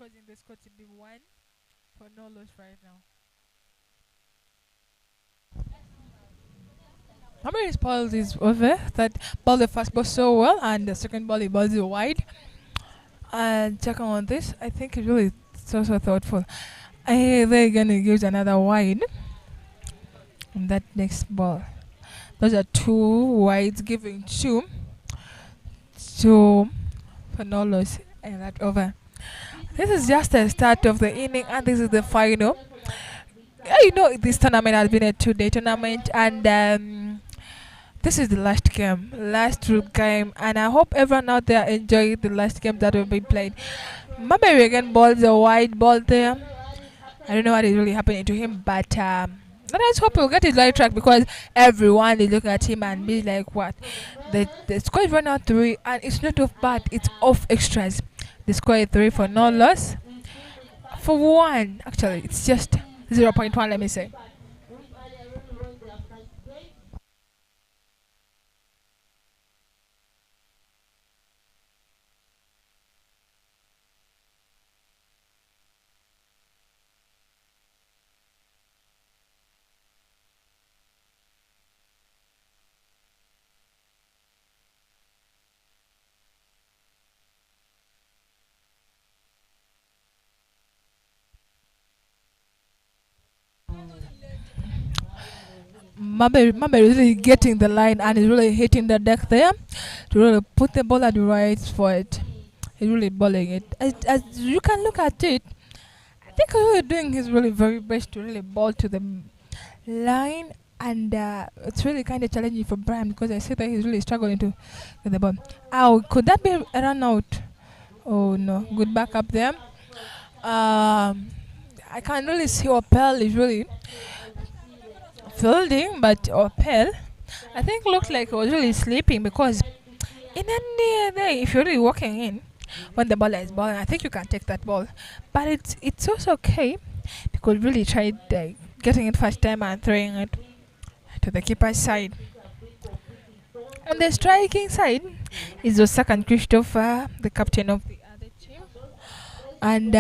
causing the score to be 1 for no loss right now. How many balls is over? That ball the first ball so well, and the second ball he balls it wide. And check on this. I think it's really so thoughtful. They're gonna use another wide. And that next ball. Those are 2 wides giving 2 for no loss and that over. This is just the start of the inning and this is the final. Yeah, you know this tournament has been a 2-day tournament and this is the last group game, and I hope everyone out there enjoyed the last game that will be played. Maybe again balls a wide ball there. I don't know what is really happening to him, but let's hope he'll get his right track because everyone is looking at him and be like, what? The score is 1 out 3 and it's not off bat, it's off extras. The score is 3 for no loss. For 1, actually, it's just 0.1, let me say. Mabe really getting the line and is really hitting the deck there to really put the ball at the right spot. He's really bowling it. As you can look at it, I think he's really doing his really very best to really bowl to the line, and it's really kind of challenging for Brian because I see that he's really struggling to get the ball. Oh, could that be a run out? Oh no, good back up there. I can really see Opel is really fielding, but Opel, I think looked like he was really sleeping because in any day, if you're really walking in when the ball is balling, I think you can take that ball. But it's also okay because really tried getting it first time and throwing it to the keeper's side. On the striking side is Osaka and Christopher, the captain of the other team, and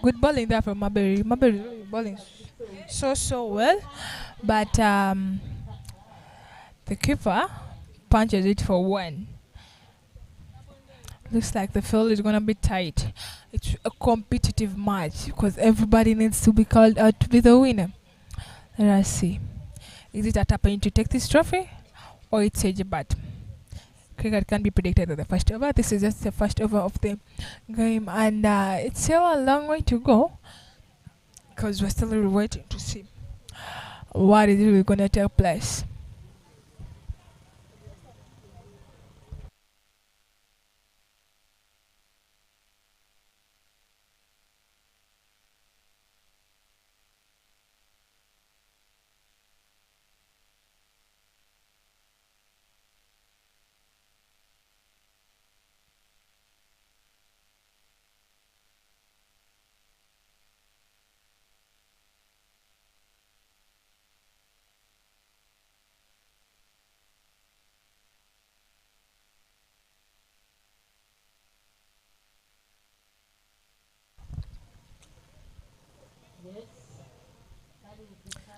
good bowling there from Marbury. Marbury really bowling so well, but the keeper punches it for 1. Looks like the field is gonna be tight. It's a competitive match because everybody needs to be called out to be the winner. Let us see. Is it ATAPENG to take this trophy or it's EJIBAT? Cricket can be predicted at the first over. This is just the first over of the game, and it's still a long way to go because we're still really waiting to see what is really going to take place.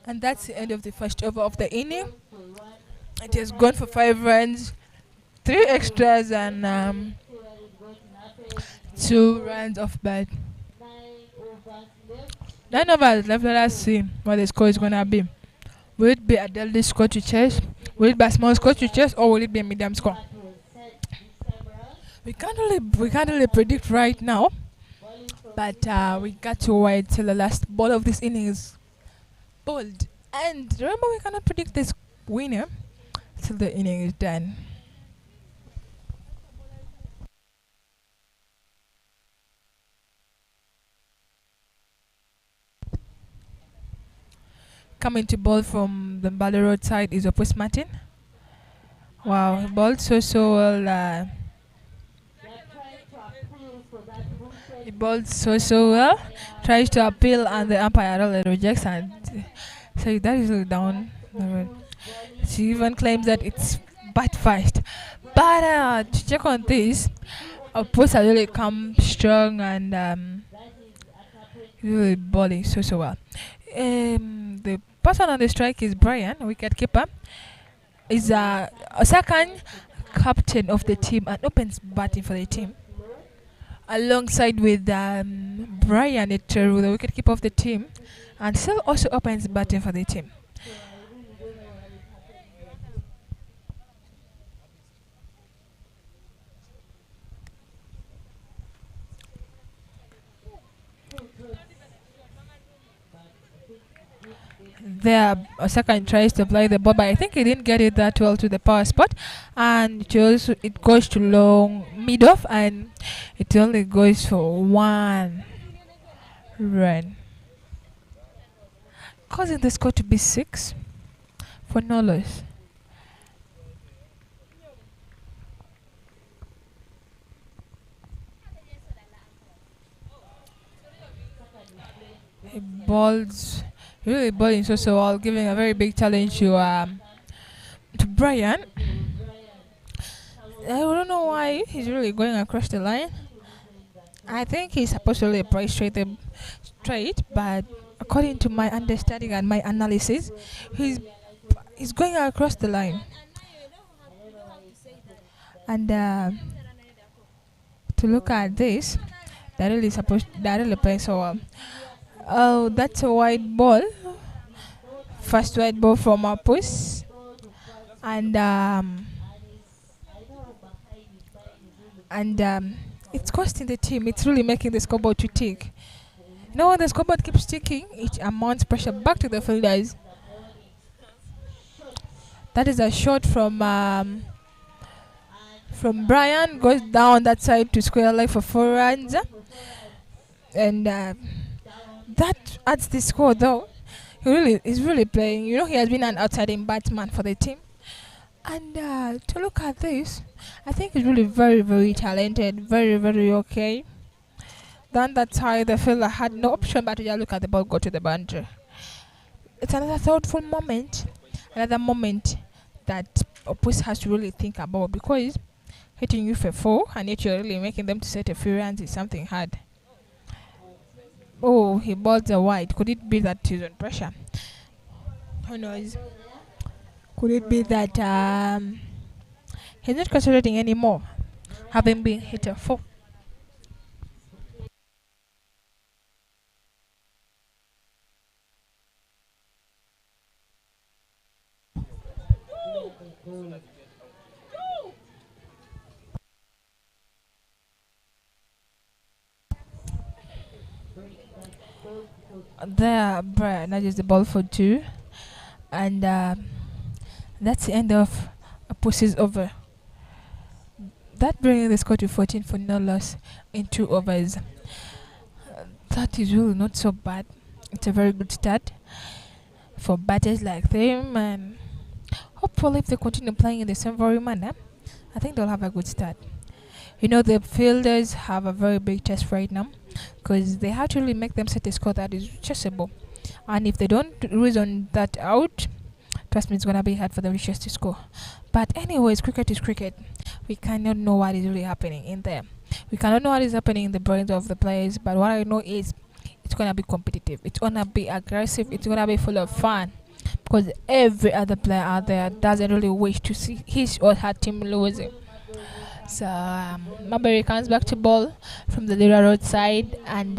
And that's the end of the first over of the inning. It has gone for 5 runs, 3 extras, and 2 runs off bat. 9 overs left. Let us see what the score is gonna be. Will it be a deadly score to chase? Will it be a small score to chase, or will it be a medium score? We can't really predict right now, but we got to wait till the last ball of this inning is bowled. And remember, we cannot predict this winner till the inning is done. Coming to bowl from the Bali Road side is Opus Martin. Wow, he bowled so well. He bowled so well. Tries to appeal and the umpire really rejects, and so that is down the road. She even claims that it's bat fast. But to check on this, Opus has really come strong and really bowling so well. The person on the strike is Brian, wicket keeper. Is a second captain of the team and opens batting for the team. Alongside with Brian, the wicket keeper of the team, and still also opens batting for the team. There, Osaka tries to play the ball, but I think he didn't get it that well to the power spot, and it goes to long mid off, and it only goes for one run, causing the score to be 6 for no loss. He balls really bowling so well, giving a very big challenge to Brian. I don't know why he's really going across the line. I think he's supposed to really play straight, but according to my understanding and my analysis, he's going across the line. And to look at this, they're really playing so well. Oh, that's a wide ball. First wide ball from Apus. And it's costing the team. It's really making the scoreboard to tick. You know, when the scoreboard keeps ticking, it amounts pressure back to the fielders. That is a shot from Brian, goes down that side to square leg for 4 runs. And that adds the score, though. He's really playing. You know, he has been an outside-in batsman for the team. And to look at this, I think he's really very, very talented. Very, very okay. Then that's how the fielder had no option but to just look at the ball go to the boundary. It's another thoughtful moment. Another moment that Opus has to really think about, because hitting you for 4 and yet you're really making them to set a few runs is something hard. Oh, he bowled a wide. Could it be that he's on pressure? Who knows? Could it be that he's not concentrating anymore, having been hit a 4? There, Brian nudges the ball for 2, and that's the end of a Pussy's over. That brings the score to 14 for no loss in 2 overs. That is really not so bad. It's a very good start for batters like them, and hopefully if they continue playing in the same very manner, I think they'll have a good start. You know, the fielders have a very big test right now, because they have to really make them set a score that is chasable. And if they don't reason that out, trust me, it's going to be hard for the Richards to score. But anyways, cricket is cricket. We cannot know what is really happening in there. We cannot know what is happening in the brains of the players, but what I know is it's going to be competitive. It's going to be aggressive. It's going to be full of fun, because every other player out there doesn't really wish to see his or her team losing. So Marbury comes back to ball from the Lira Road side, and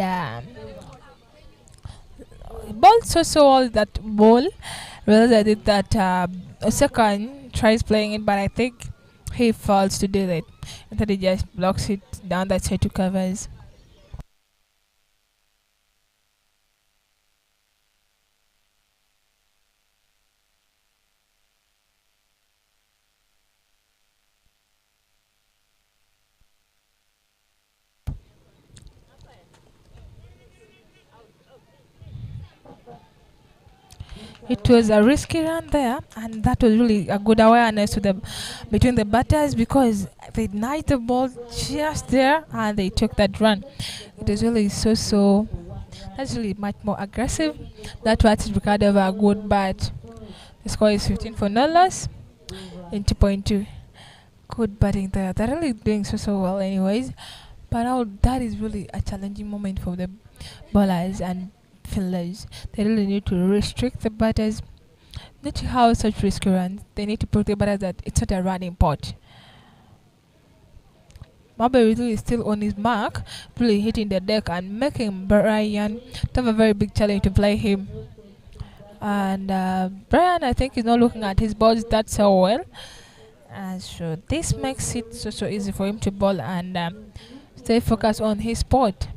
ball so all that ball. Realized it that Osaka tries playing it, but I think he fails to do that. And then he just blocks it down that side to covers. It was a risky run there, and that was really a good awareness to between the batters, because they knifed the ball just there and they took that run. It was really so. That's really much more aggressive. That's what is regarded of a good bat. The score is 15 for no loss in 2.2. good batting there. They're really doing so well, anyways. But now that is really a challenging moment for the bowlers and fielders. They really need to restrict the batters, not to have such risky runs. They need to prove the batters that it's not a running pot. Marbury is still on his mark, really hitting the deck and making Brian to have a very big challenge to play him. And Brian, I think, is not looking at his balls that so well. And so this makes it so easy for him to bowl and stay focused on his sport.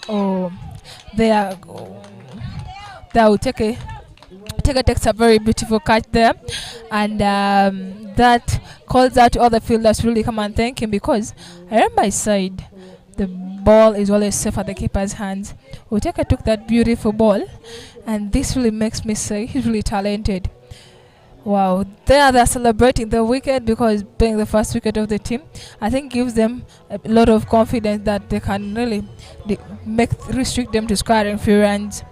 Oh, they are. They will takes a very beautiful catch there, and that calls out to all the fielders to really come and thank him because I on my side, the ball is always safe at the keeper's hands. Uteka took that beautiful ball, and this really makes me say he's really talented. Wow, they're celebrating the wicket because being the first wicket of the team, I think gives them a lot of confidence that they can really make restrict them to scoring few runs.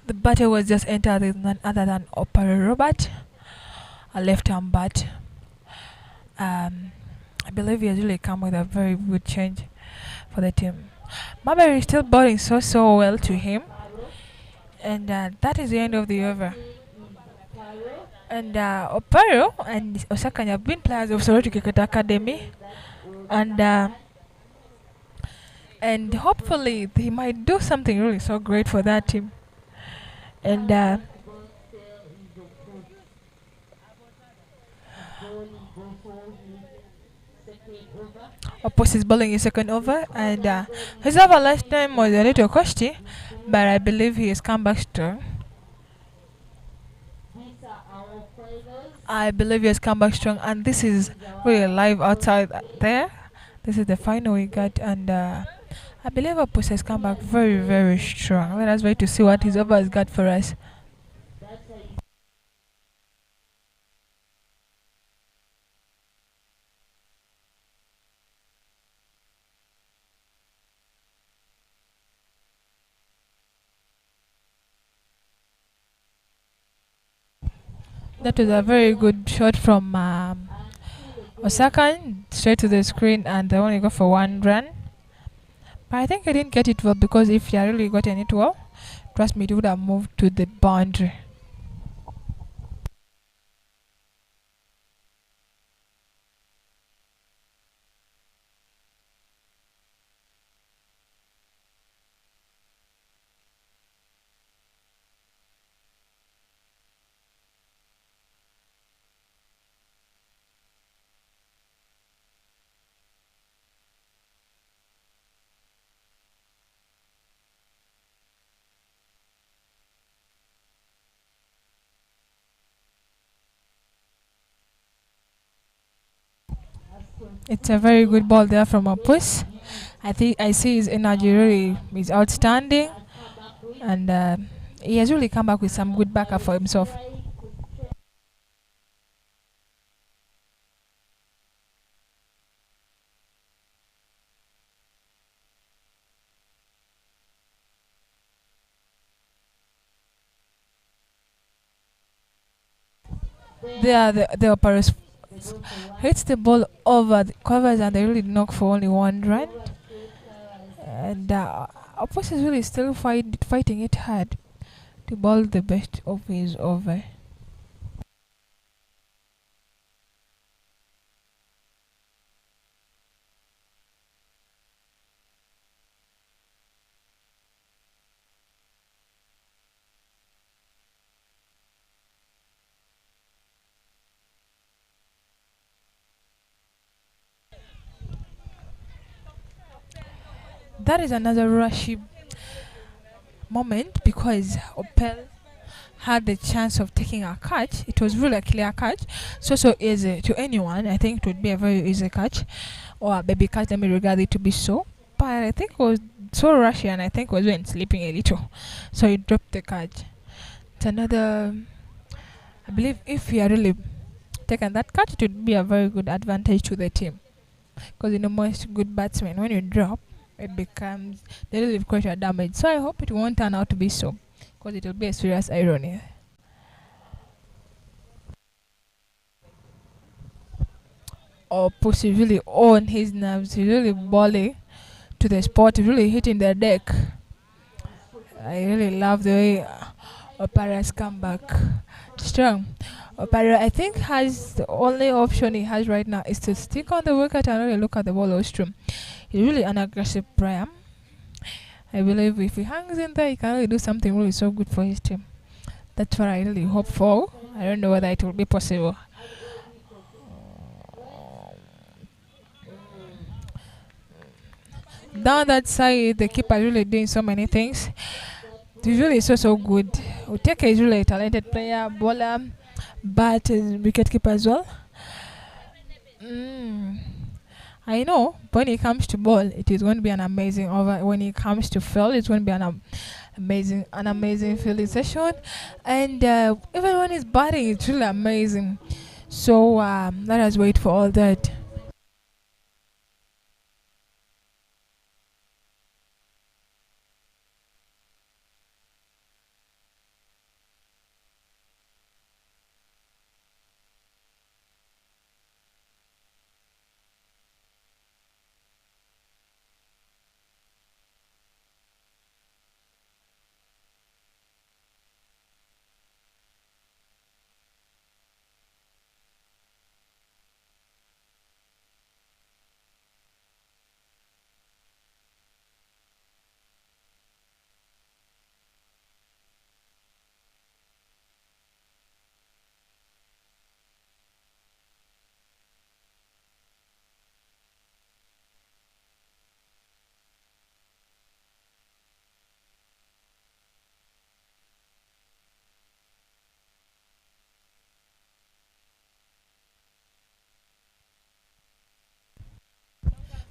The batter was just entered with none other than Opera Robert, a left-arm bat. I believe he has really come with a very good change for the team. Marbury is still bowling so well to him, and that is the end of the over. And Opero and Osakanya have been players of Sorority Cricket Academy, and hopefully they might do something really so great for that team. And Opus is bowling his second over, and his over last time was a little costly, but I believe he has come back strong. I believe he has come back strong, and this is really live outside there. This is the final we got, and I believe Opus has come back very strong. Let us wait to see what his over has got for us. That was a very good shot from Osaka, straight to the screen, and they only go for one run. But I think I didn't get it well because if he had really gotten it well, trust me, it would have moved to the boundary. It's a very good ball there from Opus. I think I see his energy really is outstanding, and he has really come back with some good backup for himself. The operas hits the ball over the covers and they really knock for only 1 run. And Opus is really still fighting it hard to bowl the best of his over. That is another rushy moment because Opel had the chance of taking a catch. It was really a clear catch, so easy to anyone. I think it would be a very easy catch or a baby catch. Let me regard it to be so. But I think it was so rushy and I think was when sleeping a little, so he dropped the catch. It's another. I believe if he had really taken that catch, it would be a very good advantage to the team. Because most good batsmen, when you drop, it becomes they really quite a damage. So I hope it won't turn out to be so, because it will be a serious irony. Or Pussy really on his nerves. He's really balling to the spot, really hitting the deck. I really love the way Opara's come back strong. Opera, I think, has the only option he has right now is to stick on the wicket and really look at the ball ostrom. He's really an aggressive player. I believe if he hangs in there, he can really do something really so good for his team. That's what I really hope for. I don't know whether it will be possible. Down that side, the keeper is really doing so many things. He's really so good. Uteke is really a talented player, bowler, but wicket keeper as well. I know when it comes to ball, it is going to be an amazing over. When it comes to field, it's going to be an amazing fielding session. And even when he's batting, it's really amazing. So let us wait for all that.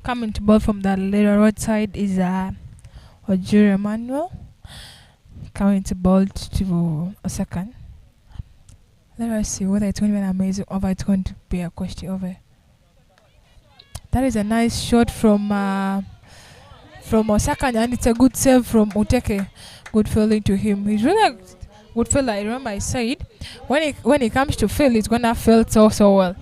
Coming to ball from the later road side is Ojure Emmanuel. Coming to ball to a second. Let us see whether it's going to be an amazing over. It's going to be a question over. That is a nice shot from Osaka, and it's a good save from Uteke. Good fielding to him. He's really a good fielder. I remember I said when it comes to field, he's gonna field so well.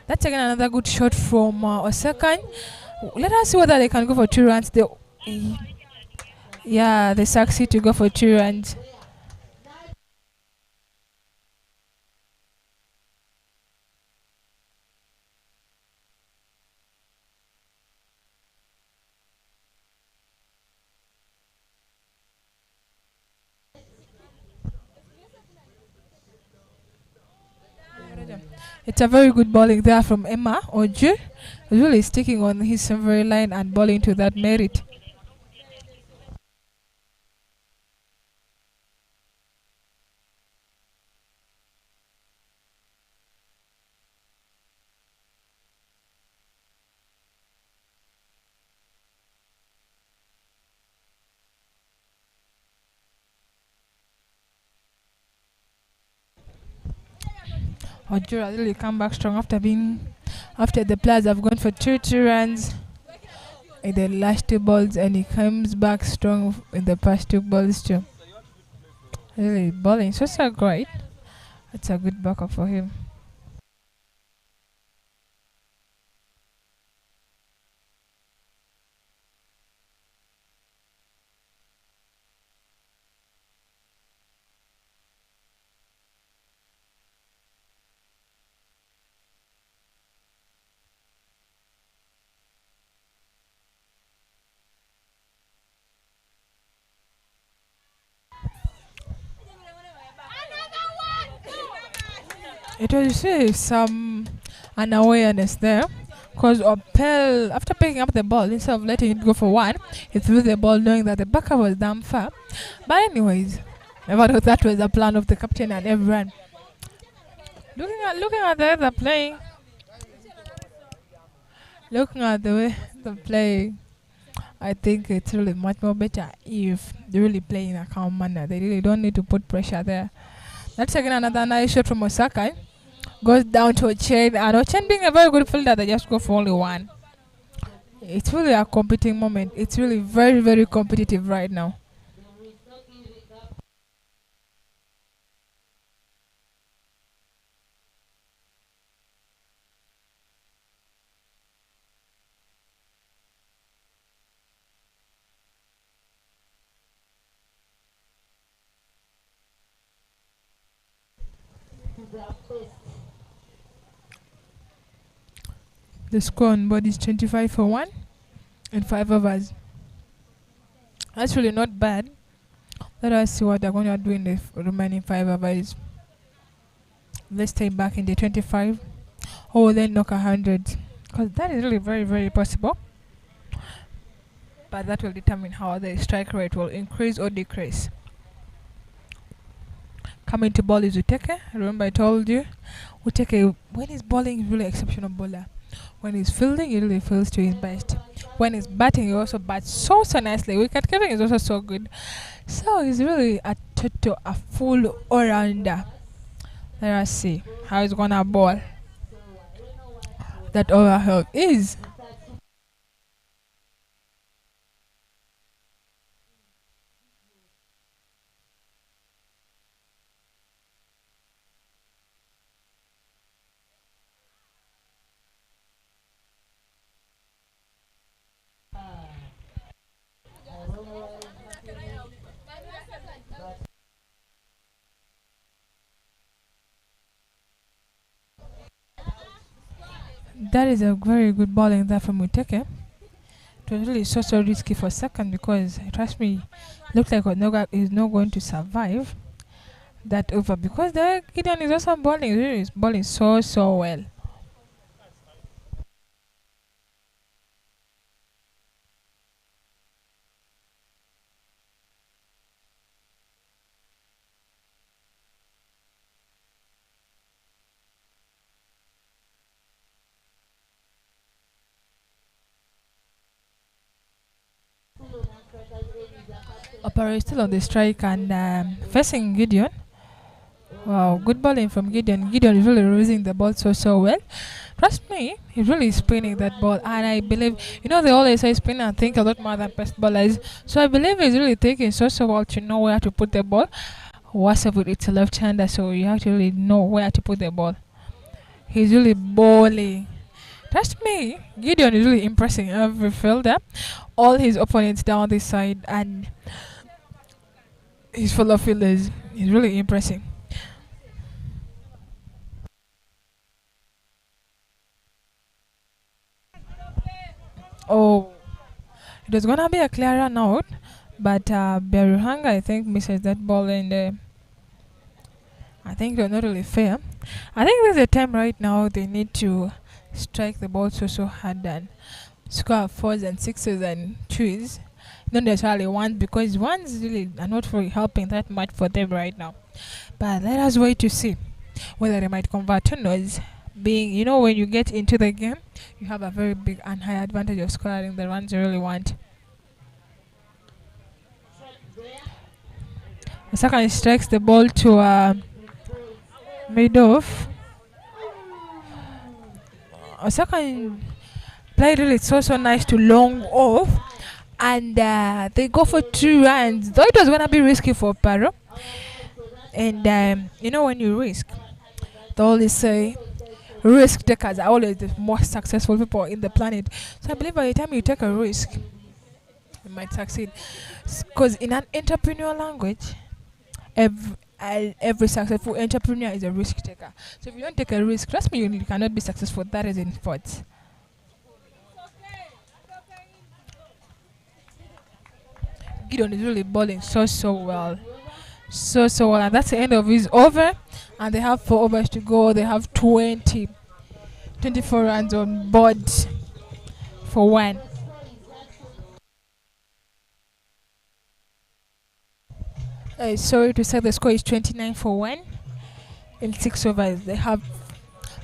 That's again another good shot from Osaka. Let us see whether they can go for 2 runs. They succeed to go for 2 runs. It's a very good bowling there from Emma Oju. Really sticking on his silvery line and bowling to that merit. Ojura really come back strong after the players have gone for 2 runs in the last 2 balls, and he comes back strong in the past 2 balls too. Really bowling so great. It's a good backup for him. It was really some unawareness there, because Opel, after picking up the ball, instead of letting it go for 1, he threw the ball knowing that the backer was damn far. But anyways, never thought that was the plan of the captain and everyone. Looking at the way they're playing, looking at the way they're playing, I think it's really much more better if they really play in a calm manner. They really don't need to put pressure there. That's again another nice shot from Osaka. Goes down to Ochen, and Ochen being a very good fielder, they just go for only 1. It's really a competing moment. It's really very competitive right now. The score on board is 25 for 1 in 5 overs. That's really not bad. Let us see what they're going to do in the remaining 5 overs. Let's stay back in the 25. Or then knock 100. Because that is really very possible. But that will determine how the strike rate will increase or decrease. Coming to ball is Uteke. Remember I told you, Uteke, when he's bowling, he's really exceptional bowler. When he's fielding, he really feels to his best. When he's batting, he also bats so nicely. Wicket keeping is also so good. So he's really a full all-rounder. Let us see how he's gonna bowl. That overhead is. That is a very good bowling there from Uteke. It was really so risky for second, because trust me, looks like Onoga is not going to survive that over, because the Gideon is also bowling. Really is bowling so well. Opera is still on the strike and facing Gideon. Wow, good bowling from Gideon. Gideon is really raising the ball so well. Trust me, he's really spinning that ball, and I believe, they always say spin and think a lot more than best bowlers. So I believe he's really thinking so well to know where to put the ball. What's up with it's a left-hander, so you have to really know where to put the ball. He's really bowling. Trust me, Gideon is really impressing every fielder. All his opponents down this side, and his fellow fielders. He's really impressing. Oh, it was gonna be a clear run out, but Beruhanga, I think, misses that ball, and I think they're not really fair. I think there's a time right now they need to strike the ball so hard and score 4s and 6s and 2s. Not necessarily 1s, because 1s really are not really helping that much for them right now. But let us wait to see whether they might convert to noise. Being, when you get into the game, you have a very big and high advantage of scoring the runs you really want. The second strikes the ball to mid off. a second play really so nice to long off, and they go for 2 runs. Though it was gonna be risky for Paro, and when you risk, they always say risk takers are always the most successful people in the planet. So I believe by the time you take a risk, you might succeed. Because in an entrepreneurial language, every successful entrepreneur is a risk taker. So if you don't take a risk, trust me, you cannot be successful. That is in sports. Gideon is really bowling so well. So well. And that's the end of his over. And they have 4 overs to go. They have 24 runs on board for one. Sorry to say the score is 29 for one in 6 overs. They have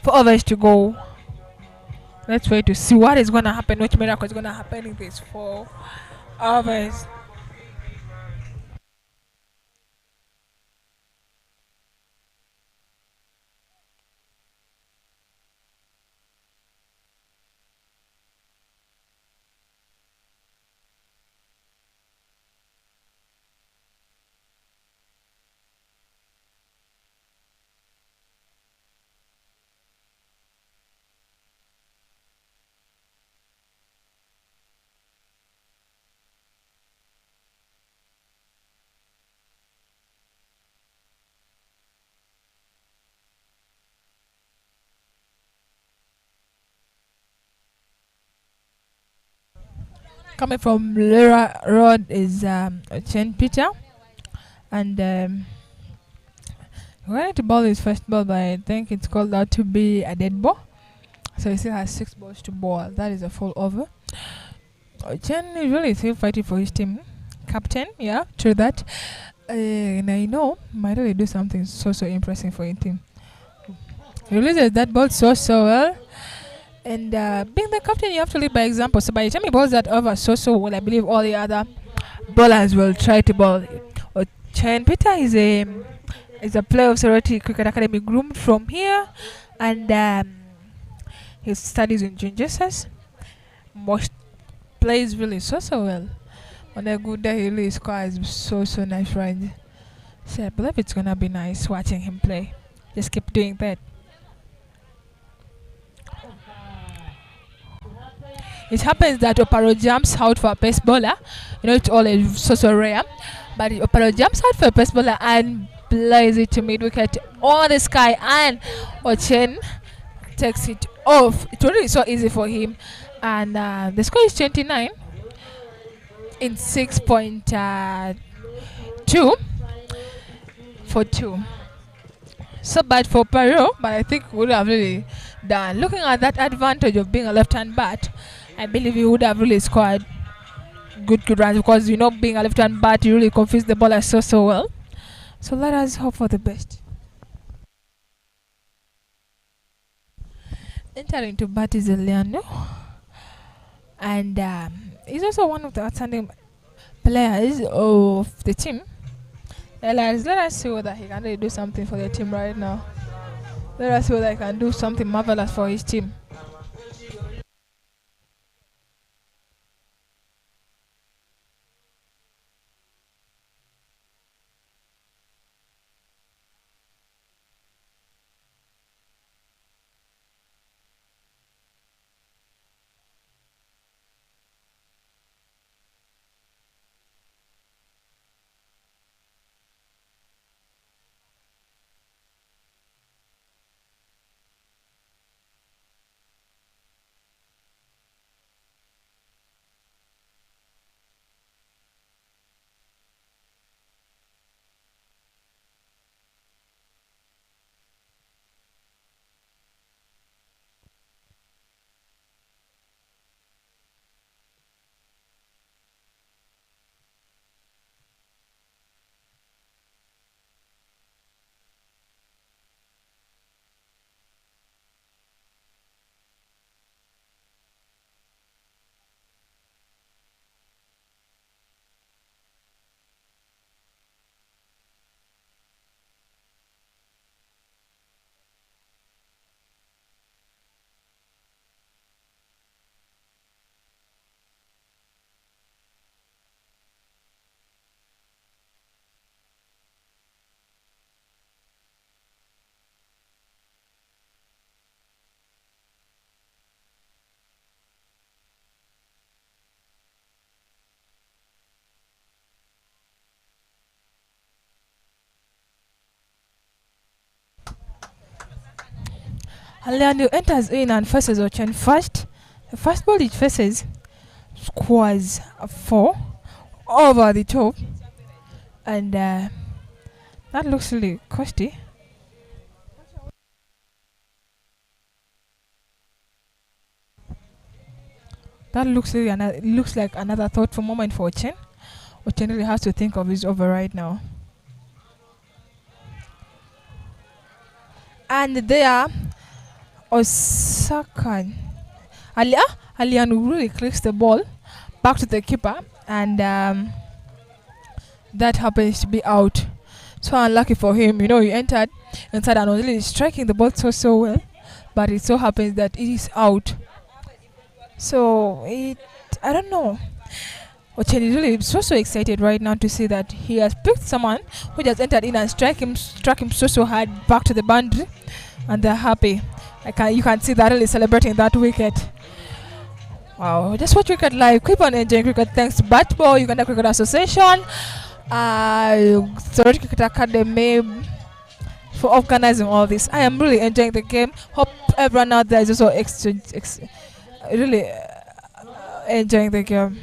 4 overs to go. Let's wait to see what is going to happen, which miracle is going to happen in these 4 overs. Coming from Lera Road is Chen Peter, and going to ball his first ball, but I think it's called out to be a dead ball. So he still has 6 balls to ball. That is a full over. Chen is really still fighting for his team. Captain, yeah, true that. And I know might really do something so impressive for his team. He releases that ball so well. And being the captain, you have to lead by example. So by the time he balls that over so well, I believe all the other bowlers will try to bowl. Chen Peter is a player of Sorority Cricket Academy, groomed from here, and he studies in Jinjessas. Most plays really so well. On a good day, he really scores so nice runs. So I believe it's gonna be nice watching him play. Just keep doing that. It happens that Oparo jumps out for a pace bowler. It's always so rare. But Oparo jumps out for a pace bowler and plays it to mid wicket on the sky, and Ochen takes it off. It's really so easy for him. And the score is 29 in 6.2 for 2. So bad for Paro, but I think would have really done. Looking at that advantage of being a left-hand bat, I believe he would have really scored good runs, because being a left-hand bat, you really confuse the bowler so well. So let us hope for the best. Entering to bat is Eliano, and he's also one of the outstanding players of the team. Let us see whether he can really do something for the team right now. Let us see whether he can do something marvelous for his team. Leandro enters in and faces Ochen first. The first ball it faces scores a 4 over the top, and that looks really costly. That looks like another thoughtful moment for Ochen. Ochen really has to think of his over right now. And there, Osaka Alian really clicks the ball back to the keeper, and that happens to be out. So unlucky for him. He entered inside and was really striking the ball so well, but it so happens that it is out. So I don't know. Ochen is really so excited right now to see that he has picked someone who just entered in and struck him so hard back to the boundary, and they're happy. You can see they're really celebrating that wicket. Wow, just watch cricket live. Keep on enjoying cricket. Thanks to BATBALL, Uganda Cricket Association, Sorority Cricket Academy for organizing all this. I am really enjoying the game. Hope everyone out there is also really enjoying the game.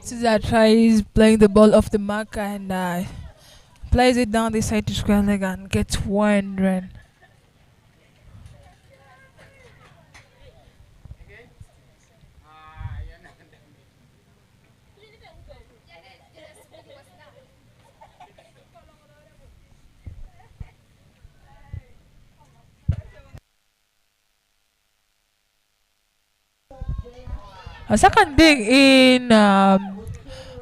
Caesar tries playing the ball off the mark and plays it down the side to square leg and gets one run. A second big in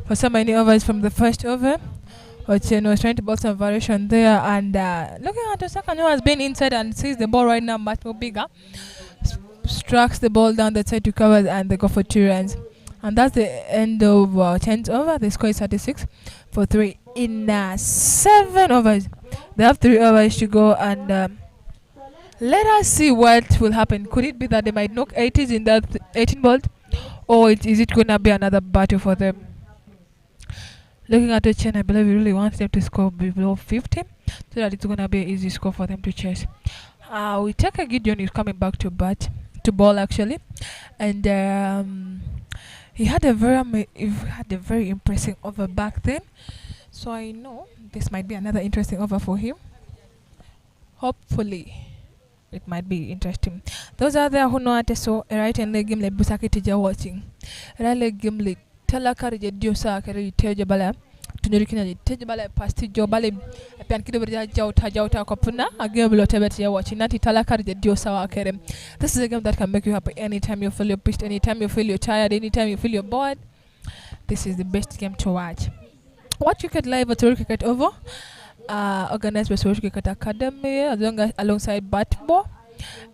for so many overs from the first over. Ochen was trying to box some variation there, and looking at Osaka, who has been inside and sees the ball right now much more bigger, strikes the ball down the side to cover, and they go for 2 runs. And that's the end of 10th over. The score is 36 for 3 in 7 overs. They have 3 overs to go, and let us see what will happen. Could it be that they might knock 80s in that 18 ball, or is it going to be another battle for them? Looking at the chain, I believe we really want them to score below 50, so that it's going to be an easy score for them to chase. We take a Gideon is coming back to ball actually, and he had a very impressive over back then. So I know this might be another interesting over for him. Hopefully, it might be interesting. Those are there who know how to so right and leg game like Busaki Tija watching. Right leg game like Telakari Diosa Kari Tejabala. Tunurikina Tejabala Pasti Jobale Piankido Jauta Kopuna, a game Lotebet you're watching. Nati Talakari Diosa Kerem. This is a game that can make you happy anytime you feel you're pissed, anytime you feel you're tired, anytime you feel you're bored. This is the best game to watch. Watch Cricket Live at Cricket Over. Organized by Social Cricket Academy alongside BATBALL,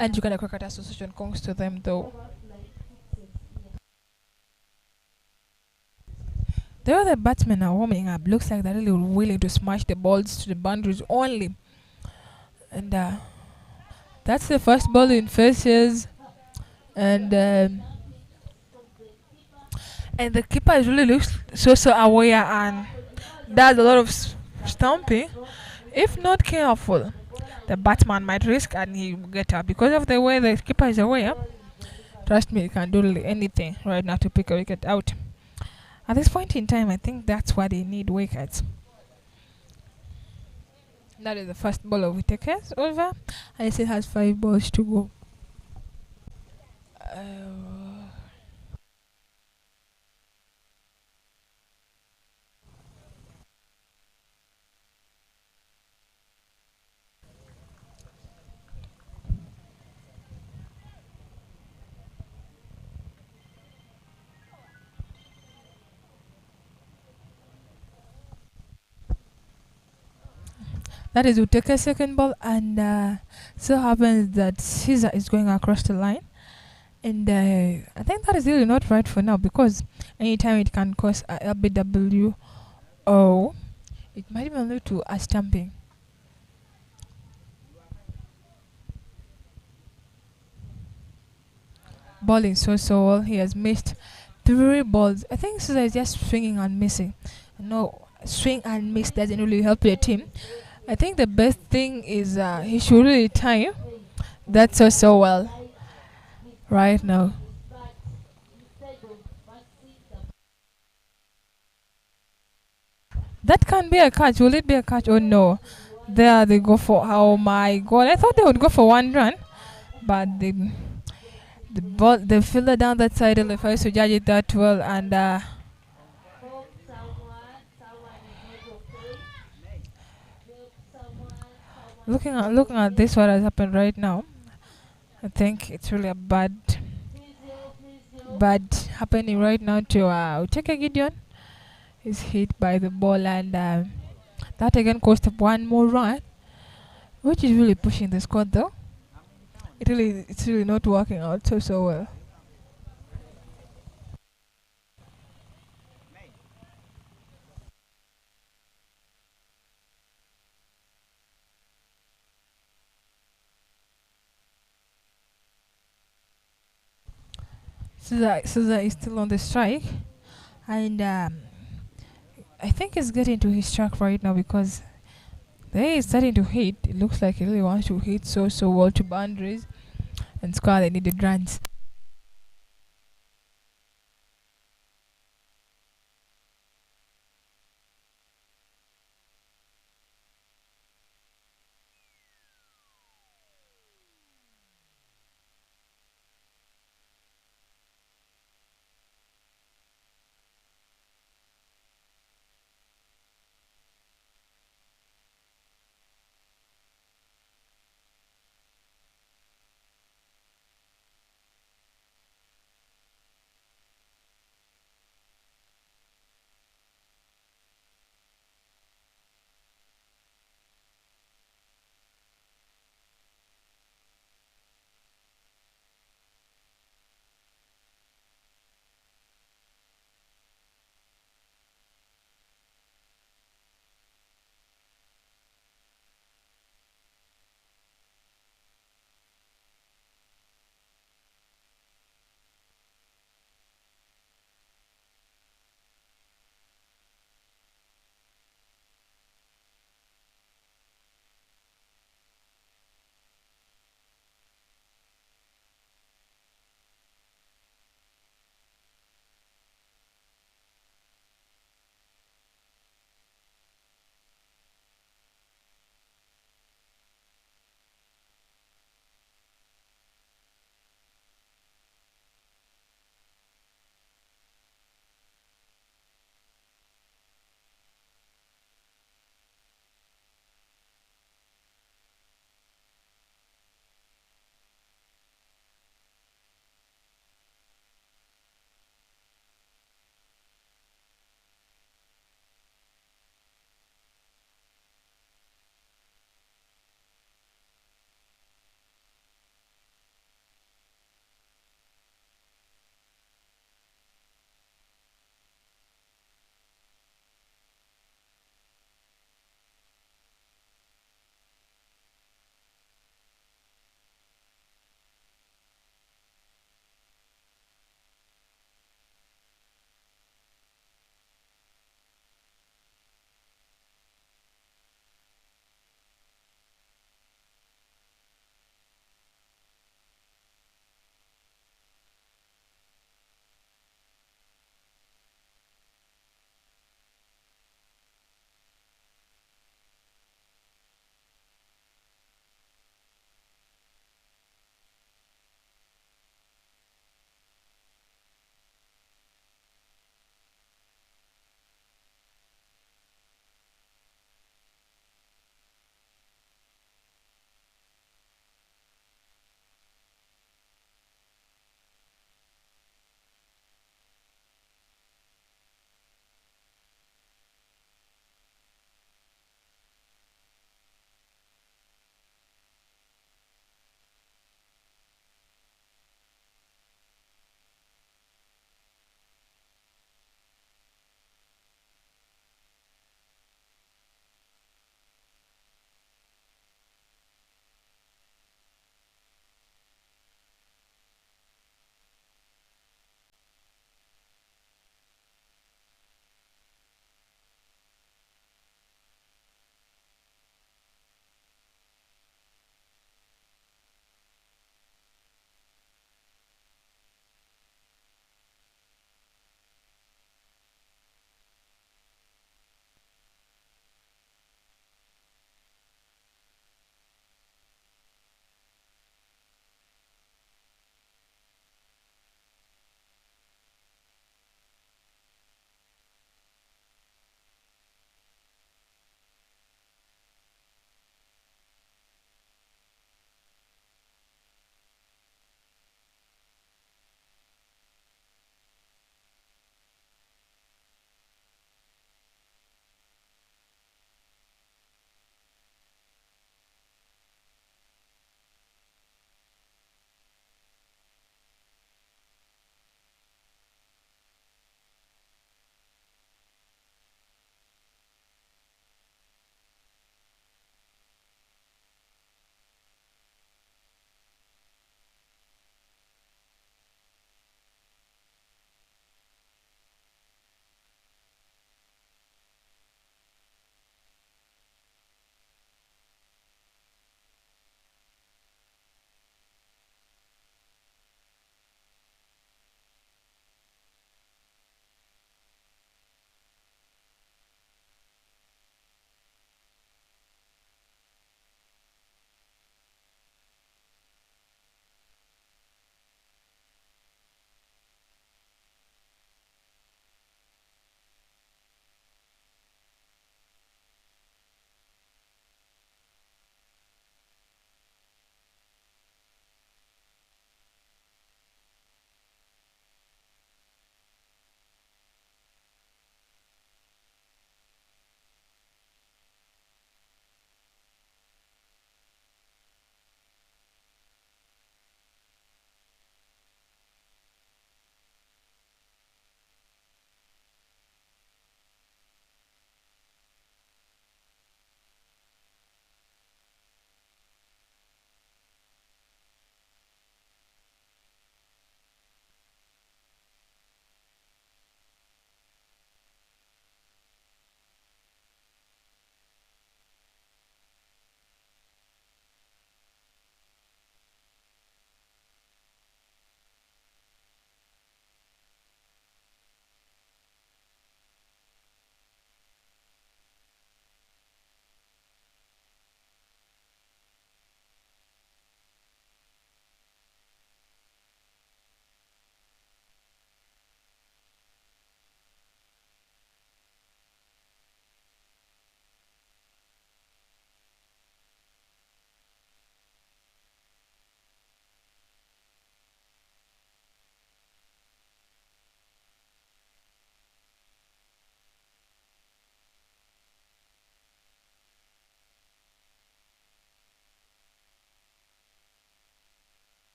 and Uganda Cricket Association comes to them though. The other batsmen are warming up. Looks like they're really willing to smash the balls to the boundaries only. And that's the first ball in faces, and the keeper is really looks so aware and does a lot of stomping. If not careful, the batsman might risk and he will get out because of the way the keeper is aware. Trust me, he can do really anything right now to pick a wicket out. At this point in time, I think that's why they need wickets. That is the first ball of Whitaker's over, and it still has 5 balls to go. Uh, that is Whitaker's second ball, and so happens that Caesar is going across the line. And I think that is really not right for now because anytime it can cause a LBW or it might even lead to a stamping. Bowling so well. He has missed 3 balls. I think Caesar is just swinging and missing. No, swing and miss doesn't really help your team. I think the best thing is he should really time that so well right now. That can be a catch. Will it be a catch or no? There they go for. Oh my god! I thought they would go for 1 run, but the fielder down that side refused to judge it that well, and looking at this what has happened right now, I think it's really a bad happening right now to Ucheke Gideon. He's hit by the ball, and that again cost 1 more run, which is really pushing the squad though. It's really not working out so well. Souza is still on the strike, and I think he's getting to his track right now because they is starting to hit. It looks like he really wants to hit so well to boundaries and score the needed runs.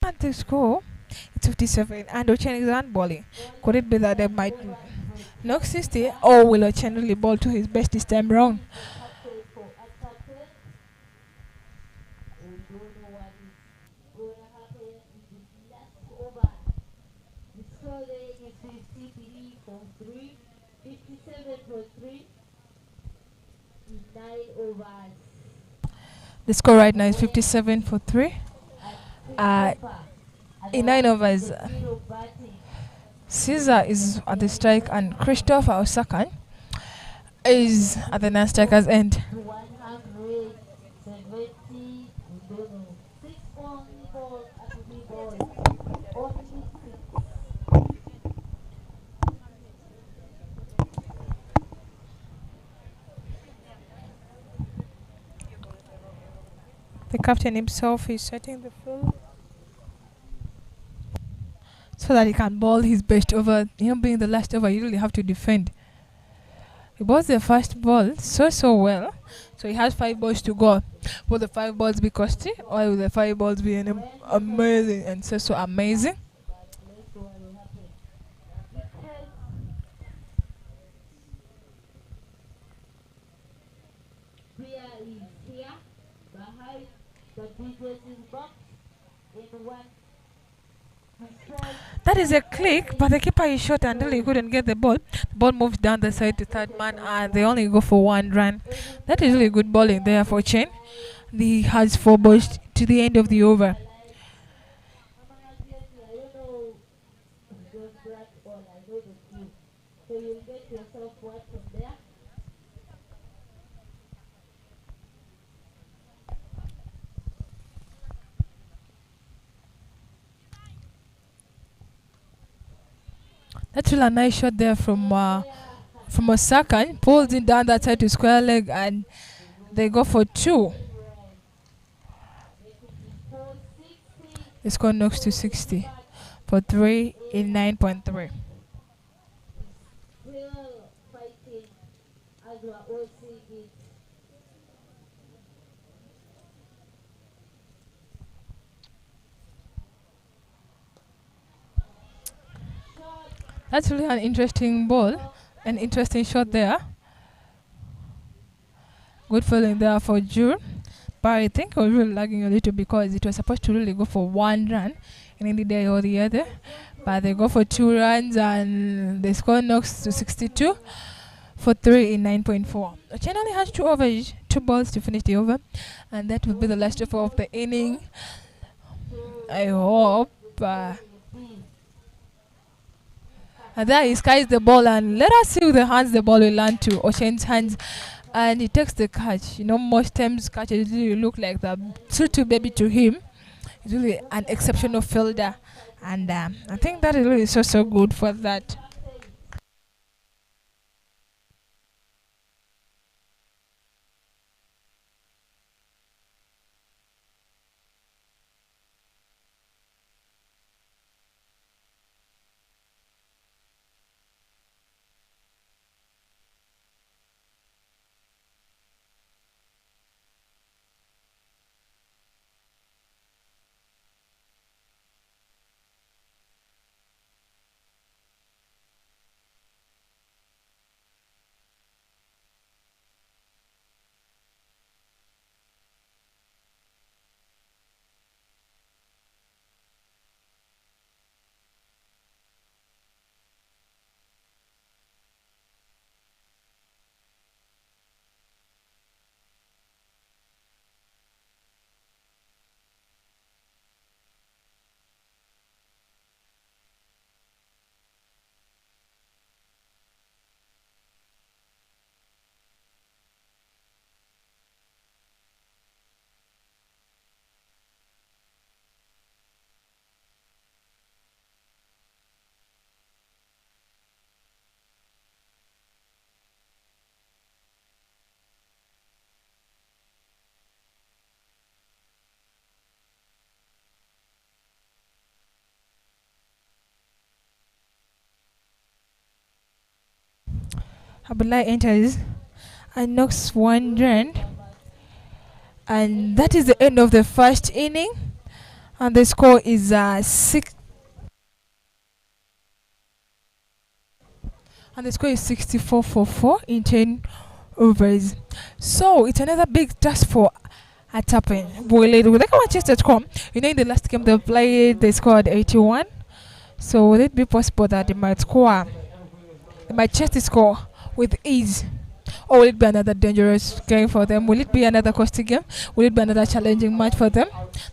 at the score, it's 57, and Ochen is handballing. Could it be that they might knock 60, or will Ochen really ball to his best this time round? The score right now is 57 for 3. In 9 overs, Caesar is at the strike and Christopher Osakan is at the non-striker's end. The captain himself is setting the field so that he can ball his best over. Being the last over, you really have to defend. He bowls the first ball so well. So he has 5 balls to go. Will the 5 balls be costly, or will the 5 balls be amazing and so amazing? That is a click, but the keeper is short until he couldn't get the ball. The ball moves down the side to third man, and they only go for 1 run. That is really good bowling there for Chen. He has 4 balls to the end of the over. That's really a nice shot there from Osaka. Pulls it down that side to square leg, and they go for 2. The score knocks to 60 for 3 in 9.3. That's really an interesting ball, an interesting shot there. Good feeling there for Jure. But I think I was really lagging a little because it was supposed to really go for 1 run in any day or the other. But they go for 2 runs and the score knocks to 62 for 3 in 9.4. Chen only has 2 overs, 2 balls to finish the over. And that will be the last over of the inning. I hope. There he skies the ball, and let us see who the hands the ball will land to. Ocean's hands, and he takes the catch. Most times catches really look like the tutu baby to him. He's really an exceptional fielder, and I think that is really so good for that. Abdullah enters and knocks 1 run, and that is the end of the first inning. and the score is six. And the score is 64 for 4 in 10 overs. So it's another big task for ATAPENG. Will they come and chess.com? You know, in the last game they played, they scored 81. So will it be possible that they might chess the score with ease? Or will it be another dangerous game for them? Will it be another costly game? Will it be another challenging match for them?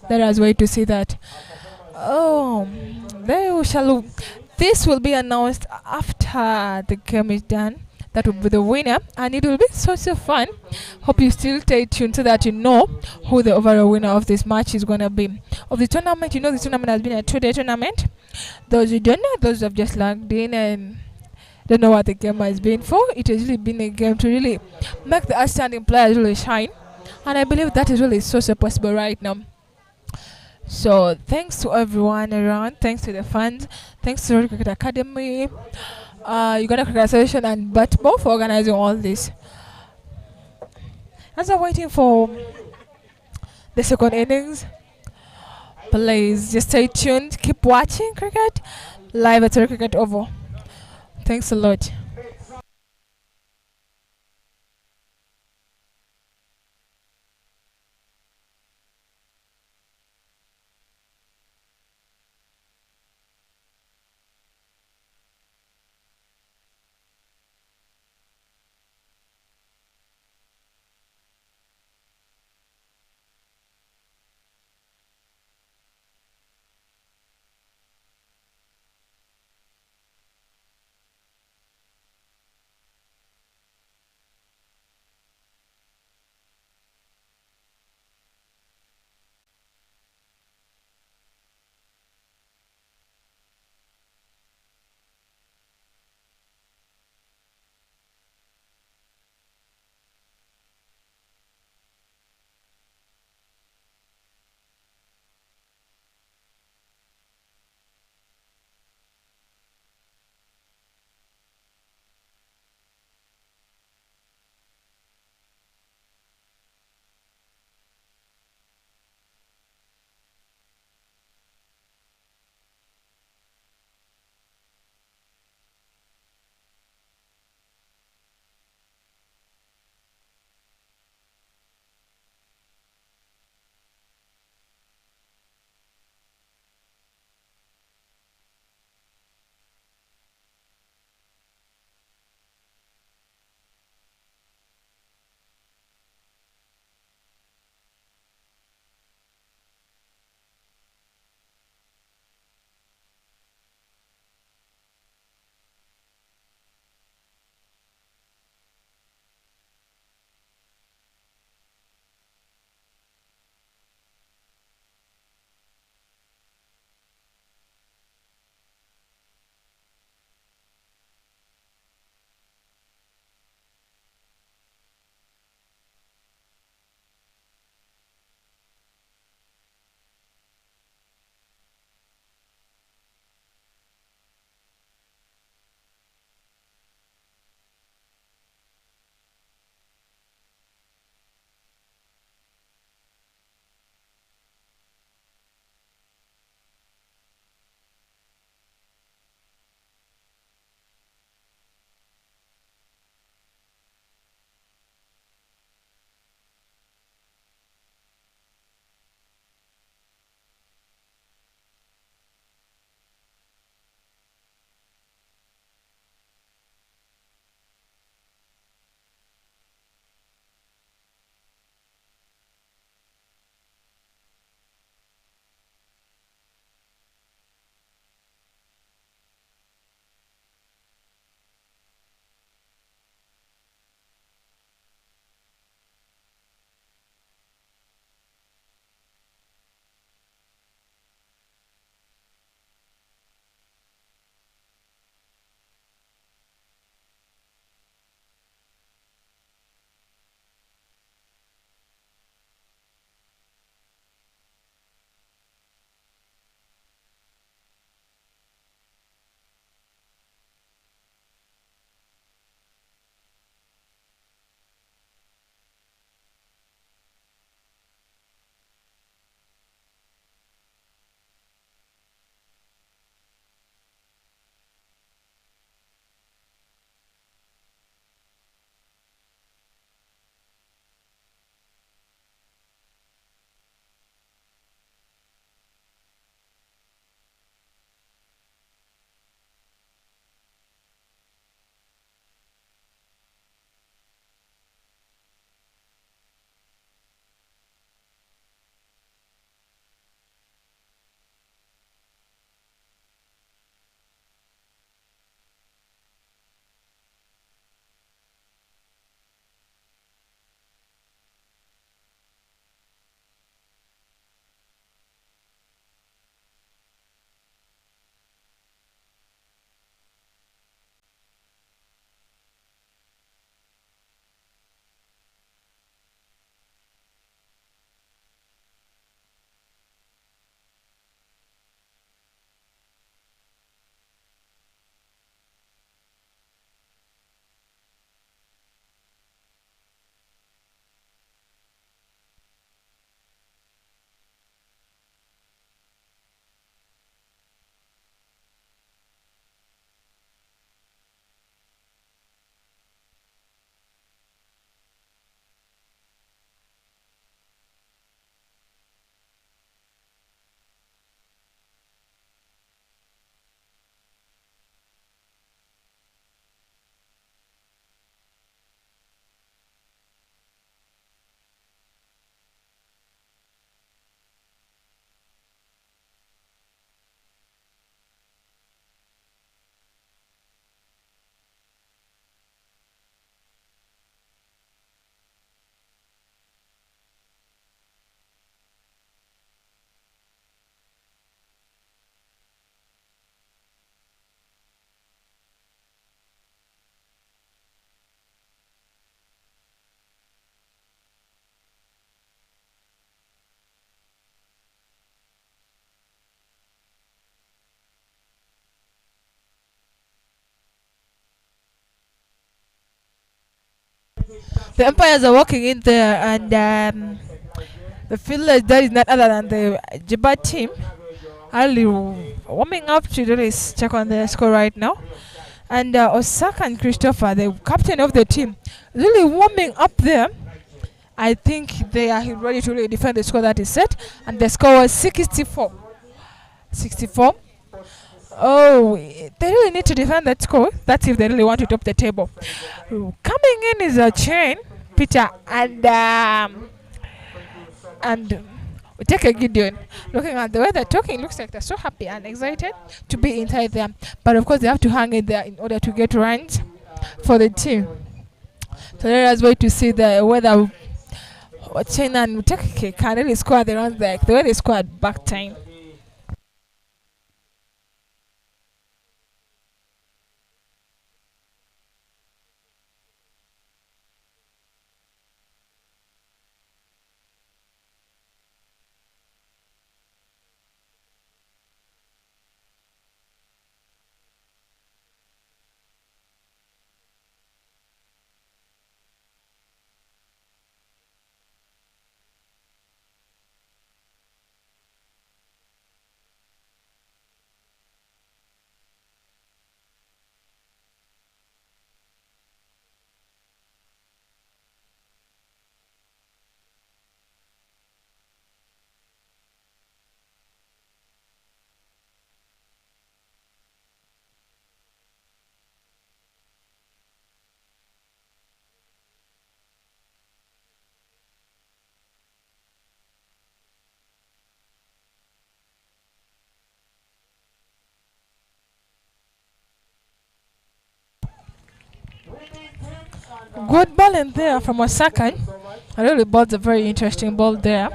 Let us wait to see that. Oh, they shall. This will be announced after the game is done. That will be the winner, and it will be so fun. Hope you still stay tuned so that you know who the overall winner of this match is gonna be. Of the tournament, you know, the tournament has been a 2-day tournament. Those who don't know, those who have just logged in and don't know what the game has been for, it has really been a game to really make the outstanding players really shine, and I believe that is really so possible right now. So thanks to everyone around, thanks to the fans, thanks to Road Cricket Academy, Uganda Cricket Association and BATBALL for organizing all this. As I'm waiting for the second innings, please just stay tuned, keep watching cricket live at Road Cricket Oval. Thanks a lot. The umpires are walking in there, and the fielder that is not other than the EJIBAT team. Early warming up to really check on the score right now. And Osaka and Christopher, the captain of the team, really warming up there. I think they are ready to really defend the score that is set. And the score was 64. 64. Oh, they really need to defend that score. That's if they really want to top the table. Coming in is a chain, Peter, and we take a Gideon. Looking at the way they're talking, looks like they're so happy and excited to be inside there. But of course, they have to hang in there in order to get runs for the team. So let us wait to see the whether China and Uteke can really score the runs like the way they scored back time. Good ball in there from Osaka. I really bought a very interesting ball there.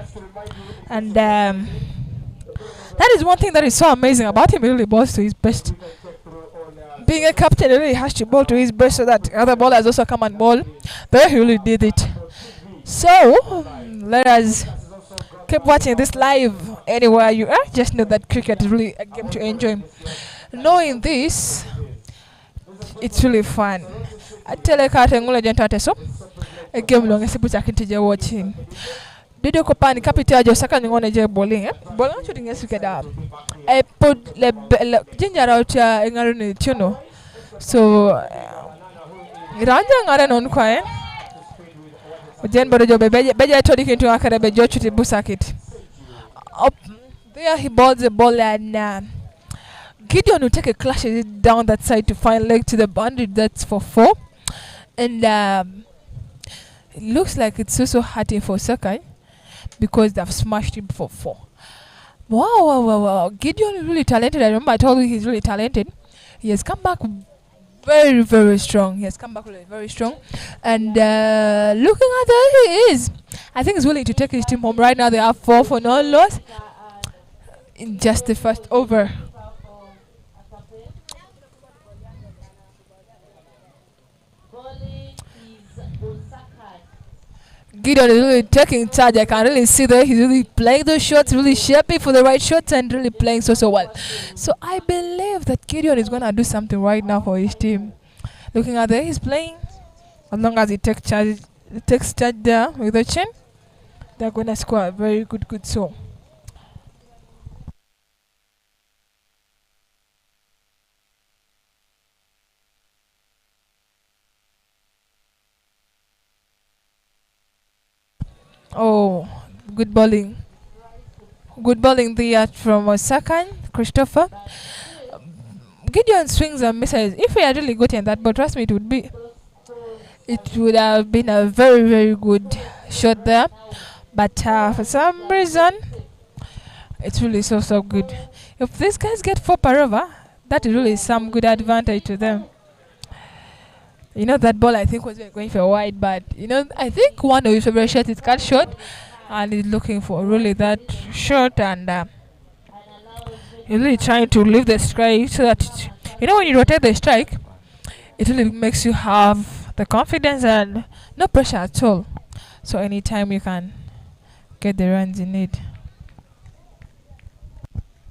And that is one thing that is so amazing about him. He really balls to his best. Being a captain, he really has to ball to his best so that other ballers also come and ball. There he really did it. So, let us keep watching this live anywhere you are. Just know that cricket is really a game to enjoy. Knowing this, it's really fun. I tell you, a game long as I can watching. Did you company capital just second one a bowling? Bowling shooting as you get up. I put the ginger out in tuno. So, Ranja are on quiet. Jen Bodo Beja told him to Akarabe George to Busakit. Up there, he balls the ball, and Gideon will take a clash down that side to find leg to the boundary. That's for 4. And it looks like it's also hurting for Sakai because they've smashed him for 4. Wow. Gideon is really talented. I remember I told you he's really talented. He has come back very, very strong. He has come back really very strong. And looking at that, he is. I think he's willing to take his team home. Right now, they have 4 for no loss in just the first over. Gideon is really taking charge. I can really see that he's really playing those shots, really shaping for the right shots and really playing so well. So I believe that Gideon is going to do something right now for his team. Looking at that, he's playing. As long as he takes charge there with the chin, they're going to score a very good song. Oh, good bowling. Good bowling there from Osaka, Christopher. Gideon swings and misses. If he had really gotten that, but trust me, it would have been a very good shot there. But for some reason, it's really so good. If these guys get 4 per over, that is really some good advantage to them. You know, that ball I think was going for wide, but you know, I think one of his favorite shots is cut short, and he's looking for really that shot, and he's really trying to leave the strike so that you know when you rotate the strike, it really makes you have the confidence and no pressure at all. So anytime you can get the runs you need,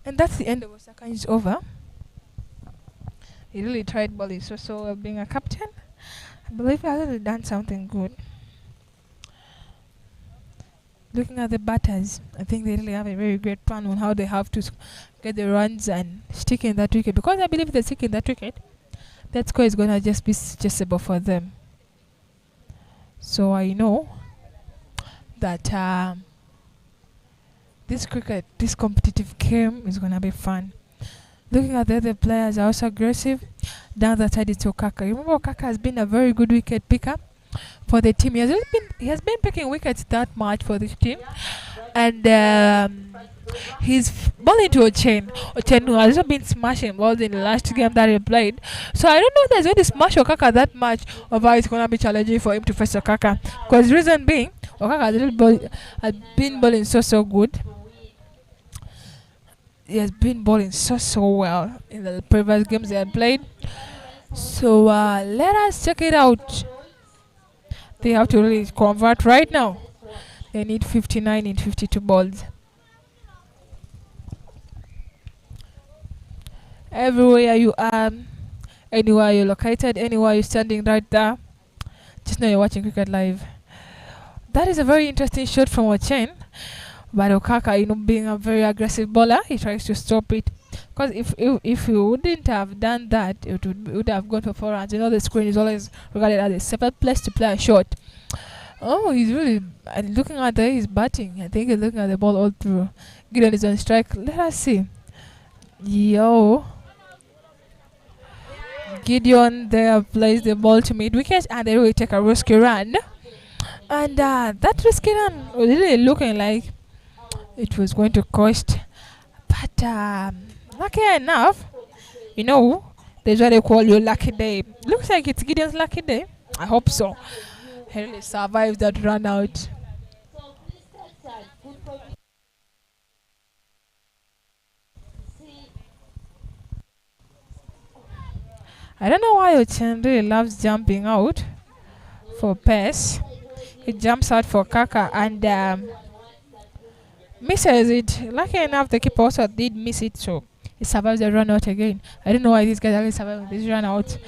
and that's the end of Osaka's over. He really tried bowling so well being a captain. I believe he has already done something good. Looking at the batters, I think they really have a very great plan on how they have to get the runs and stick in that wicket. Because I believe if they stick in that wicket, that score is gonna just be suggestible for them. So I know that this competitive game is gonna be fun. Looking at the other players are also aggressive. Down the side is Okaka. Remember, Okaka has been a very good wicket picker for the team. He has been picking wickets that much for this team, and he's bowling to Ochen. Ochen who has also been smashing balls in the last game that he played. So I don't know if there's going to smash Okaka that much, or how it's going to be challenging for him to face Okaka. Because reason being, Okaka has been bowling so good. He has been bowling so well in the previous games they had played. So let us check it out. They have to really convert right now. They need 59 in 52 balls. Everywhere you are, anywhere you're located, anywhere you're standing right there, just know you're watching cricket live. That is a very interesting shot from Ochen. But Okaka, being a very aggressive bowler, he tries to stop it. Because if he wouldn't have done that, it would have gone for 4 runs. The screen is always regarded as a safer place to play a shot. Oh, he's really looking at his batting. I think he's looking at the ball all through. Gideon is on strike. Let us see. Yo. Gideon there plays the ball to mid wicket and they will take a risky run. And that risky run was really looking like it was going to cost. But lucky enough, there's what they call your lucky day. Looks like it's Gideon's lucky day. I hope so. He really survived that run out. I don't know why Ochen really loves jumping out for pace. He jumps out for Kaka and misses it. Lucky enough, the keeper also did miss it, so he survives the run out again. I don't know why these guys are really surviving this run out.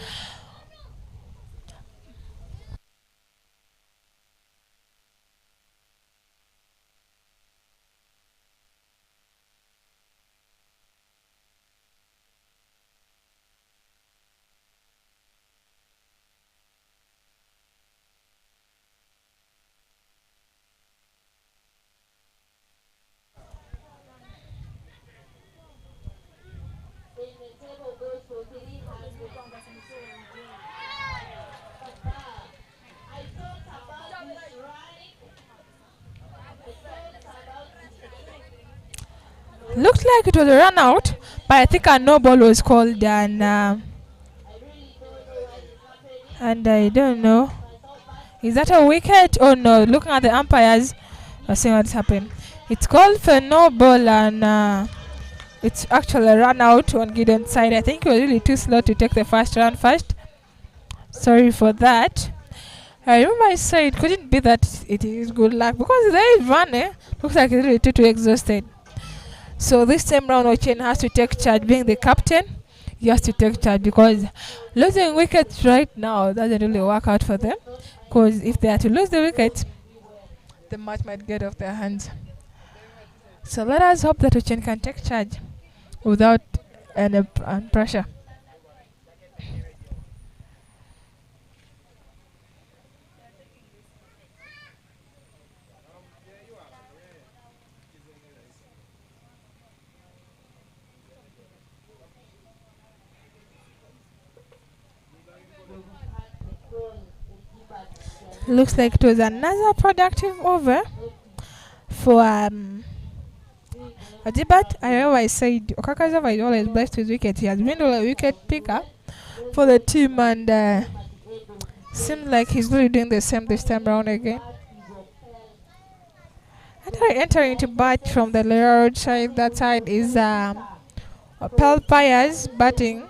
Looked like it was a run out, but I think a no ball was called and I don't know. Is that a wicket or no? Looking at the umpires, I seeing what's happened. It's called for no ball and it's actually a run out on Gideon's side. I think he was really too slow to take the first run first. Sorry for that. I remember I said it couldn't be that it is good luck because there is run. Looks like he's really too exhausted. So this time round, Ochen has to take charge. Being the captain, he has to take charge because losing wickets right now doesn't really work out for them. Because if they are to lose the wicket, the match might get off their hands. So let us hope that Ochen can take charge without any pressure. Looks like it was another productive over for EJIBAT. I remember I said Okaka's over is always blessed with wicket. He has been a wicket picker for the team and seems like he's really doing the same this time around again. And I enter into bat from the road side. That side is Pelpires batting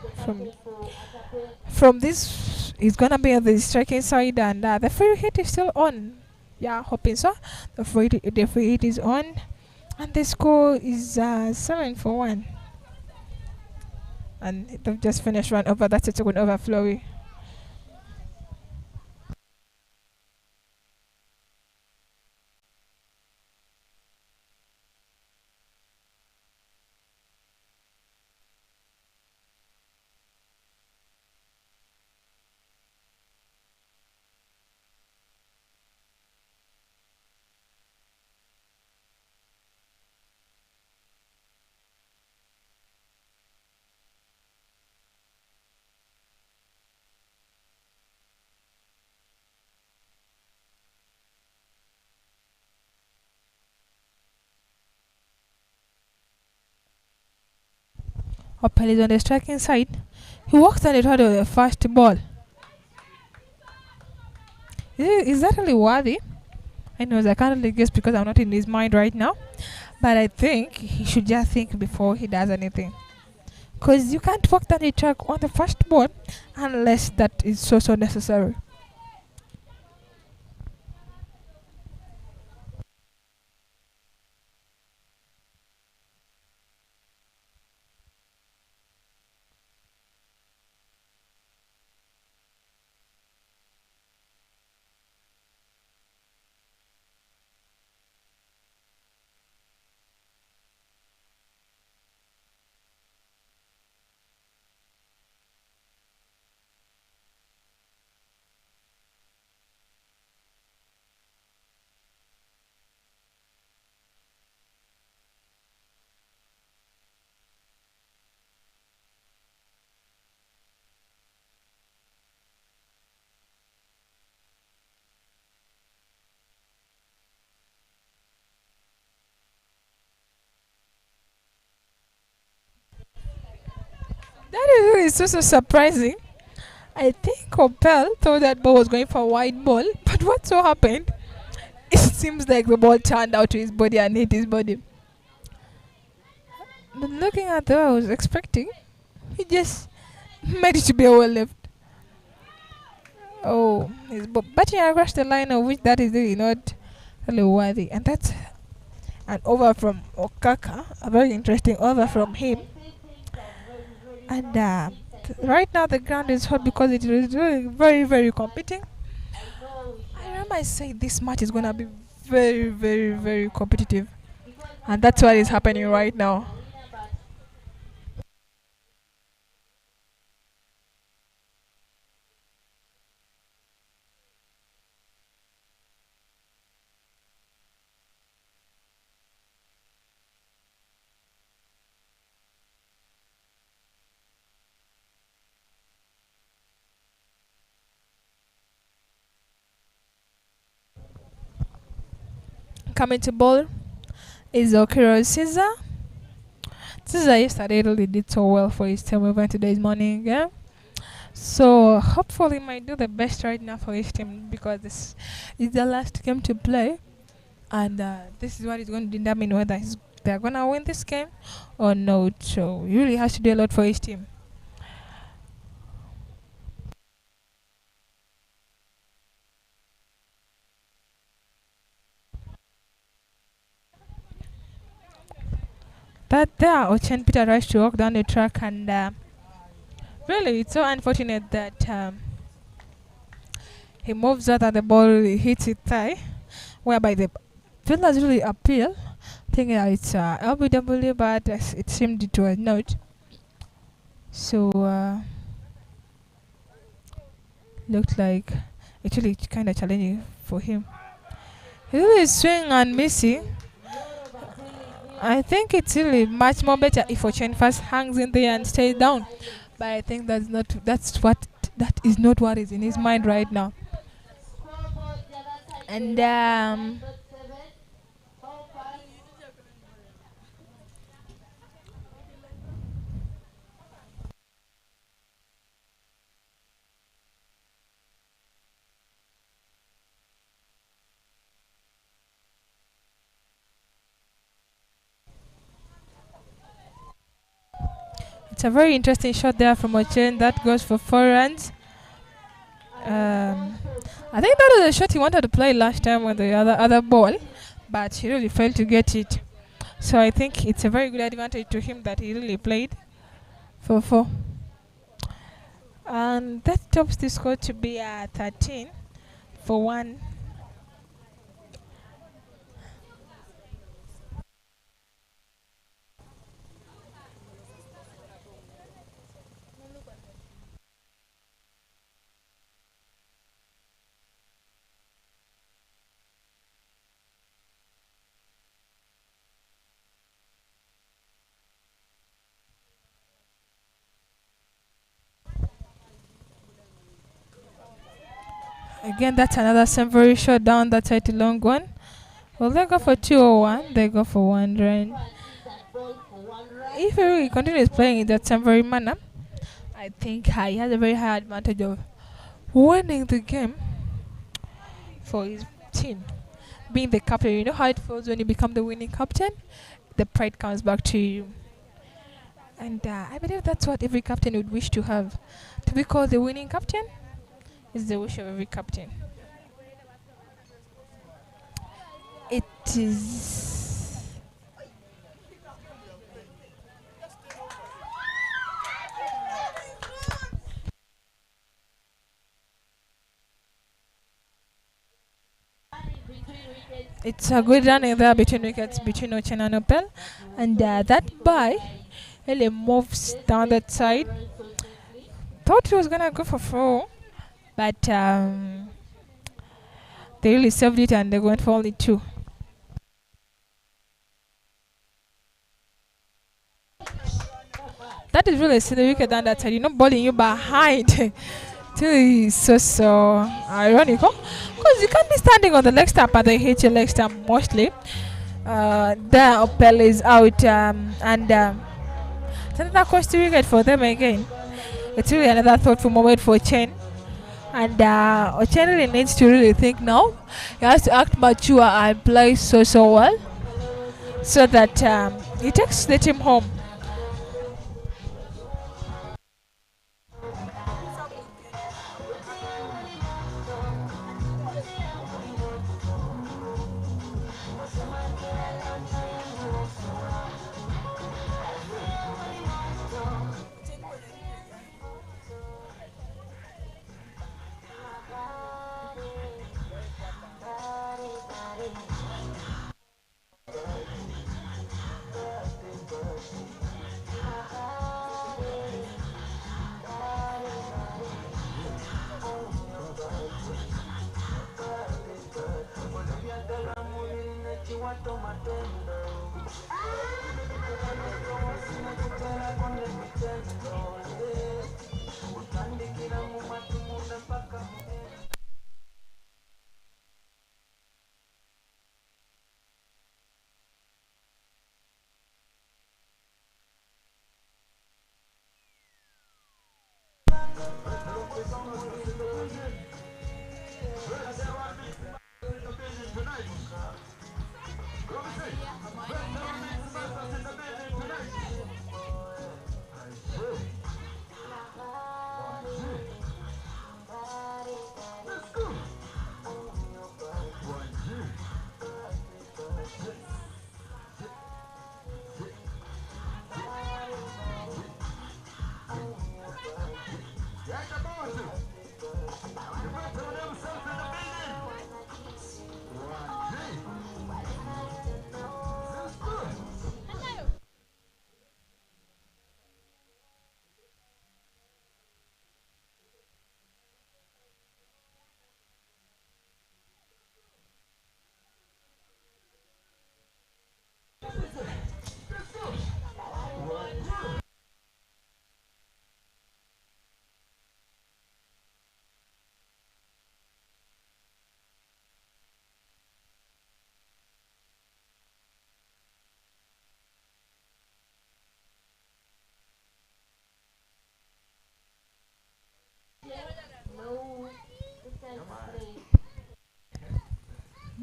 from this. He's gonna be on the striking side, and the free hit is still on. Yeah, hoping so. The free hit is on, and the score is 7-1. And they've just finished run over. That's a second over, Flowey. Opel is on the striking side. He walks down the road of the first ball. Is that really worthy? I know I can't really guess because I'm not in his mind right now. But I think he should just think before he does anything. Because you can't walk down the track on the first ball unless that is so necessary. That is really so surprising. I think Opel thought that ball was going for a wide ball, but what so happened? It seems like the ball turned out to his body and hit his body. But looking at the way I was expecting, he just made it to be a well left. Oh, he's batting across the line of which that is really not really worthy. And that's an over from Okaka, a very interesting over from him. And right now the ground is hot because it is really very competing. I remember I said this match is gonna be very competitive, and that's what is happening right now. Coming to ball is Okiro Caesar. Caesar yesterday really did so well for his team over today's morning game. So hopefully he might do the best right now for his team because this is the last game to play, and this is what is going to determine whether they're gonna win this game or not. So he really has to do a lot for his team. But there, Ochen Peter rushed to walk down the track, and really, it's so unfortunate that he moves out and the ball really hits his thigh, whereby the fielders really appeal, thinking that it's LBW, but it seemed it was not. So, looked like actually it's kind of challenging for him. He really swing and missing. I think it's really much more better if Ochen first hangs in there and stays down. But I think that is not what is in his mind right now. And it's a very interesting shot there from Ochen that goes for 4 runs. I think that was a shot he wanted to play last time with the other ball, but he really failed to get it. So I think it's a very good advantage to him that he really played for 4. And that tops the score to be 13-1. Again, that's another very shot down that side to long one. Well, they go for 201. They go for 1 run. if he really continues playing in that same very manner, I think he has a very high advantage of winning the game for his team. Being the captain, you know how it feels when you become the winning captain? The pride comes back to you. And I believe that's what every captain would wish to have. To be called the winning captain is the wish of every captain. It is. It's a good running there between wickets between Ochen and Opel. And that bye really moves down that side. Thought he was going to go for 4, but they really saved it and they went for only 2. That is really a silly wicket down that side. You're not bowling you behind. It's so ironical. Because you can't be standing on the leg stump and they hit your leg stump mostly. There Opel is out and it's another cost wicket for them again. It's really another thoughtful moment for Chen. And Ochen really needs to really think now. He has to act mature and play so well so that he takes the team home.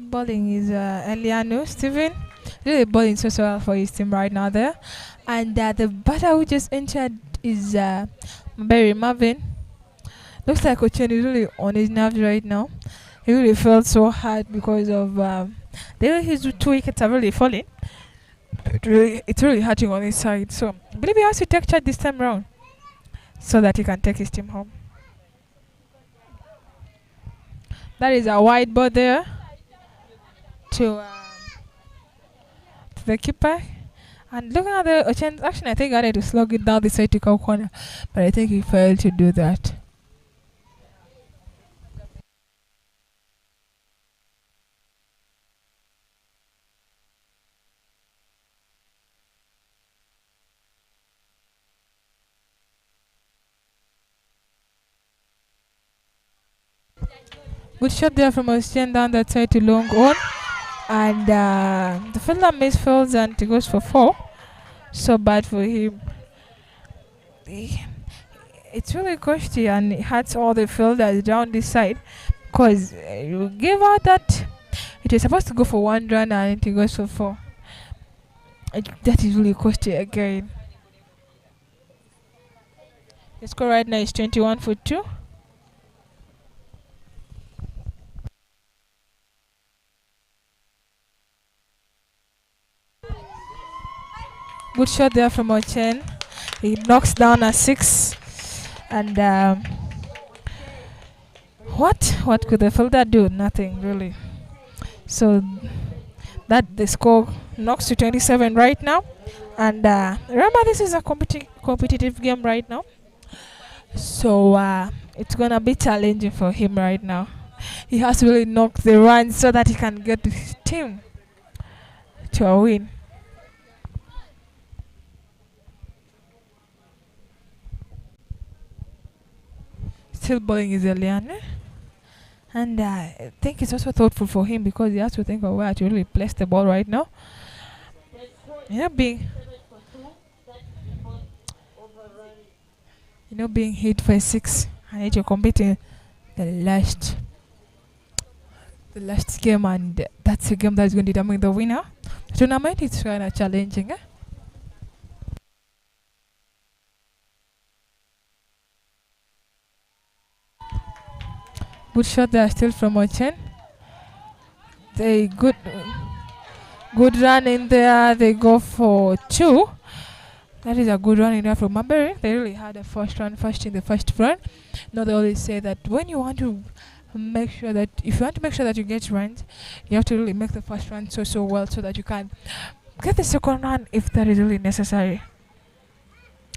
Bowling is Eliano Steven. Really bowling so well for his team right now there. And the batter who just entered is Barry Marvin. Looks like Ochen is really on his nerves right now. He really felt so hard because of his 2 wickets are really falling. It's really hurting on his side. So I believe he has to take charge this time round so that he can take his team home. That is a wide ball there to the keeper. And looking at the Ochen's action, I think I need to slug it down the side to come corner, but I think he failed to do that. Good shot there from Ochen down that side to long on. And the fielder misfields and he goes for 4. So bad for him. Eh, It's really costly and it hurts all the fielders down this side because you give out that it was supposed to go for 1 run and it goes for 4. That is really costly again. The score right now is 21 for 2. Good shot there from Ochen. He knocks down a 6. And what could the fielder do? Nothing really. So that the score knocks to 27 right now. And remember, this is a competitive game right now. So it's gonna be challenging for him right now. He has to really knock the run so that he can get his team to a win. Still bowling is Eliane. And I think it's also thoughtful for him because he has to think of where to really place the ball right now. Being being hit for a 6. I need to compete in the last game, and that's a game that's going to determine the winner. The tournament is kind of challenging. Good shot there still from Ochen. They good run in there. They go for 2. That is a good run in there from Marbury. They really had a first run first in the first run. Now they always say that when you want to make sure that if you want to make sure that you get runs, you have to really make the first run so well so that you can get the second run if that is really necessary.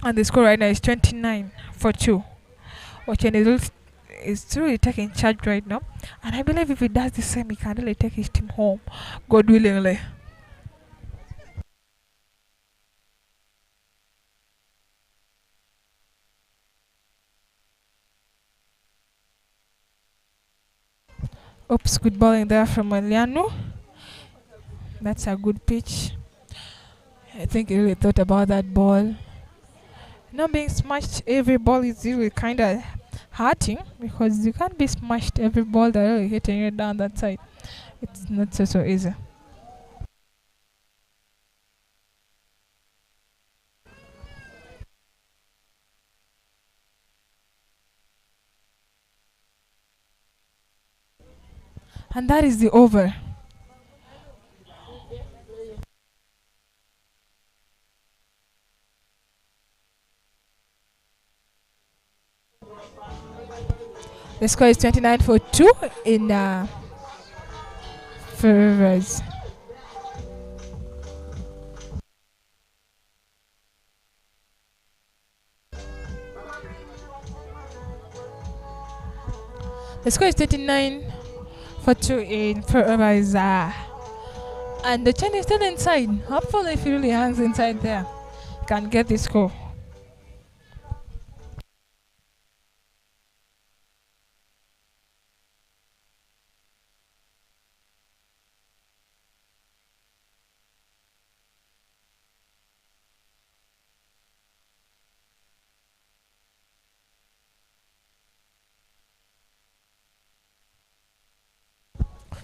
And the score right now is 29 for 2. Ochen is really taking charge right now. And I believe if he does the same, he can really take his team home, God willingly. Oops, good bowling there from Eliano. That's a good pitch. I think he really thought about that ball. Not being smashed every ball is really kind of hurting because you can't be smashed every ball that really hitting you down that side. It's not so easy. And that is the over. The score is 29 for 2 in favors. The score is 39 for 2 in favors. And the chain is still inside. Hopefully, if he really hangs inside there, can get the score.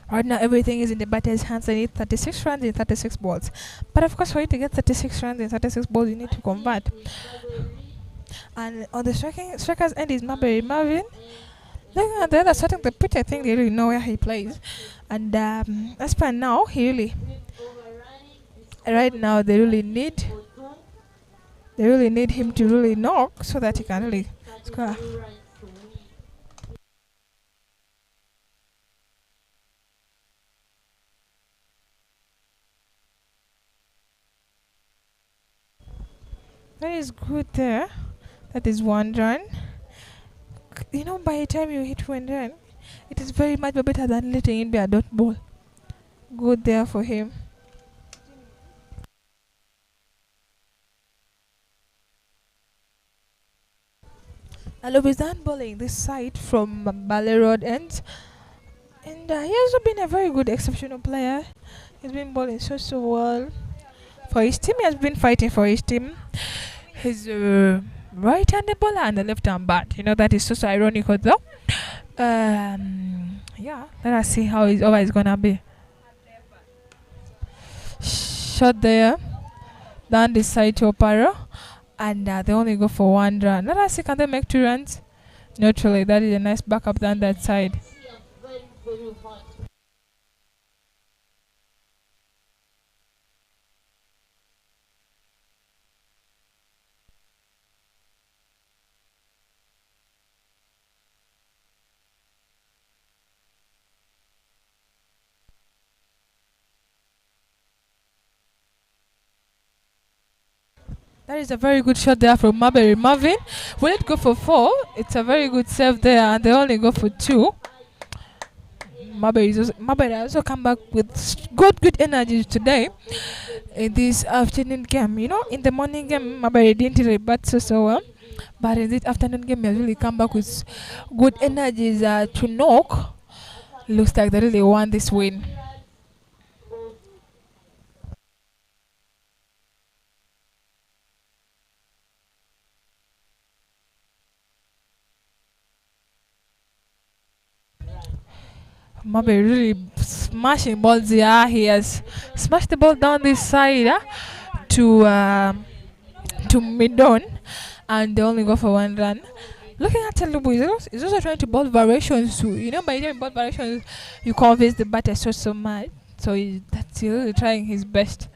Right now, everything is in the batter's hands. They need 36 runs in 36 balls. But of course, for you to get 36 runs in 36 balls, you need to convert. And on the striker's end is Marbury Marvin. Looking at the other side of the pitch, I think they really know where he plays. And as per now, right now, they really need him to really knock so that he can really score. That is good there. That is 1 run. By the time you hit 1 run, it is very much better than letting it be a dot ball. Good there for him. Alobizan bowling this side from Ballet Road end. And he has been a very good exceptional player. He's been bowling so well. for his team. He has been fighting for his team. His right-handed bowler and the left-hand bat. That is so ironical though. Yeah, let us see how his over is gonna be. Shot there, down the side to Oparo, and they only go for 1 run. Let us see, can they make 2 runs? Not really. That is a nice backup down that side. That is a very good shot there from Marbury. Marvin will it go for 4? It's a very good save there, and they only go for 2. Marbury also come back with good energy today in this afternoon game. In the morning game, Marbury didn't really bat so well, but in this afternoon game, he has really come back with good energies to knock. Looks like they really won this win. Marbury really smashing balls here. He has smashed the ball down this side to mid-on, and they only go for 1 run. Looking at Telubu, he's also trying to ball variations too. By doing ball variations, you convince the batter so much. So that's really trying his best.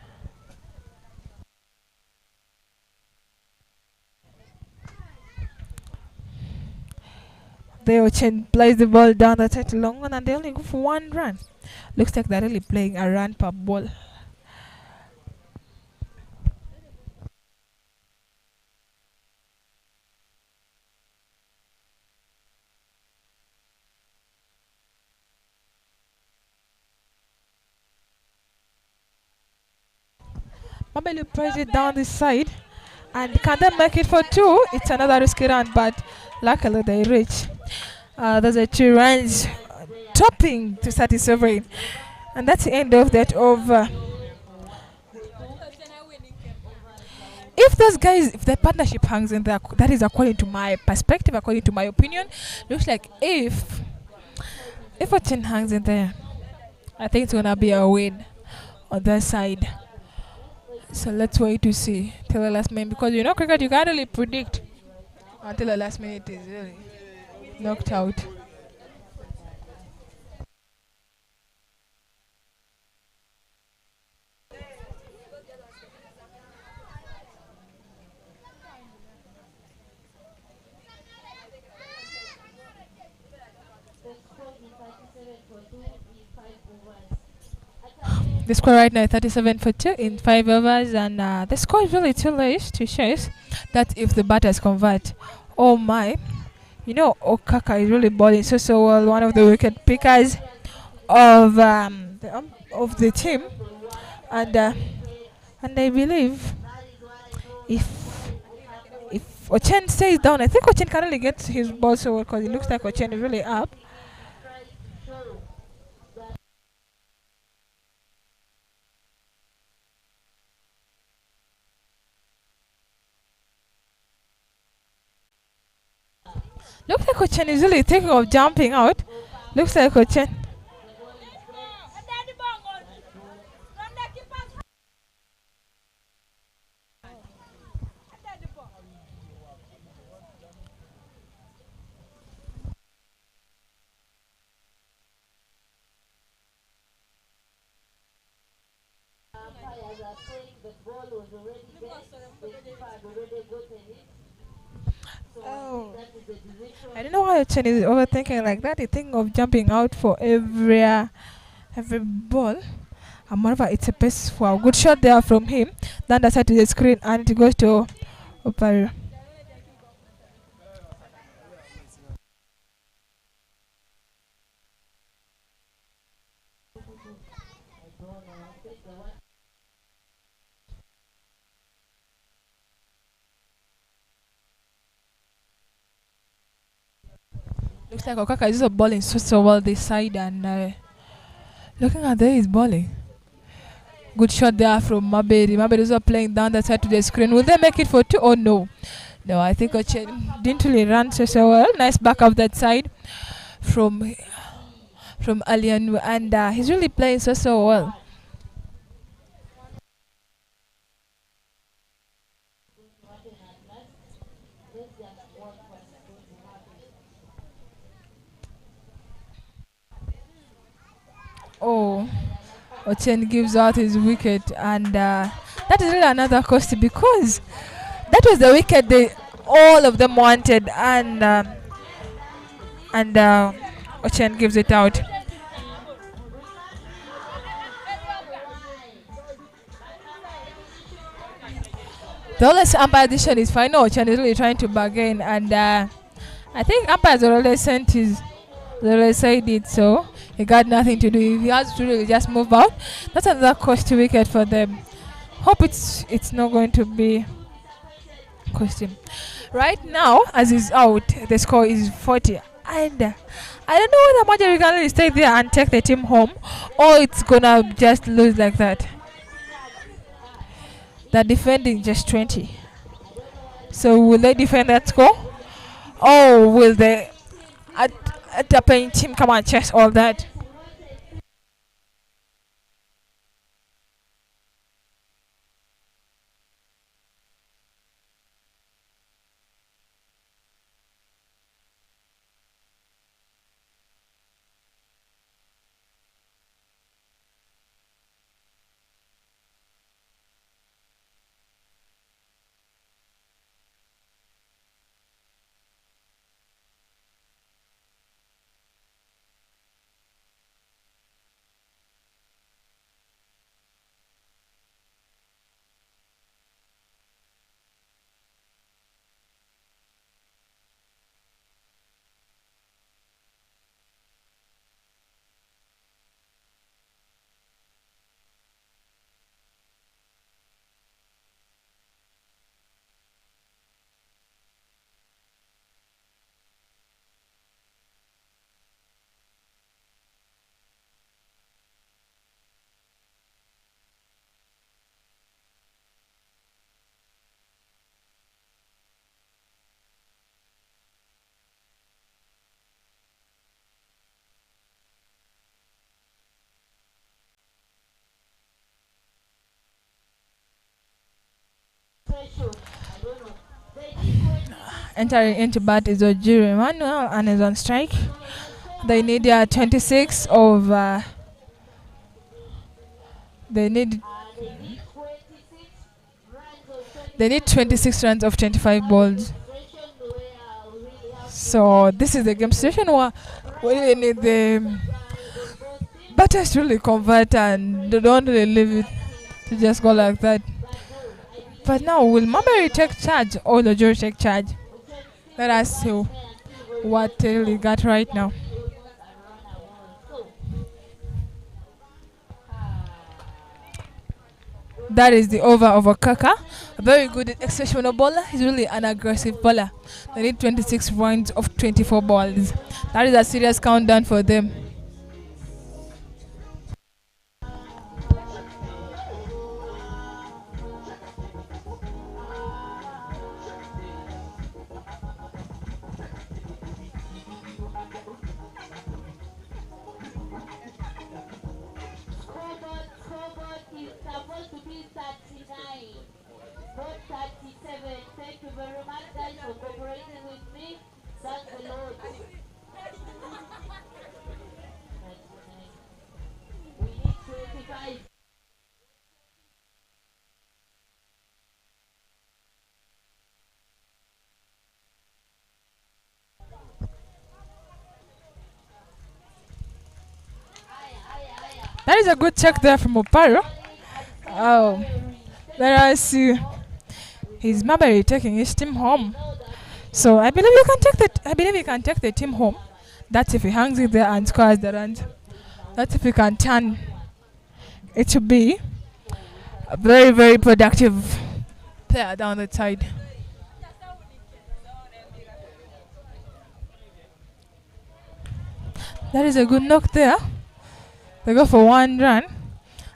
They plays the ball down the side to long one, and they only go for 1 run. Looks like they're really playing a run per ball. Mabelu plays it down this side, and can they make it for 2? It's another risky run, but luckily they reach. There's a 2 runs, topping to 37, and that's the end of that over. If those guys, if that partnership hangs in there, that is according to my perspective, according to my opinion, looks like if a team hangs in there, I think it's gonna be a win on that side. So let's wait to see till the last minute, because cricket, you can't really predict until the last minute is really knocked out. The score right now is 37 for 2 in 5 overs, and the score is really too late to chase that if the batters convert. Oh my, Okaka is really bowling so well, one of the wicket pickers of the team, and I believe if Ochen stays down, I think Ochen can really get his ball so well, because it looks like Ochen is really up. Looks like Ochen is really thinking of jumping out. Looks like Ochen. Oh, I don't know why Ochen is overthinking like that. He's thinking of jumping out for every ball. And moreover, it's a pace for a good shot there from him. Then that's to the screen, and it goes to Oparo. Looks like Okaka is also bowling so well this side, and looking at there, he's bowling. Good shot there from Mabedi. Mabedi is playing down the side to the screen. Will they make it for two? Oh no. No, I think Ochen didn't really run so well. Nice back up that side from Alian, and he's really playing so well. Oh, Ochen gives out his wicket, and that is really another cost because that was the wicket they all of them wanted, and Ochen gives it out. The only umpire decision is fine. No, Ochen is really trying to bargain, and I think umpires already sent his. They already said it, so he got nothing to do. If he has to really just move out, that's another cost wicket for them. Hope it's not going to be cost him. Right now, as he's out, the score is 40. And I don't know whether Maja can really stay there and take the team home, or it's gonna just lose like that. They're defending just 20. So will they defend that score? Or will they ATAPENG team come and chase all that? Entering into bat is Ojiri Emmanuel and is on strike. They need 26 of they need 26 runs of 25 balls. So this is the game situation where we really need the batters to really convert and they don't really leave it to just go like that. But now will Maberi take charge or the jury take charge? Let us see what he got right now. That is the over of Okaka. A very good exceptional bowler. He's really an aggressive bowler. They need 26 runs of 24 balls. That is a serious countdown for them. That is a good check there from Oparo. Oh, let us see. He's Maberi taking his team home. So I believe he can take the team home. That's if he hangs it there and scores the runs. That's if he can turn it to be a very, very productive player down the side. That is a good knock there. They go for 1 run.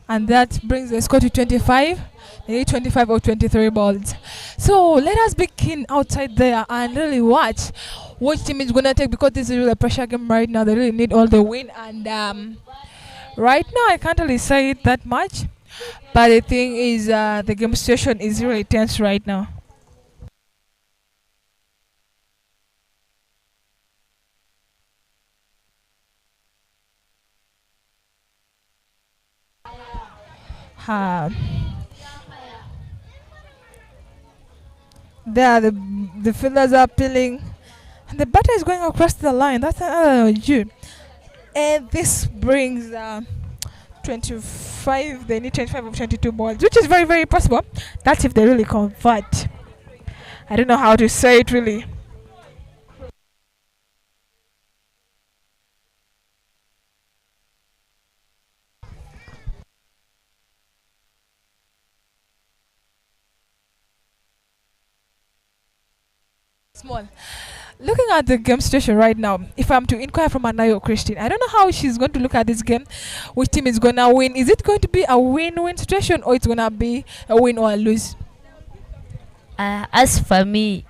and that brings the score to 25. They need 25 or 23 balls. So let us be keen outside there and really watch which team is gonna take, because this is really a pressure game right now. They really need all the win, and right now I can't really say it that much. But the thing is, the game situation is really tense right now. Uh, there, the fielders are peeling, and the batter is going across the line. That's another Jew. And this brings 25. They need 25 of 22 balls, which is very, very possible. That's if they really convert. I don't know how to say it really. Small. Looking at the game situation right now, if I'm to inquire from Anayo Christine, I don't know how she's going to look at this game. Which team is gonna win? Is it going to be a win-win situation, or it's gonna be a win or a lose? As for me,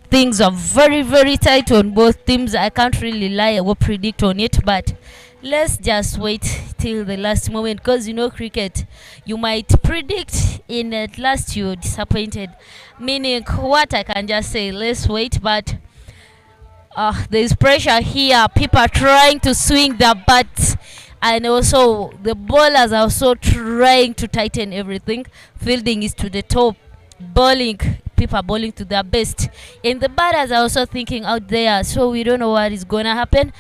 things are very, very tight on both teams. I can't really lie or predict on it, but let's just wait till the last moment, because you know cricket, you might predict in at last you're disappointed. Meaning, what I can just say, let's wait, but there's pressure here. People are trying to swing their bats, and also the bowlers are also trying to tighten everything. Fielding is to the top, bowling, people are bowling to their best, and the batters are also thinking out there. So we don't know what is gonna happen.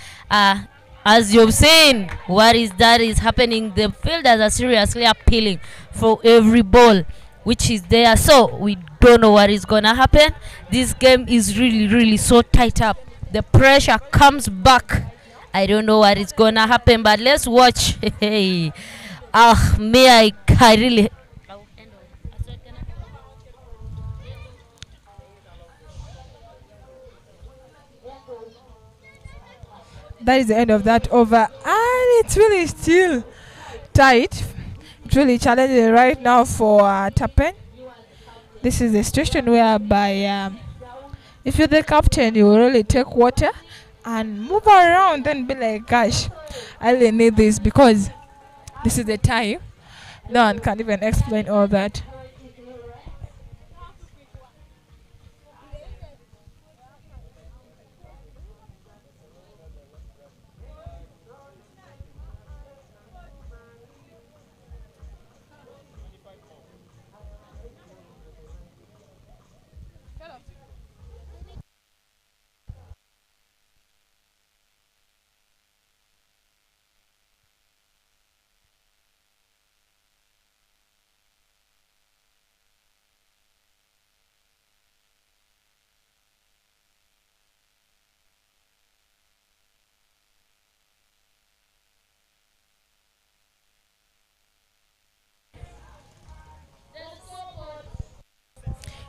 As you've seen, what is that is happening, the fielders are seriously appealing for every ball which is there. So we don't know what is gonna happen. This game is really, really so tight up. The pressure comes back. I don't know what is gonna happen, but let's watch. Hey, I really. That is the end of that over, and it's really still tight. It's really challenging right now for Tapen. This is the situation whereby if you're the captain, you will really take water and move around and be like, gosh, I really need this, because this is the time. No one can even explain all that.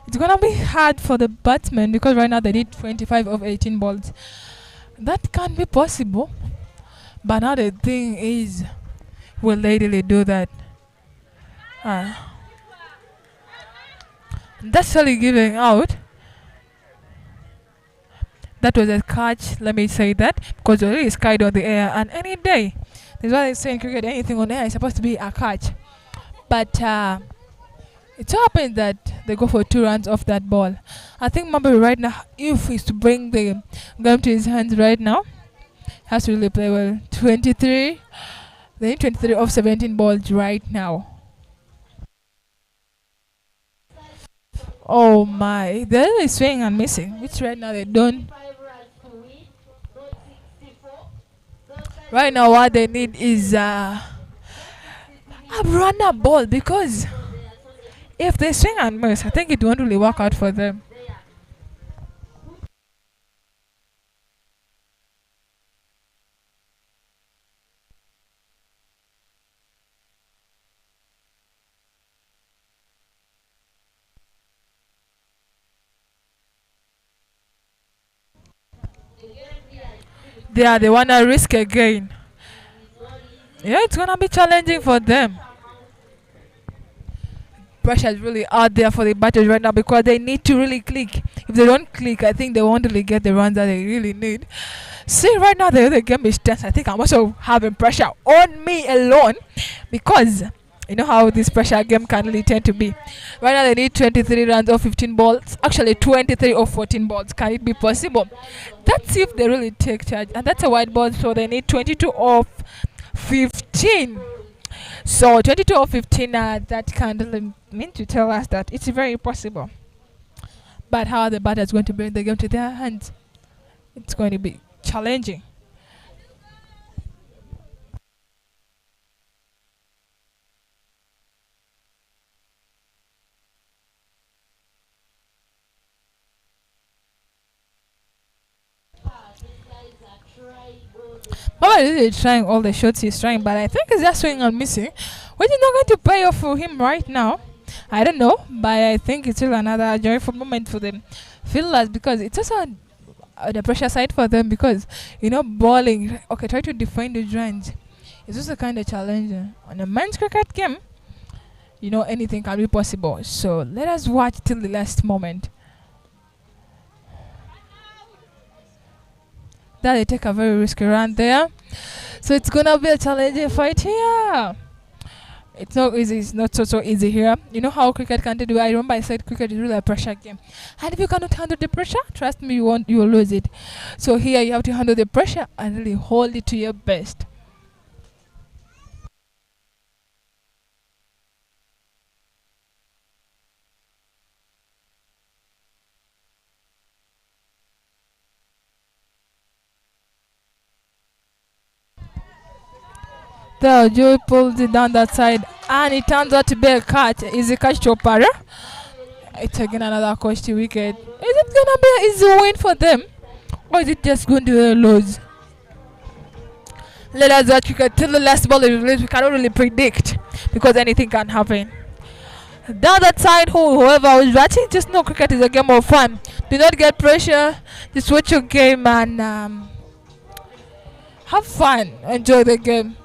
It's gonna be hard for the batsmen, because right now they need 25 of 18 balls. That can be possible, but now the thing is, will they really do that? Uh, that's really giving out. That was a catch, let me say that, because it really skied on the air, and any day, that's why they say in cricket, anything on air is supposed to be a catch. But it so happens that they go for 2 runs off that ball. I think Mumbai right now, if he's to bring the game to his hands right now, has to really play well. 23, they need 23 off 17 balls right now. Oh my, they're really swinging and missing, which right now they don't. Right now, what they need is a runner ball, because if they swing and miss, I think it won't really work out for them. They are the one to risk again. Yeah, it's gonna be challenging for them. Pressure is really out there for the batters right now because they need to really click. If they don't click, I think they won't really get the runs that they really need. See, right now the game is tense. I think I'm also having pressure on me alone because you know how this pressure game can really tend to be. Right now they need 23 runs or 15 balls. Actually, 23 or 14 balls. Can it be possible? That's if they really take charge. And that's a white ball, so they need 22 of 15. So 22 or 15, that kind of mean to tell us that it's very possible. But how are the batters going to bring the game to their hands? It's going to be challenging. Baba is really trying all the shots he's trying, but I think he's just swinging and missing, which is not going to pay off for him right now. I don't know, but I think it's still another joyful moment for the fielders because it's also the pressure side for them because bowling. Okay, try to define the range. It's also kind of challenging on a men's cricket game. Anything can be possible. So let us watch till the last moment. That they take a very risky run there. So it's gonna be a challenging fight here. It's not easy. It's not so easy here. You know how cricket can do. I remember I said cricket is really a pressure game, and if you cannot handle the pressure, trust me, you will lose it. So here you have to handle the pressure and really hold it to your best. There, Joe pulls it down that side, and it turns out to be a catch. Is a catch to Opara. It's again another catch to wicket. Is it gonna be an easy win for them, or is it just going to lose? Let us watch cricket till the last ball is released. We cannot really predict because anything can happen. Down that side, whoever is watching, just know cricket is a game of fun. Do not get pressure. Just watch your game and have fun. Enjoy the game.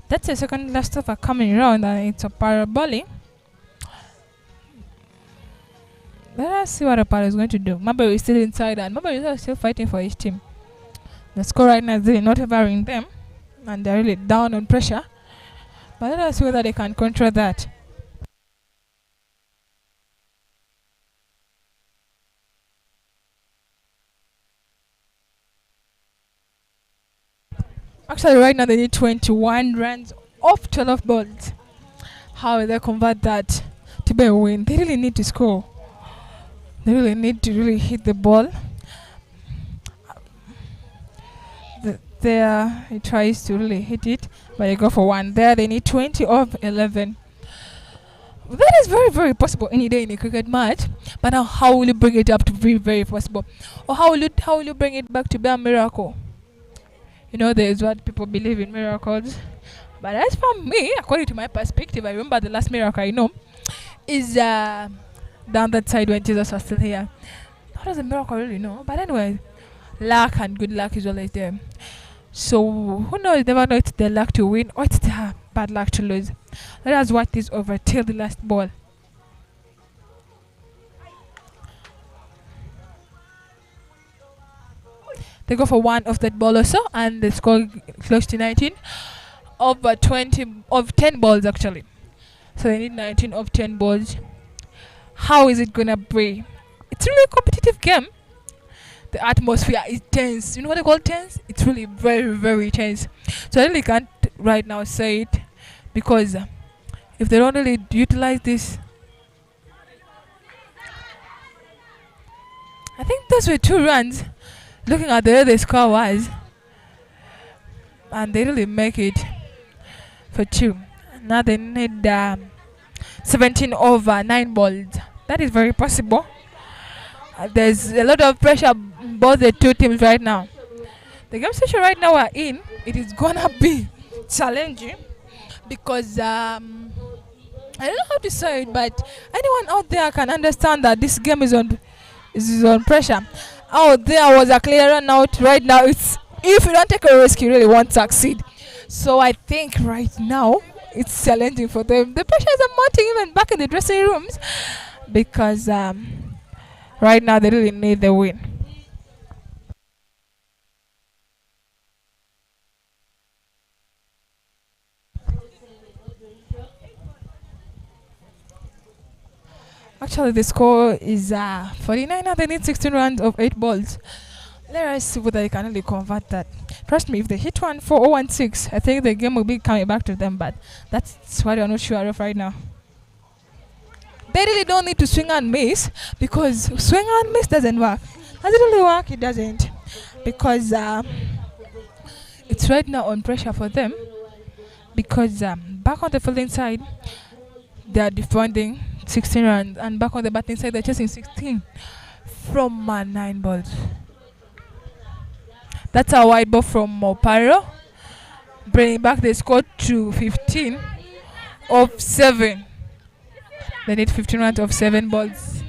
That's the second last over coming round, and it's a parabolic. Let us see what Opara is going to do. Mabel is still inside, and Mabel is still fighting for his team. The score right now is really not favoring them, and they're really down on pressure. But let us see whether they can control that. Actually, right now they need 21 runs off 12 balls. How will they convert that to be a win? They really need to score. They really need to really hit the ball. There, he tries to really hit it, but they go for one. There, they need 20 of 11. That is very, very possible any day in a cricket match. But now, how will you bring it up to be very possible? Or how will you bring it back to be a miracle? There is what people believe in miracles. But as for me, according to my perspective, I remember the last miracle I know is down that side when Jesus was still here. How does a miracle really know? But anyway, luck and good luck is always there. So who knows? Never know it's their luck to win or it's their bad luck to lose. Let us watch this over till the last ball. They go for one of that ball also, and they score close to 19 over 20 of 10 balls actually. So they need 19 of 10 balls. How is it gonna be? It's really a competitive game. The atmosphere is tense. You know what they call tense? It's really very, very tense. So I really can't right now say it because if they don't really utilize this, I think those were 2 runs. Looking at the way the score was, and they really make it for 2. Now they need 17 over 9 balls. That is very possible. There's a lot of pressure on both the two teams right now. The game session right now we're in, it is gonna be challenging because I don't know how to say it, but anyone out there can understand that this game is on pressure. Out there was a clear run out. Right now, it's if you don't take a risk, you really won't succeed. So I think right now it's challenging for them. The pressure is mounting even back in the dressing rooms because right now they really need the win. Actually, the score is 49 and they need 16 runs of 8 balls. Let us see whether they can really convert that. Trust me, if they hit one for 0-6, I think the game will be coming back to them, but that's what I'm not sure of right now. They really don't need to swing and miss because swing and miss doesn't work. Does it really work? It doesn't. Because it's right now on pressure for them because back on the fielding side, they are defending 16 runs, and back on the batting side, they're chasing 16 from 9 balls. That's a wide ball from Moparo, bringing back the score to 15 of 7. They need 15 runs of 7 balls.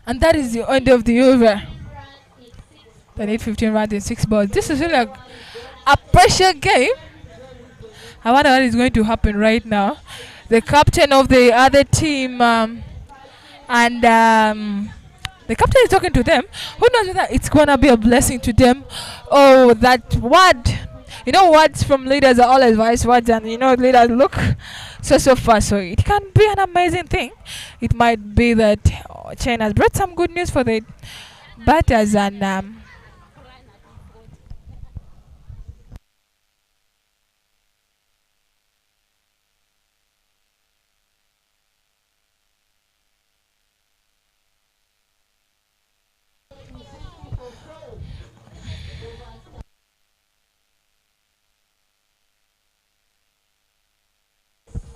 And that is the end of the over. They need 15 runs in 6 balls. This is really a pressure game. I wonder what is going to happen right now. The captain of the other team and the captain is talking to them. Who knows whether it's going to be a blessing to them? Oh, that word. You know, words from leaders are always wise words, and you know, leaders look so far. So it can be an amazing thing. It might be that China has brought some good news for the batters, and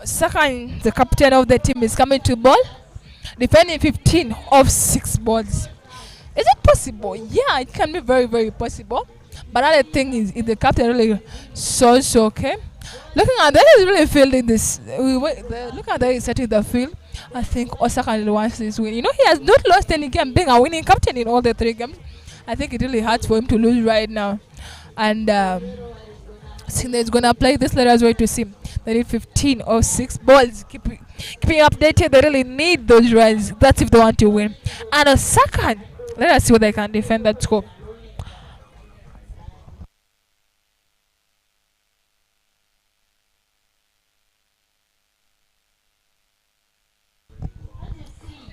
second, the captain of the team is coming to ball, defending 15 of 6 balls. Is it possible? Yeah, it can be very, very possible. But other thing is the captain really so okay. Looking at that, he's really fielding this. Look at that, he's setting the field. I think Osaka really wants this win. You know, he has not lost any game, being a winning captain in all the 3 games. I think it really hurts for him to lose right now. And Sinda is gonna play this. Let us wait to see. They need 15 or 6 balls. Keeping updated. They really need those runs. That's if they want to win. And Osaka, let us see what they can defend that score.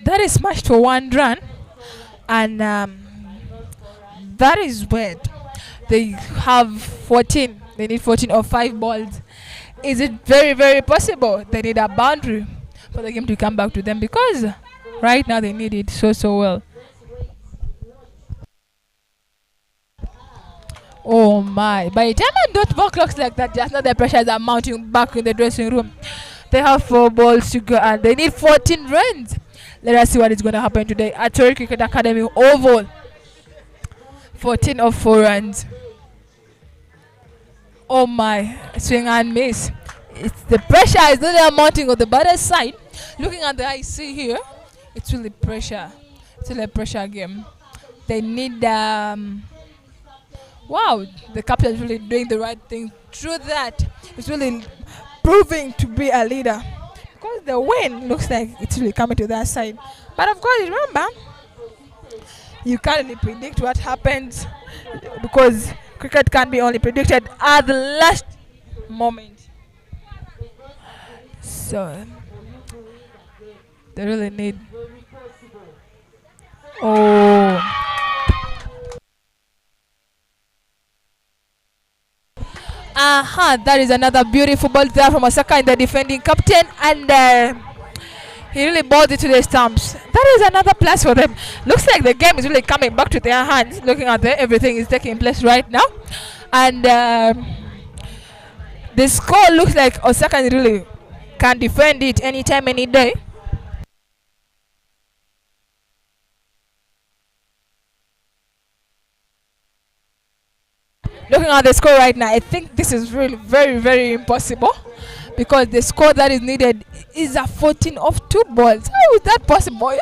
That is smashed for 1 run, and that is weird. They have 14. They need 14 or 5 balls. Is it very, very possible? They need a boundary for the game to come back to them because right now they need it so well. Oh my! By the time I don't work clocks like that, just now the pressures are mounting back in the dressing room. They have 4 balls to go and they need 14 runs. Let us see what is going to happen today at Tori Cricket Academy Oval. 14 of 4 runs. Oh my, swing and miss. It's the pressure is really mounting on the batter side. Looking at the IC here, it's really pressure. It's really a pressure game. They need wow, the captain is really doing the right thing. Through that, it's really proving to be a leader. because the wind looks like it's really coming to their side. But of course, remember, you can't really predict what happens because cricket can be only predicted at the last moment. So they really need. Oh. That is another beautiful ball there from Osaka in the defending captain, and he really balled it to the stumps. That is another plus for them. Looks like the game is really coming back to their hands. Looking at everything is taking place right now, and the score looks like Osaka really can defend it anytime, any day. Looking at the score right now, I think this is really very, very impossible because the score that is needed is a 14 of 2 balls. How is that possible?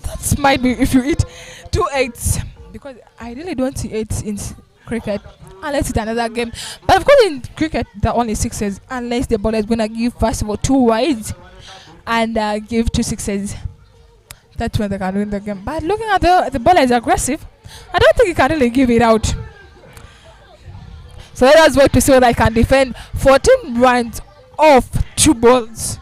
That might be if you eat 2 8s, because I really don't see 8s in cricket unless it's another game. But of course, in cricket, there are only 6s unless the bowler is going to give first of all 2 wides and give 2 6s. That's when they can win the game. But looking at the bowler is aggressive, I don't think he can really give it out. So let us wait to see whether I can defend 14 runs off 2 balls.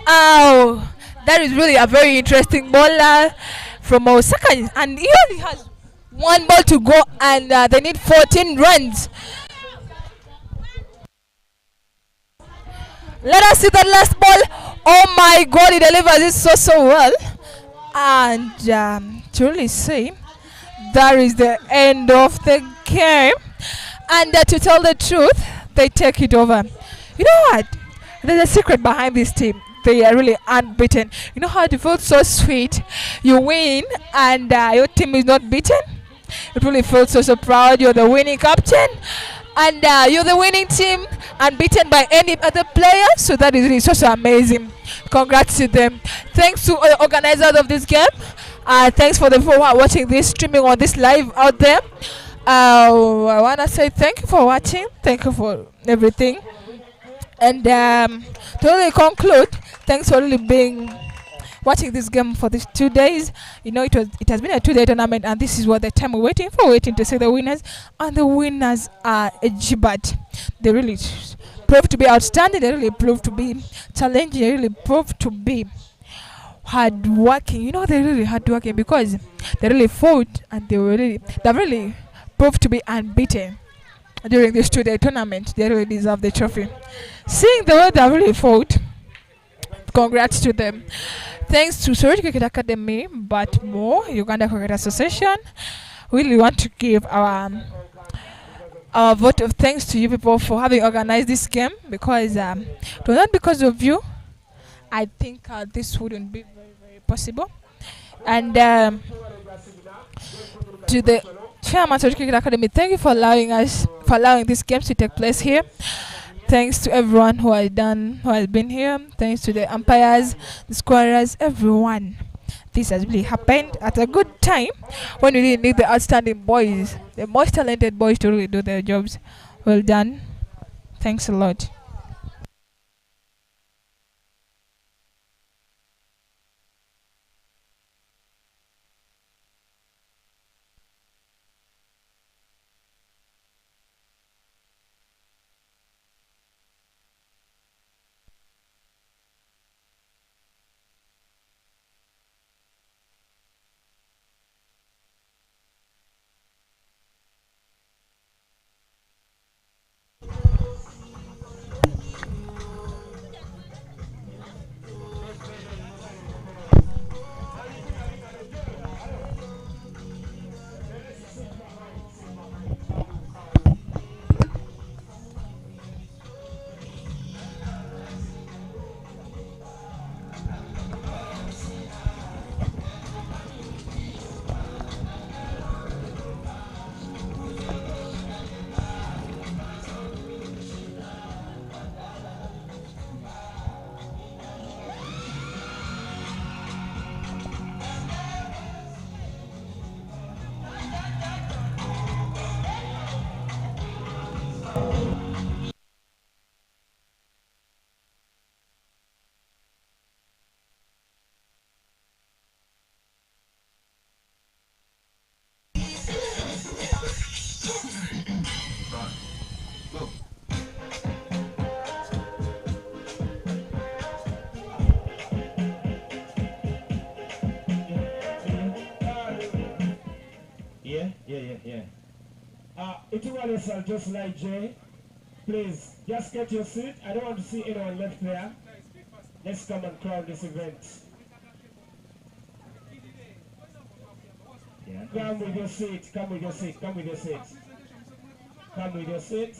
Oh, that is really a very interesting bowler from Osaka, and he only has 1 ball to go, and they need 14 runs. Let us see the last ball. Oh my God, he delivers it so well, and to really say, that is the end of the game. And to tell the truth, they take it over. You know what? There's a secret behind this team. They are really unbeaten. You know how it feels so sweet. You win and your team is not beaten. It really feels so proud. You're the winning captain, and you're the winning team, unbeaten by any other player. So that is really so amazing. Congrats to them. Thanks to the organizers of this game. Thanks for the people who are watching this, streaming on this live out there. I want to say thank you for watching. Thank you for everything. And to really conclude, thanks for really being watching this game for these 2 days. You know, it has been a 2-day tournament, and this is what the time we're waiting to see the winners. And the winners are EJIBAT. They really proved to be outstanding. They really proved to be challenging. They really proved to be hardworking. You know, they're really hardworking because they really fought, and they really proved to be unbeaten during this 2-day tournament. They really deserve the trophy. Seeing the way they really fought, congrats to them. Thanks to Surrey Cricket Academy, but more Uganda Cricket Association. We really want to give our vote of thanks to you people for having organized this game, because it was not because of you. I think this wouldn't be very possible. And to the chairman of Cricket Academy, thank you for allowing these games to take place here. Thanks to everyone who has been here. Thanks to the umpires, the scorers, everyone. This has really happened at a good time when we really need the outstanding boys, the most talented boys, to really do their jobs. Well done. Thanks a lot. Ituales are just like Jay. Please, just get your seat. I don't want to see anyone left there. Let's come and crown this event. Yeah. Come with your seat, come with your seat, come with your seat. Come with your seat.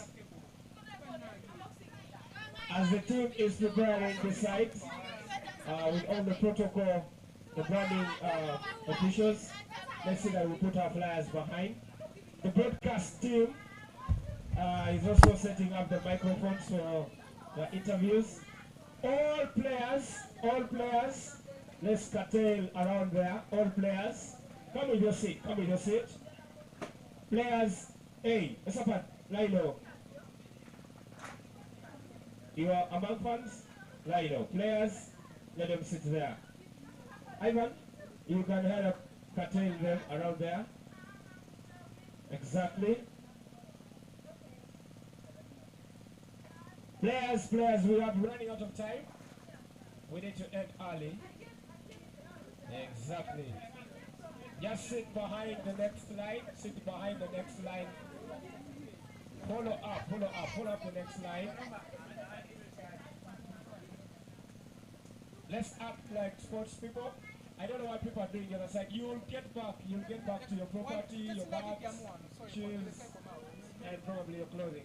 As the team is preparing the site, with all the protocol, the branding officials, let's see that we put our flyers behind. The broadcast team is also setting up the microphones for the interviews. All players, let's curtail around there. All players, come with your seat, come with your seat. Players, hey, Esapat, lie low. You are among fans, lie low. Players, let them sit there. Ivan, you can help curtail them around there. Exactly. Players, we are running out of time. We need to end early. Exactly. Just sit behind the next line. Sit behind the next line. Follow up the next line. Let's act like sports people. I don't know what people are doing the other side. You'll get back to your property, your bags, shoes, and probably your clothing.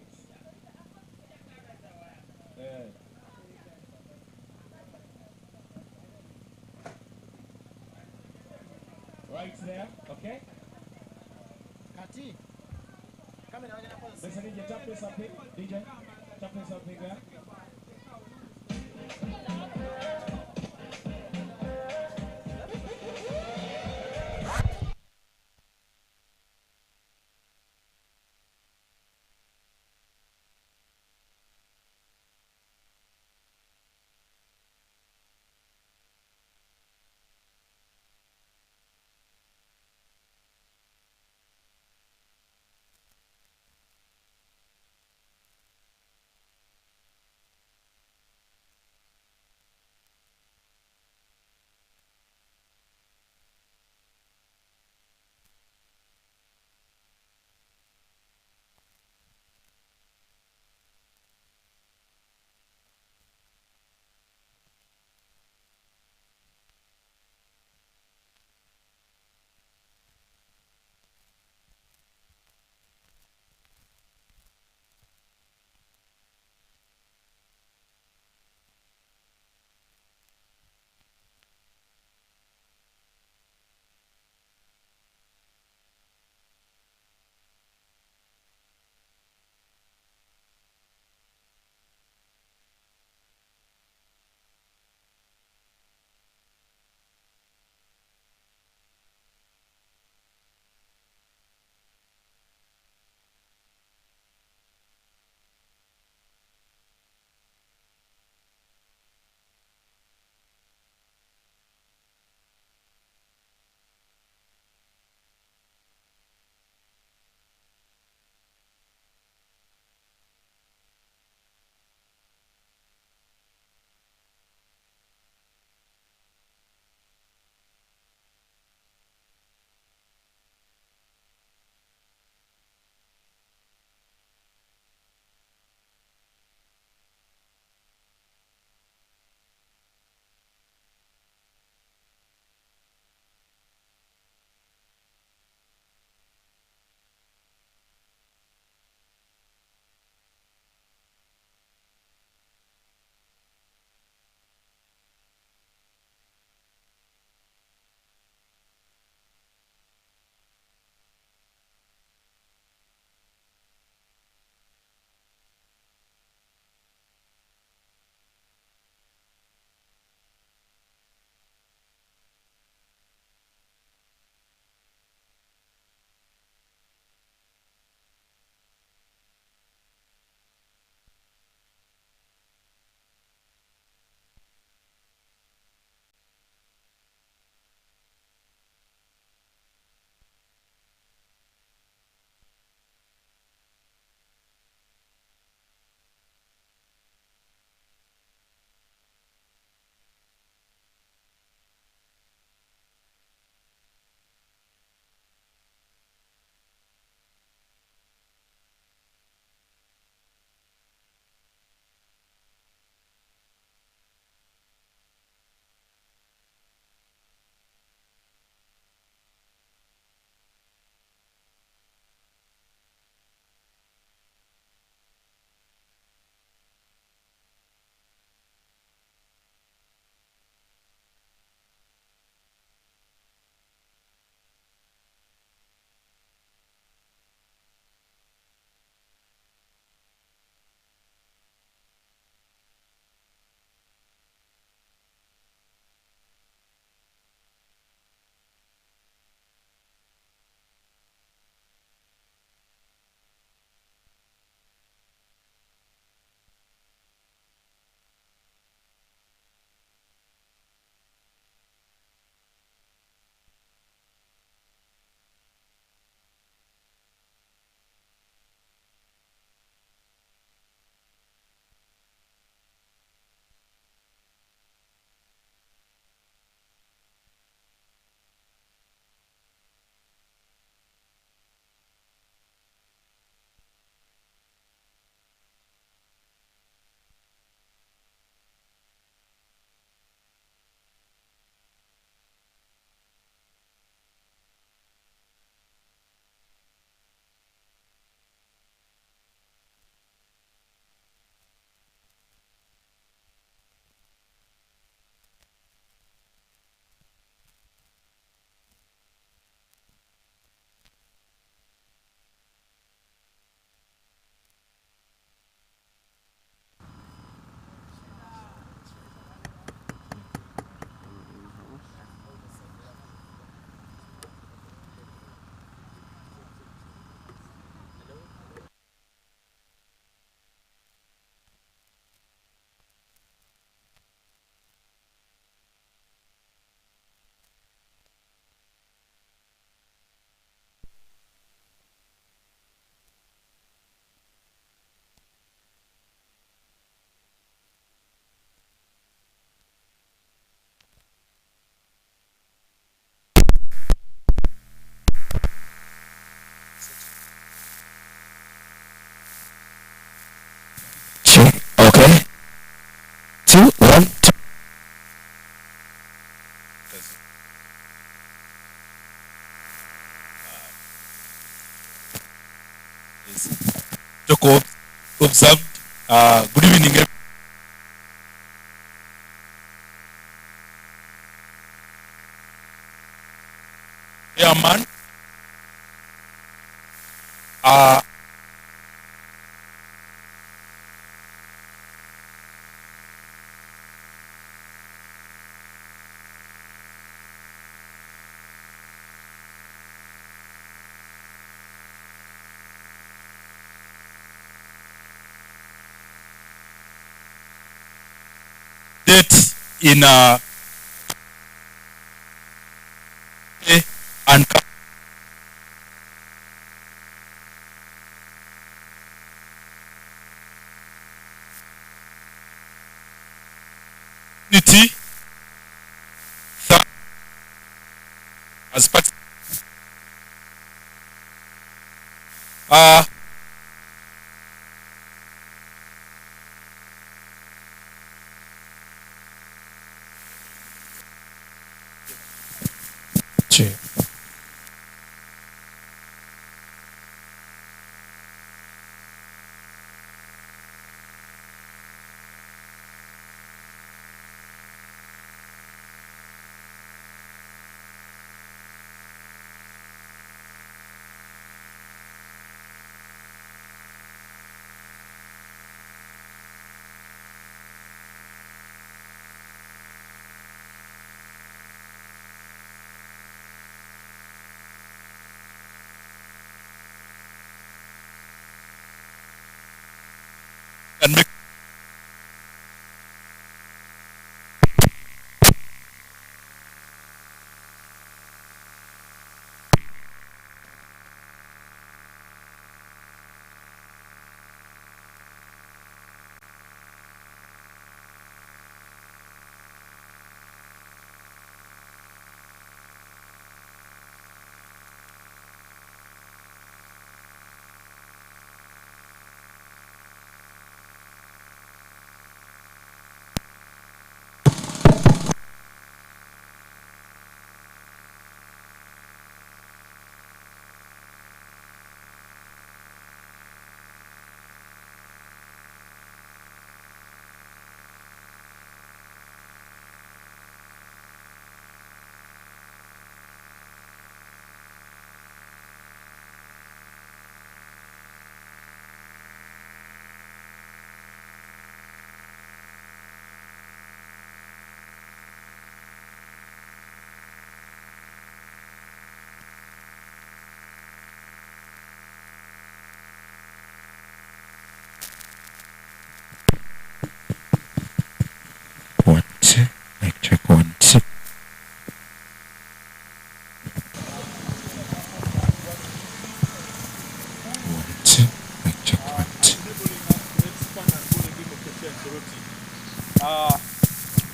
Right there, okay? Kati. Listen, DJ, tap me something. DJ, tap me something there. 1, 2. Toko observed. Good evening, everyone. Chairman, date in and community as part and make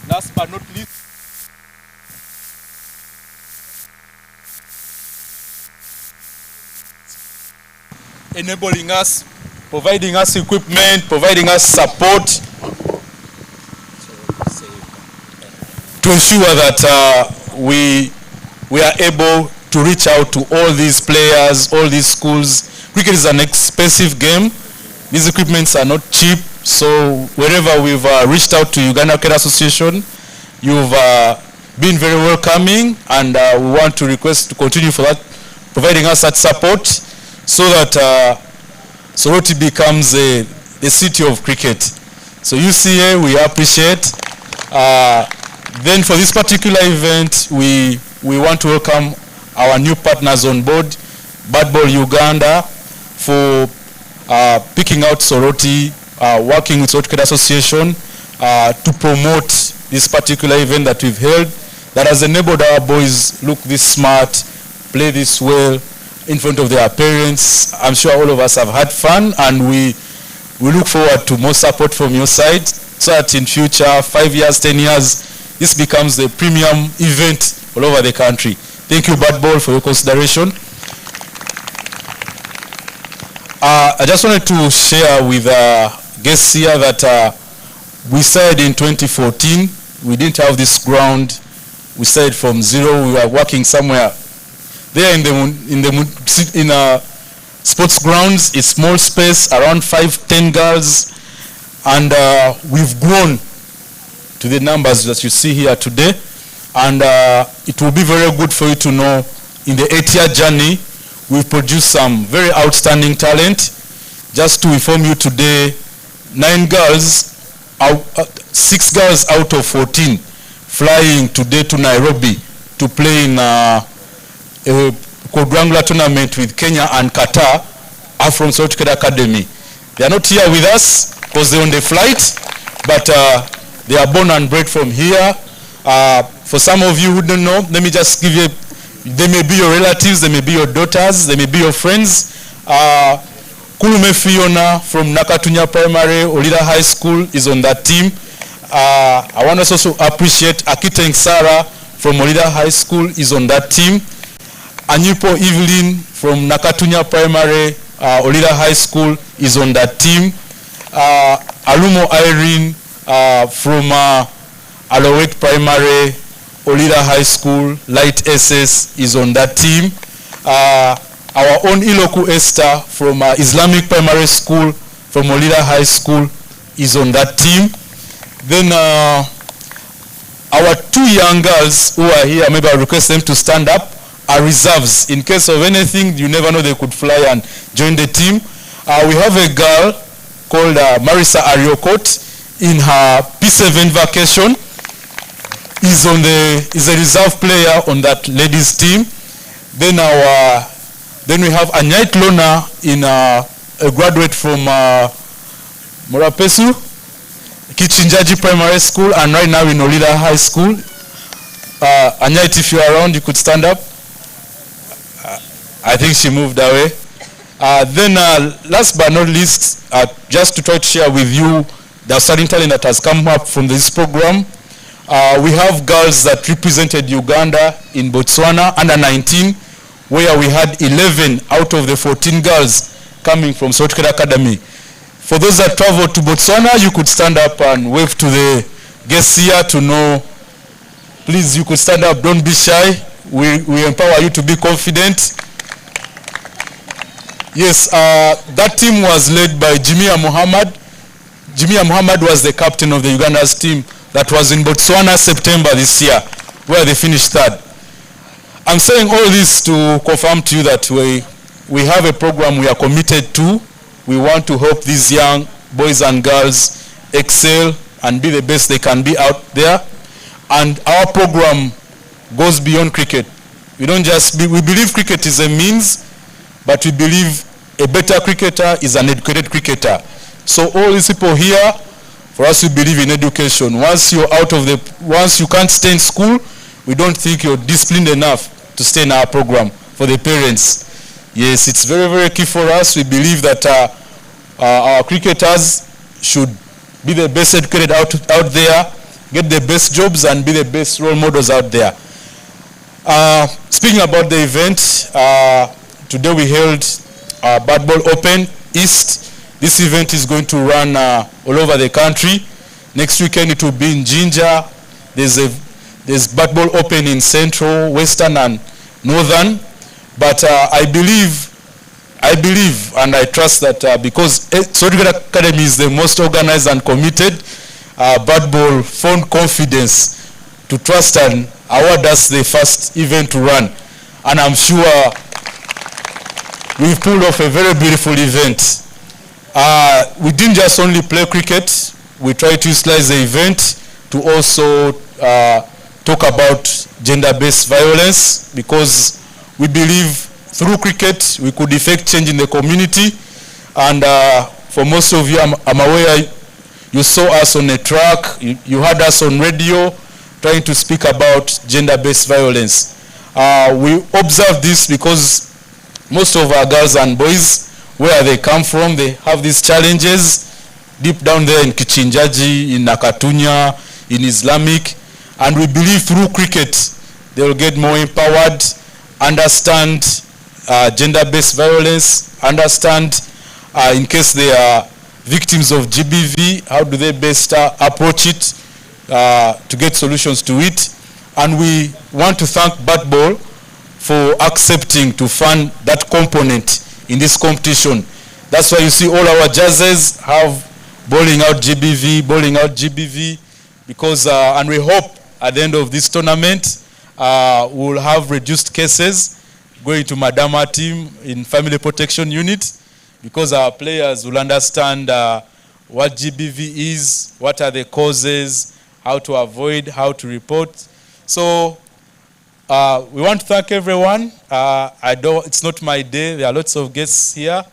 last but not least, enabling us, providing us equipment, providing us support to ensure that we are able to reach out to all these players, all these schools. Cricket is an expensive game. These equipments are not cheap. So wherever we've reached out to Uganda Cricket Association, you've been very welcoming, and we want to request to continue for that, providing us that support, so that Soroti becomes the city of cricket. So UCA, we appreciate. Then for this particular event, we want to welcome our new partners on board, BATBALL Uganda, for picking out Soroti, working with Soroti Cricket Association to promote this particular event that we've held, that has enabled our boys look this smart, play this well in front of their parents. I'm sure all of us have had fun, and we look forward to more support from your side, so that in future, 5 years, 10 years, this becomes a premium event all over the country. Thank you, BATBALL, for your consideration. I just wanted to share with guests here that We started in 2014. We didn't have this ground. We started from zero. We were working somewhere there in a sports grounds. It's small space, around 5-10 girls, and we've grown to the numbers that you see here today. And it will be very good for you to know in the 8-year journey, we've produced some very outstanding talent. Just to inform you today, 6 girls out of 14 flying today to Nairobi to play in a quadrangular tournament with Kenya and Qatar are from South Dakota Academy. They are not here with us because they're on the flight, but they are born and bred from here. For some of you who don't know, let me just give you, they may be your relatives, they may be your daughters, they may be your friends. Kulume Fiona from Nakatunya Primary, Olida High School is on that team. I want us also to appreciate Akiteng Sarah from Olida High School is on that team. Anyipo Evelyn from Nakatunya Primary, Olida High School is on that team. Alumo Irene from Alowet Primary, Olida High School, Light SS is on that team. Our own Iloku Esther from Islamic Primary School from Olida High School is on that team. Then our 2 young girls who are here, maybe I'll request them to stand up, are reserves. In case of anything, you never know, they could fly and join the team. We have a girl called Marisa Ariokot in her P7 vacation. Is a reserve player on that ladies team. Then we have Anyait Lona in a graduate from Morapesu, Kichinjaji Primary School, and right now in Olida High School. Anyait, if you're around, you could stand up. I think she moved away. Then last but not least, just to try to share with you the outstanding talent that has come up from this program. We have girls that represented Uganda in Botswana under 19, where we had 11 out of the 14 girls coming from South Dakota Academy. For those that traveled to Botswana, you could stand up and wave to the guests here to know. Please, you could stand up, don't be shy. We empower you to be confident. Yes, that team was led by Jimia Muhammad. Jimia Muhammad was the captain of the Uganda's team that was in Botswana September this year, where they finished 3rd. I'm saying all this to confirm to you that we have a program we are committed to. We want to help these young boys and girls excel and be the best they can be out there. And our program goes beyond cricket. We believe cricket is a means, but we believe a better cricketer is an educated cricketer. So all these people here, for us, we believe in education. Once you can't stay in school, we don't think you're disciplined enough to stay in our program. For the parents, yes, it's very, very key for us. We believe that our cricketers should be the best educated out there, get the best jobs, and be the best role models out there. Speaking about the event, today we held BATBALL Open East. This event is going to run all over the country. Next weekend it will be in Jinja. There's BATBALL Open in Central, Western, and Northern. But I believe and I trust that because South Dakota Academy is the most organized and committed, BATBALL found confidence to trust and award us the first event to run. And I'm sure we've pulled off a very beautiful event. We didn't just only play cricket. We tried to utilize the event to also talk about gender-based violence, because we believe through cricket we could effect change in the community. And for most of you, I'm aware you saw us on a track, you heard us on radio trying to speak about gender-based violence. We observe this because most of our girls and boys, where they come from, they have these challenges deep down there in Kichinjaji, in Nakatunya, in Islamic. And we believe through cricket, they will get more empowered, understand gender-based violence, understand in case they are victims of GBV, how do they best approach it to get solutions to it. And we want to thank BATBALL for accepting to fund that component in this competition. That's why you see all our jerseys have bowling out GBV, because, and we hope at the end of this tournament, we'll have reduced cases going to Madama team in family protection unit, because our players will understand what GBV is, what are the causes, how to avoid, how to report. So we want to thank everyone. It's not my day. There are lots of guests here.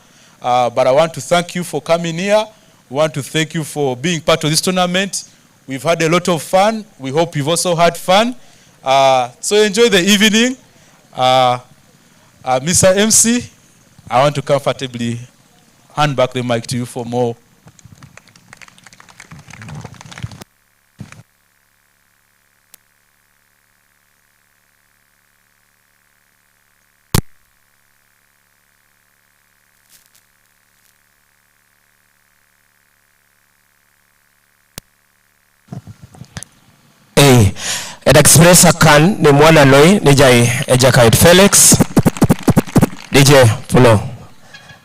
But I want to thank you for coming here. We want to thank you for being part of this tournament. We've had a lot of fun. We hope you've also had fun. So enjoy the evening. Mr. MC, I want to comfortably hand back the mic to you for more. Expressa kan ni mwana loy ni jai ejakait Felix DJ Pulo.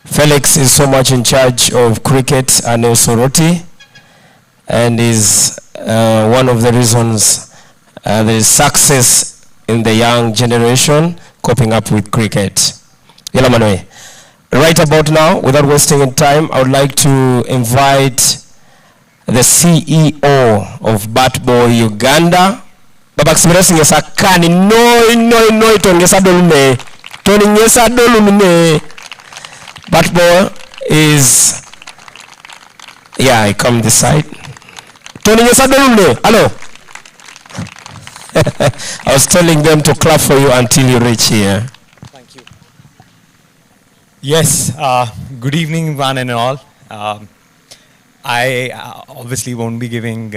Felix is so much in charge of cricket and Soroti, and is one of the reasons there is success in the young generation coping up with cricket. Yala Manoy. Right about now, without wasting any time, I would like to invite the CEO of BATBALL Uganda. Baba expressing yesa kani no tongesa dolume. Tony ngesa dolume. BATBALL is, yeah, I come this side. Tony ngesa dolume. Hello. I was telling them to clap for you until you reach here. Thank you. Yes, good evening one and all. I obviously won't be giving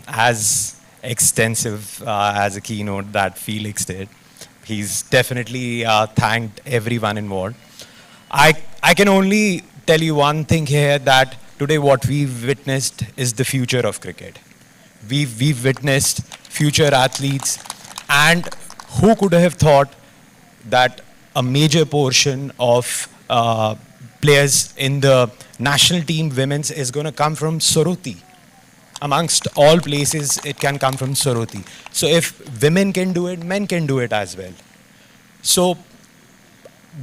as extensive as a keynote that Felix did. He's definitely thanked everyone involved. I can only tell you one thing here, that today what we've witnessed is the future of cricket. We've witnessed future athletes, and who could have thought that a major portion of players in the national team women's is going to come from Soroti. Amongst all places, it can come from Soroti. So if women can do it, men can do it as well. So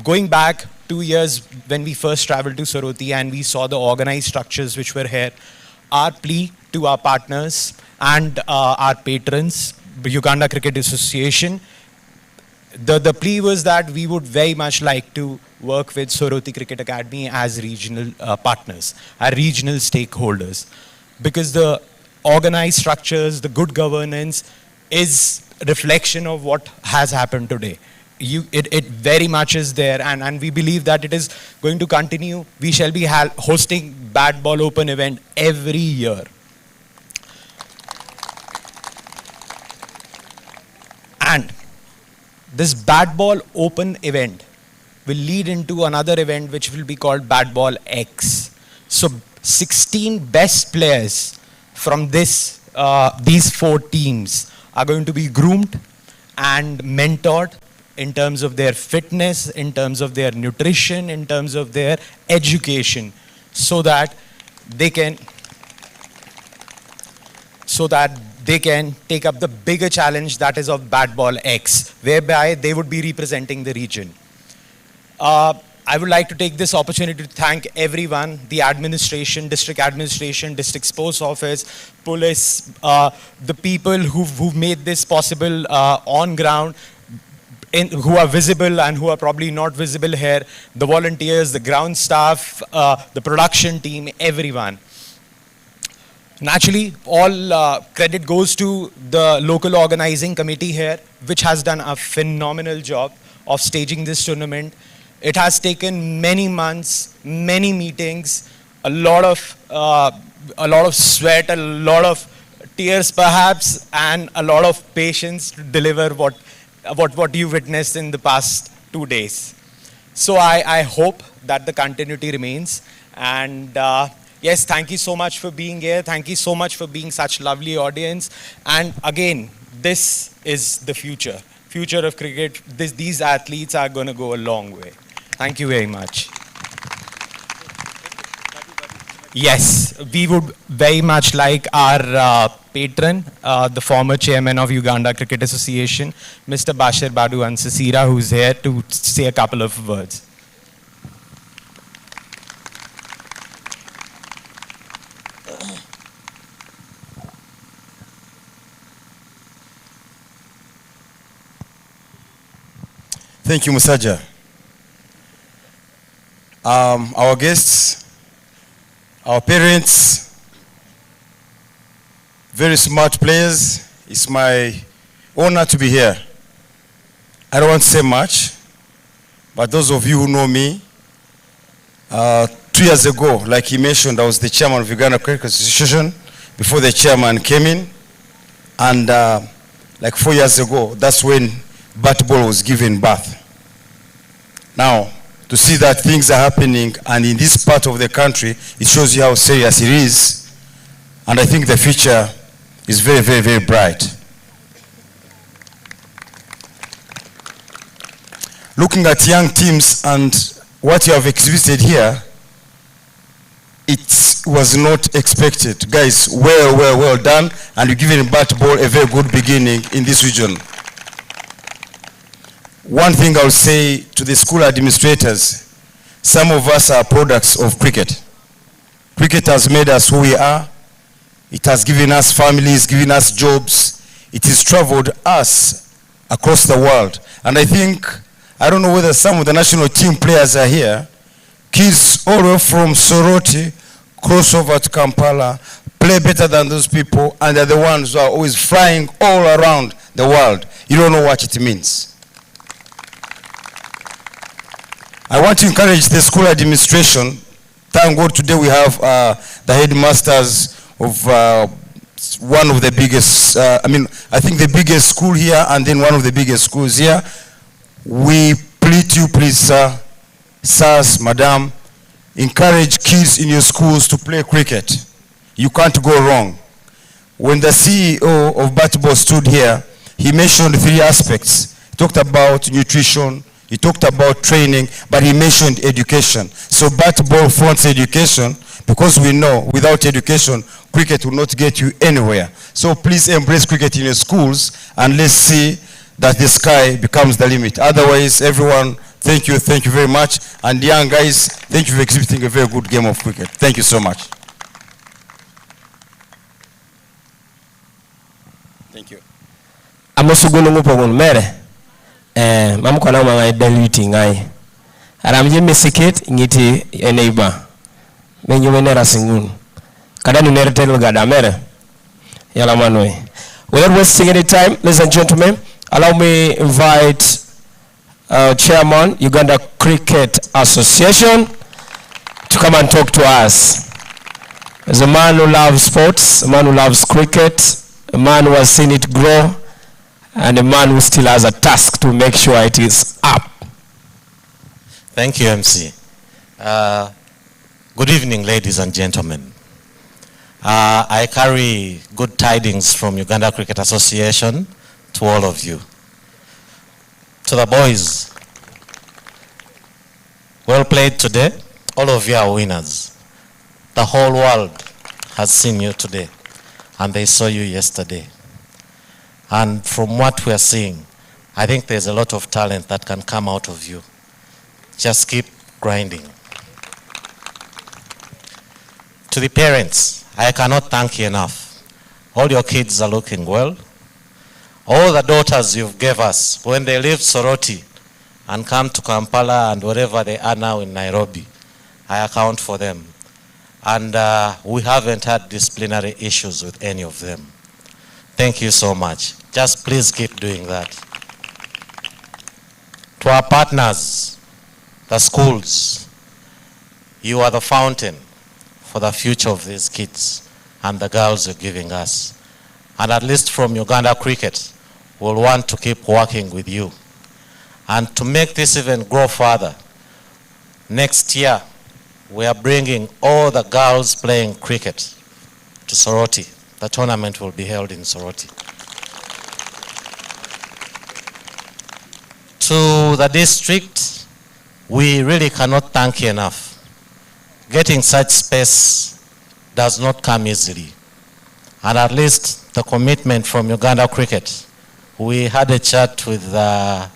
going back 2 years when we first traveled to Soroti and we saw the organized structures which were here, our plea to our partners and our patrons, the Uganda Cricket Association, the plea was that we would very much like to work with Soroti Cricket Academy as regional partners, our regional stakeholders. Because the organized structures, the good governance is a reflection of what has happened today. It very much is there, and we believe that it is going to continue. We shall be hosting BATBALL Open event every year. And this BATBALL Open event will lead into another event which will be called BATBALL X. So 16 best players from these 4 teams are going to be groomed and mentored in terms of their fitness, in terms of their nutrition, in terms of their education, so that they can take up the bigger challenge that is of BATBALL X, whereby they would be representing the region. I would like to take this opportunity to thank everyone, the administration, district sports office, police, the people who've made this possible on ground, who are visible and who are probably not visible here, the volunteers, the ground staff, the production team, everyone. Naturally, all credit goes to the local organizing committee here, which has done a phenomenal job of staging this tournament. It has taken many months, many meetings, a lot of sweat, a lot of tears perhaps, and a lot of patience to deliver what you witnessed in the past 2 days. So I hope that the continuity remains, And yes, thank you so much for being here. Thank you so much for being such lovely audience. And again, this is the future. Future of cricket. These athletes are going to go a long way. Thank you very much. Yes, we would very much like our patron, the former chairman of Uganda Cricket Association, Mr. Bashir Badu Ansasira, who's here to say a couple of words. Thank you, Musaja. Our guests, our parents, very smart players. It's my honor to be here. I don't want to say much, but those of you who know me, 2 years ago, like he mentioned, I was the chairman of Uganda Cricket Association before the chairman came in. And like 4 years ago, that's when BATBALL was given birth. Now, to see that things are happening, and in this part of the country, it shows you how serious it is. And I think the future is very, very, very bright. Looking at young teams and what you have exhibited here, it was not expected. Guys, well done, and you've given BATBALL a very good beginning in this region. One thing I'll say to the school administrators, some of us are products of cricket. Cricket has made us who we are. It has given us families, given us jobs. It has traveled us across the world. And I think, I don't know whether some of the national team players are here. Kids all the way from Soroti, cross over to Kampala, play better than those people, and they're the ones who are always flying all around the world. You don't know what it means. I want to encourage the school administration. Thank God today we have the headmasters of one of the biggest, I think the biggest school here, and then one of the biggest schools here. We plead you, please, sir, sirs, madam, encourage kids in your schools to play cricket. You can't go wrong. When the CEO of BATBALL stood here, he mentioned 3 aspects. He talked about nutrition, he talked about training, but he mentioned education. So BATBALL fronts education, because we know without education, cricket will not get you anywhere. So please embrace cricket in your schools, and let's see that the sky becomes the limit. Otherwise, everyone, thank you very much. And young guys, thank you for exhibiting a very good game of cricket. Thank you so much. Thank you. Amasugunu ngupogun mere. Mamukona mama diluting ngai. Aramje mesikit ngiti eneiba. Menyu menera singun. Kadani neretel gada mere. Yala manoi. Without wasting any time, ladies and gentlemen, allow me invite Chairman, Uganda Cricket Association, to come and talk to us. As a man who loves sports, a man who loves cricket, a man who has seen it grow, and a man who still has a task to make sure it is up. Thank you, MC. Good evening, ladies and gentlemen. I carry good tidings from Uganda Cricket Association to all of you. To the boys, well played today. All of you are winners. The whole world has seen you today, and they saw you yesterday. And from what we are seeing, I think there's a lot of talent that can come out of you. Just keep grinding. To the parents, I cannot thank you enough. All your kids are looking well. All the daughters you've gave us, when they leave Soroti and come to Kampala and wherever they are now in Nairobi, I account for them. And we haven't had disciplinary issues with any of them. Thank you so much. Just please keep doing that. To our partners, the schools, you are the fountain for the future of these kids and the girls you're giving us. And at least from Uganda Cricket, we'll want to keep working with you. And to make this even grow further, next year, we are bringing all the girls playing cricket to Soroti. The tournament will be held in Soroti. To the district, we really cannot thank you enough. Getting such space does not come easily. And at least the commitment from Uganda Cricket, we had a chat with the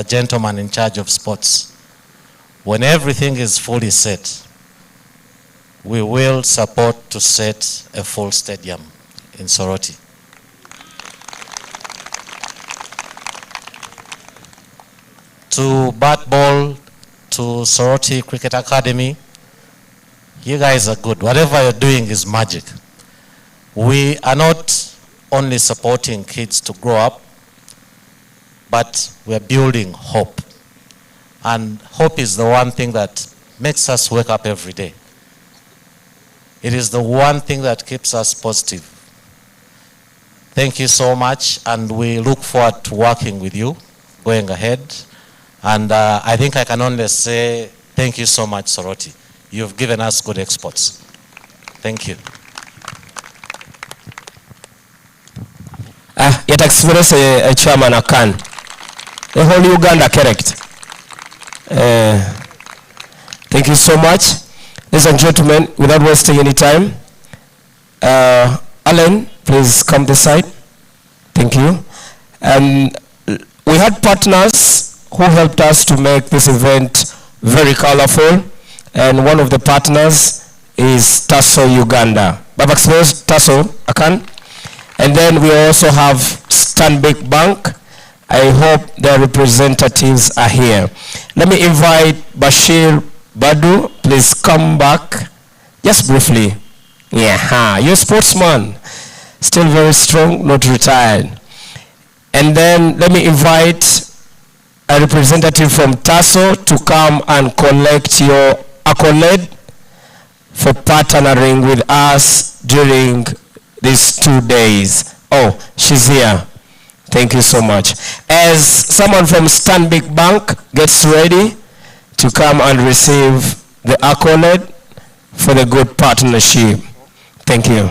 gentleman in charge of sports. When everything is fully set, we will support to set a full stadium in Soroti. To BATBALL, to Soroti Cricket Academy, you guys are good. Whatever you're doing is magic. We are not only supporting kids to grow up, but we're building hope. And hope is the one thing that makes us wake up every day. It is the one thing that keeps us positive. Thank you so much, and we look forward to working with you going ahead. And I think I can only say thank you so much, Soroti. You've given us good exports. Thank you. Yet express a chairman Akan. The whole Uganda correct. Thank you so much. Ladies and gentlemen, without wasting any time, Alan, please come this side. Thank you. We had partners who helped us to make this event very colorful, and one of the partners is Tasso Uganda. Baba Express, Tasso, Akan. And then we also have Stanbic Bank. I hope their representatives are here. Let me invite Bashir Badu, please come back, just briefly. Yeah, you're a sportsman, still very strong, not retired. And then let me invite a representative from Tasso to come and collect your accolade for partnering with us during these 2 days. Oh, she's here. Thank you so much. As someone from Stanbic Bank gets ready to come and receive the accolade for the good partnership. Thank you.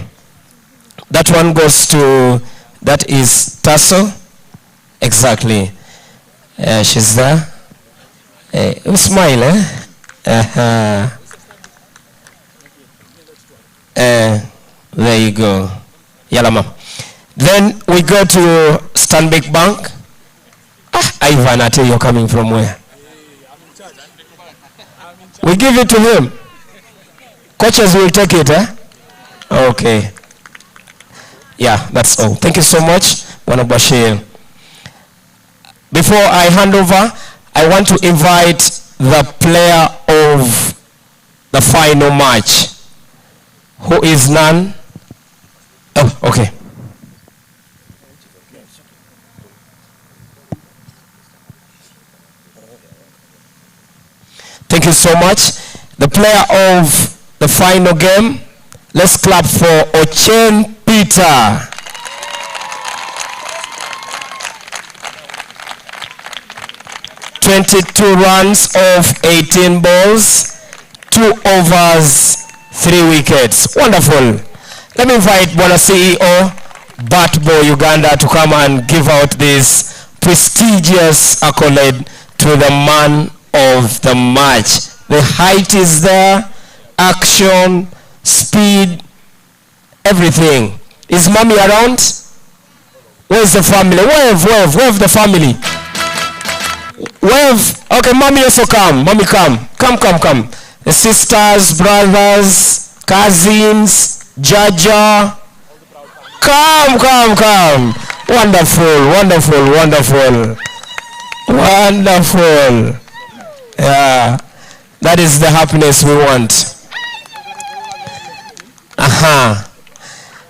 That one goes to, that is Tasso. Exactly. She's there. Smile, eh? There you go. Yalama. Then we go to Stanbic Bank. Ivan, I tell you, you're coming from where? We give it to him. Coaches will take it, eh? Okay. Yeah, that's all. Thank you so much, Wana Bashir. Before I hand over, I want to invite the player of the final match. Who is none? Oh, okay. Thank you so much. The player of the final game, let's clap for Ochen Peter. (22 runs of 18 balls, 2 overs, 3 wickets. Wonderful. Let me invite Bwana CEO, BATBALL Uganda, to come and give out this prestigious accolade to the man of the match. The height is there, action, speed, everything. Is mommy around? Where's the family? Wave the family. Wave. Okay, mommy also come. Mommy come. Come. The sisters, brothers, cousins, Jaja. Come. Wonderful. Yeah, that is the happiness we want.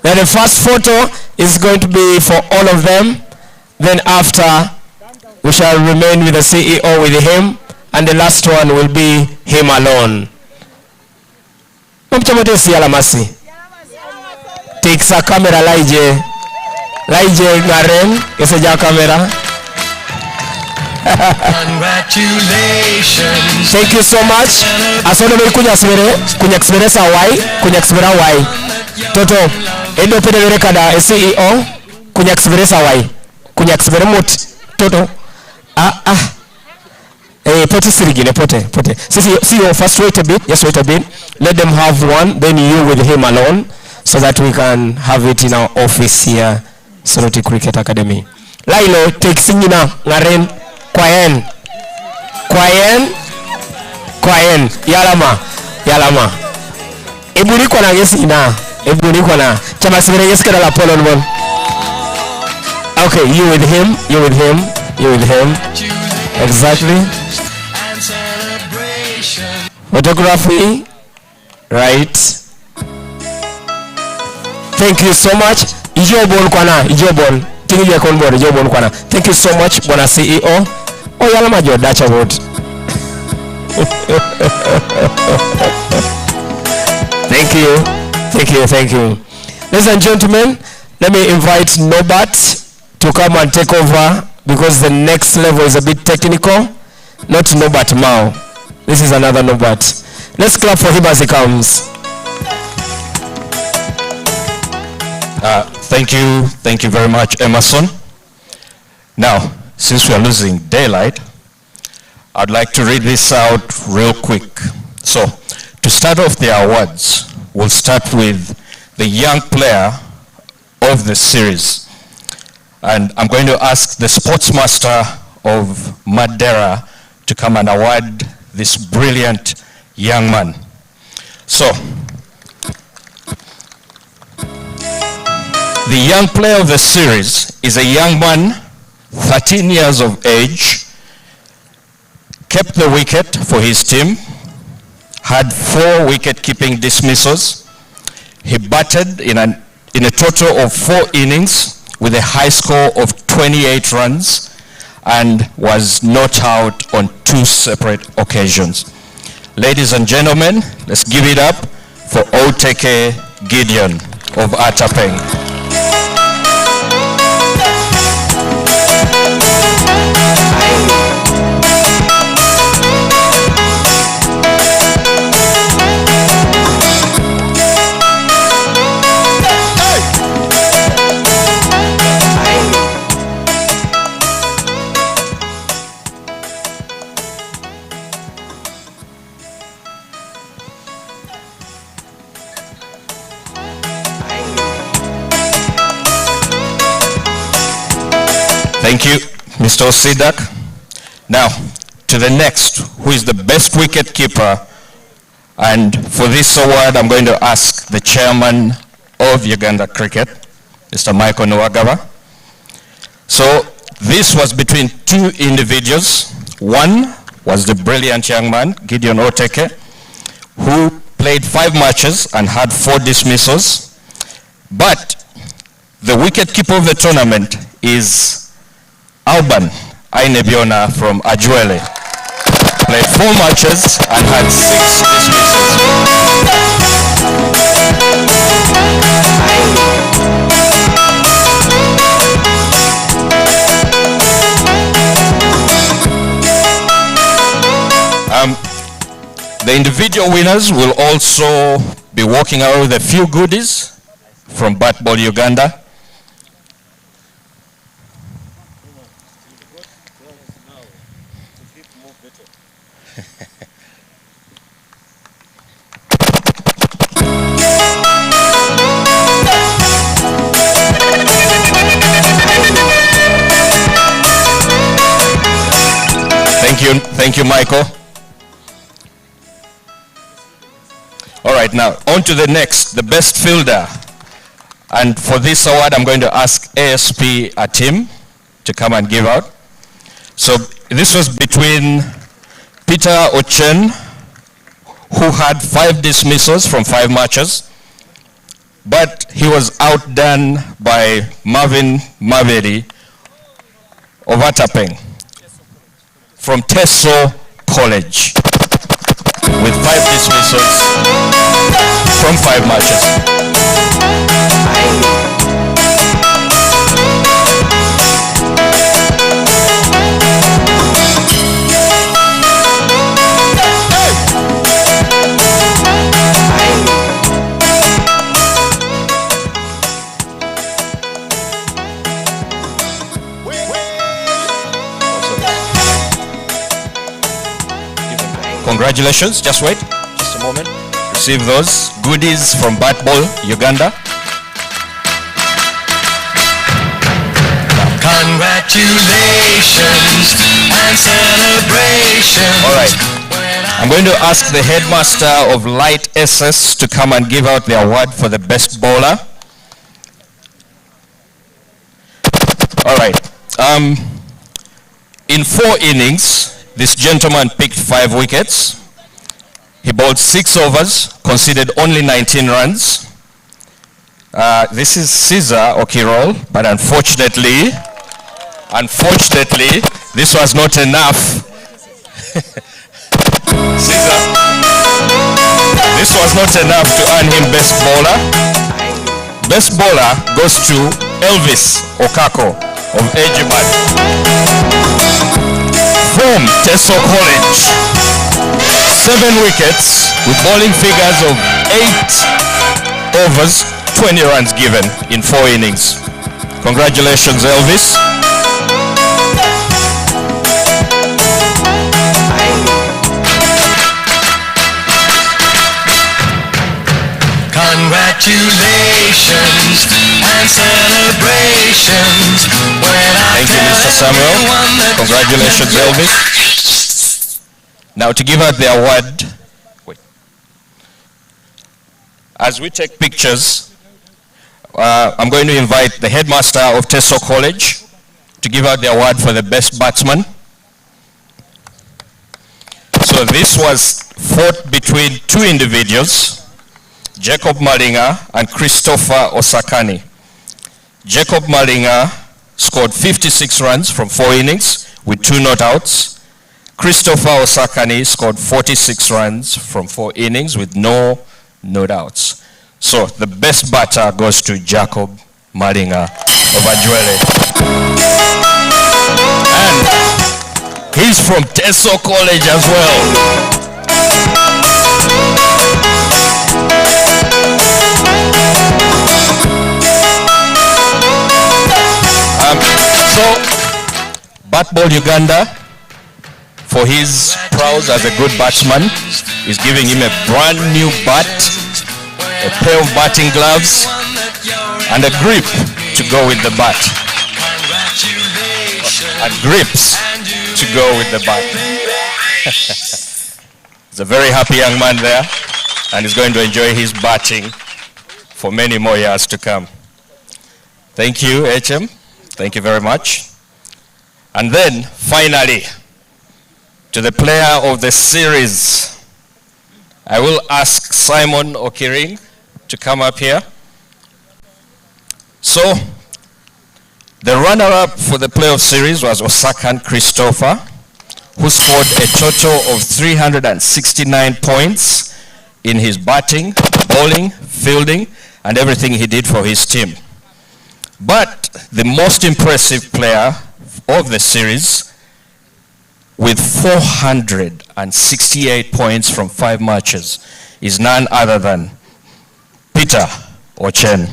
Then the first photo is going to be for all of them. Then after, we shall remain with the CEO with him, and the last one will be him alone. Takes a camera, Laije Garen, is a camera. Congratulations. Thank you so much. Asono me kunya sibere sa wai. Toto, endo pede vere kada CEO kunya sibere mut. Toto. Pote sirigine, pote. See you first wait a bit. Yes, wait a bit. Let them have one, then you with him alone, so that we can have it in our office here, Soroti Cricket Academy. Lailo, take singina, ngaren, kwayen. Yalama. Ebuni kwa na gesina. Chama sibere yeska la polon bon. Okay, you with him. Exactly. Photography. Right. Thank you so much. Ijobon kwana. Tingi ya konbori ijobon kwana. Thank you so much, Bwana CEO. Yalama jo dacha word. Thank you. Ladies and gentlemen, let me invite Nobat to come and take over, because the next level is a bit technical. Not Nobat Mao. This is another Nobat. Let's clap for him as he comes. Thank you very much, Emerson. Now, since we are losing daylight, I'd like to read this out real quick. So, to start off the awards, we'll start with the young player of the series. And I'm going to ask the sportsmaster of Madeira to come and award this brilliant young man. So, the young player of the series is a young man, 13 years of age, kept the wicket for his team, had 4 wicket-keeping dismissals. He batted in a total of 4 innings with a high score of 28 runs and was not out on 2 separate occasions. Ladies and gentlemen, let's give it up for Oteke Gideon of ATAPENG. Thank you, Mr. Osidak. Now, to the next, who is the best wicket keeper. And for this award, I'm going to ask the chairman of Uganda Cricket, Mr. Michael Nwagaba. So this was between 2 individuals. One was the brilliant young man, Gideon Oteke, who played 5 matches and had 4 dismissals. But the wicket keeper of the tournament is Alban Ainebiona from Ajuele. Played 4 matches and had 6 dismissals. The individual winners will also be walking out with a few goodies from BATBALL Uganda. Thank you, Michael. All right, now on to the next, the best fielder. And for this award, I'm going to ask ASP Atim to come and give out. So this was between Peter Ochen, who had 5 dismissals from 5 matches, but he was outdone by Marvin Maveri of ATAPENG from Teso College with 5 dismissals from 5 matches. Congratulations. Just wait. Just a moment. Receive those goodies from BATBALL Uganda. Congratulations and celebrations. All right. I'm going to ask the headmaster of Light SS to come and give out the award for the best bowler. All right. In 4 innings, this gentleman picked 5 wickets. He bowled 6 overs, conceded only 19 runs. This is Caesar Okirol, but unfortunately, this was not enough. Caesar, this was not enough to earn him best bowler. Best bowler goes to Elvis Okako of EJIBAT from Teso College. 7 wickets with bowling figures of 8 overs, 20 runs given in 4 innings. Congratulations, Elvis. Congratulations and celebrations. Thank you, Mr. Samuel. Congratulations, Elvis. Now to give out the award, as we take pictures, I'm going to invite the headmaster of Teso College to give out the award for the best batsman. So this was fought between 2 individuals, Jacob Malinga and Christopher Osakani. Jacob Malinga scored 56 runs from 4 innings with 2 not outs. Christopher Osakani scored 46 runs from 4 innings with no not outs. So the best batter goes to Jacob Malinga of Ajwele. And he's from Teso College as well. So, BATBALL Uganda, for his prowess as a good batsman, is giving him a brand new bat, a pair of batting gloves, and a grip to go with the bat. And grips to go with the bat. He's a very happy young man there, and he's going to enjoy his batting for many more years to come. Thank you, HM. Thank you very much. And then, finally, to the player of the series, I will ask Simon Okiring to come up here. So, the runner-up for the playoff series was Osakan Christopher, who scored a total of 369 points in his batting, bowling, fielding, and everything he did for his team. But the most impressive player of the series, with 468 points from 5 matches, is none other than Peter Ochen.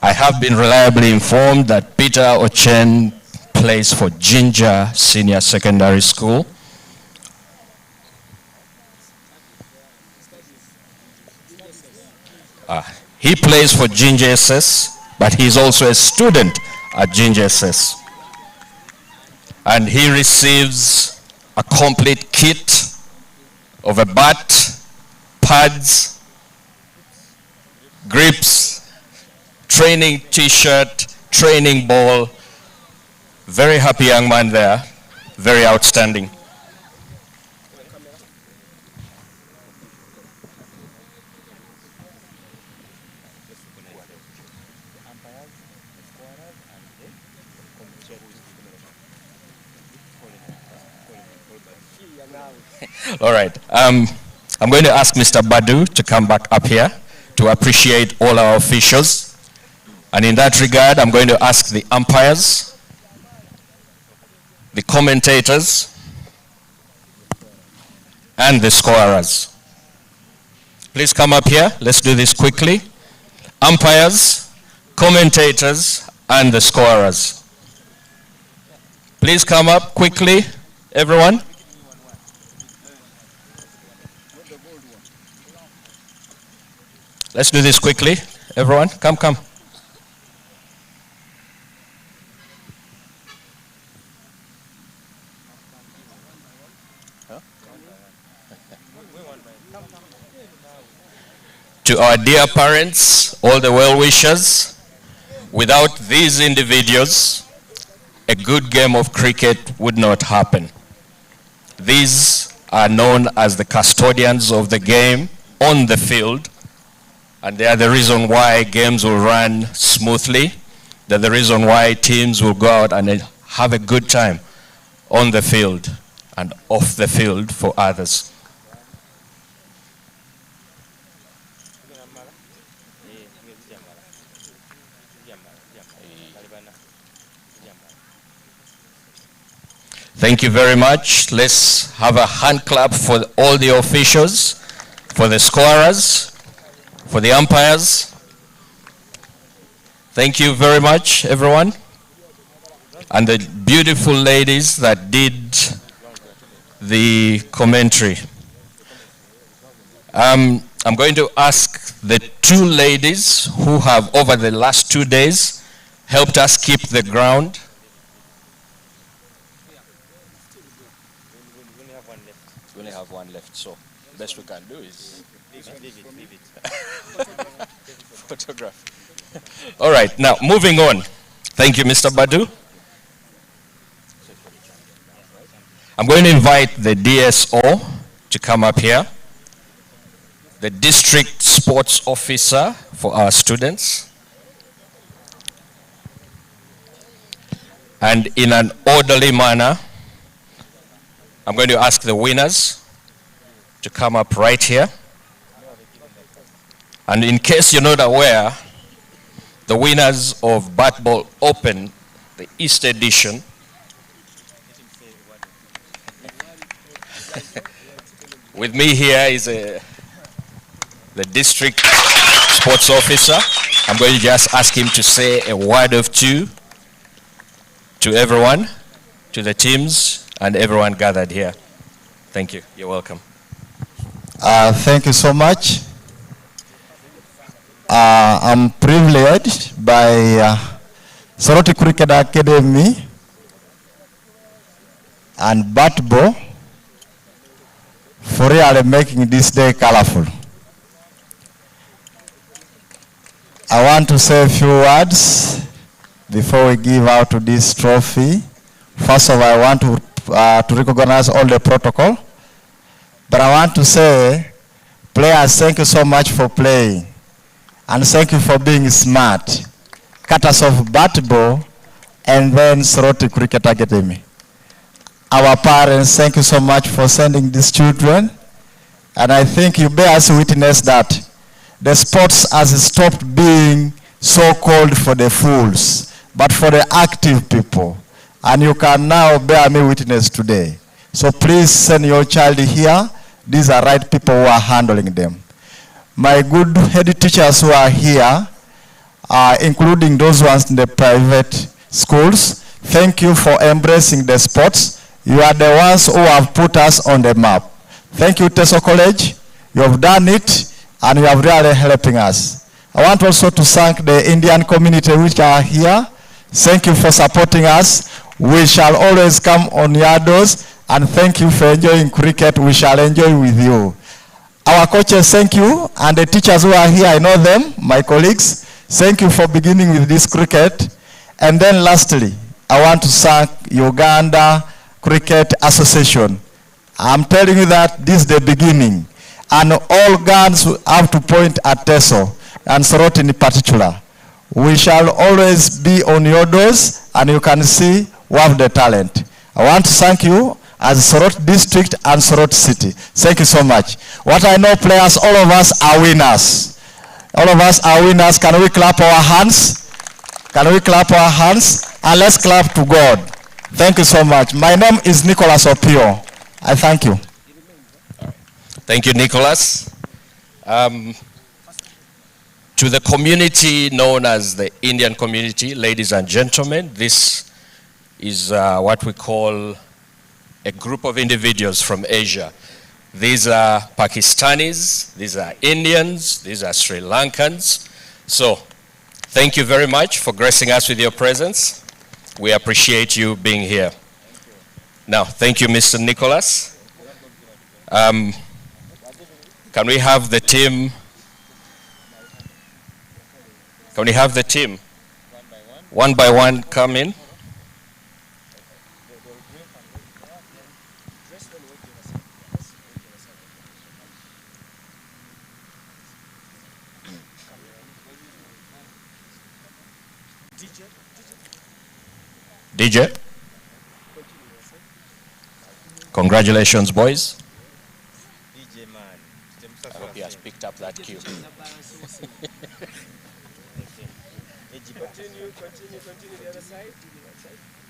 I have been reliably informed that Peter Ochen plays for Ginger Senior Secondary School. He plays for Ginger SS, but he's also a student at Ginger SS. And he receives a complete kit of a bat, pads, grips, training t-shirt, training ball. Very happy young man there, very outstanding. All right, I'm going to ask Mr. Badu to come back up here to appreciate all our officials. And in that regard, I'm going to ask the umpires, the commentators, and the scorers. Please come up here. Let's do this quickly. Umpires, commentators, and the scorers. Please come up quickly, everyone. Let's do this quickly. Everyone, come. To our dear parents, all the well-wishers, without these individuals, a good game of cricket would not happen. These are known as the custodians of the game on the field, and they are the reason why games will run smoothly. They're the reason why teams will go out and have a good time on the field and off the field for others. Thank you very much. Let's have a hand clap for all the officials, for the scorers, for the umpires. Thank you very much, everyone. And the beautiful ladies that did the commentary. I'm going to ask the two ladies who have, over the last 2 days, helped us keep the ground. We only have one left, so best we can do is leave it. Photograph. All right, now moving on. Thank you, Mr. Badu. I'm going to invite the DSO to come up here, the district sports officer for our students, and in an orderly manner, I'm going to ask the winners to come up right here. And in case you're not aware, the winners of BATBALL Open, the East Edition, with me here is the district sports officer. I'm going to just ask him to say a word or two to everyone, to the teams, and everyone gathered here. Thank you. You're welcome. Thank you so much. I'm privileged by Soroti Cricket Academy and BATBALL for really making this day colorful. I want to say a few words before we give out this trophy. First of all, I want to recognize all the protocol, but I want to say, players, thank you so much for playing, and thank you for being smart. Cutters of BATBALL and then Soroti Cricket Academy. Our parents, thank you so much for sending these children, and I think you bear us witness that the sports has stopped being so-called for the fools, but for the active people. And you can now bear me witness today. So please send your child here. These are right people who are handling them. My good head teachers who are here, including those ones in the private schools, thank you for embracing the sports. You are the ones who have put us on the map. Thank you, Teso College. You have done it, and you have really helping us. I want also to thank the Indian community which are here. Thank you for supporting us. We shall always come on your doors, and thank you for enjoying cricket. We shall enjoy with you. Our coaches, thank you, and the teachers who are here, I know them, my colleagues. Thank you for beginning with this cricket. And then lastly, I want to thank Uganda Cricket Association. I'm telling you that this is the beginning, and all guns have to point at Teso, and Soroti in particular. We shall always be on your doors, and you can see we have the talent. I want to thank you as Soroti District and Soroti City. Thank you so much. What I know, players, all of us are winners. All of us are winners. Can we clap our hands? Can we clap our hands? And let's clap to God. Thank you so much. My name is Nicholas Opio. I thank you. Thank you, Nicholas. To the community known as the Indian community, ladies and gentlemen, this is what we call a group of individuals from Asia. These are Pakistanis, these are Indians, these are Sri Lankans. So, thank you very much for gracing us with your presence. We appreciate you being here. Now, thank you, Mr. Nicholas. Can we have the team? Can we have the team? One by one come in. DJ. Congratulations, boys. I hope he has picked up that cue. Continue the other side.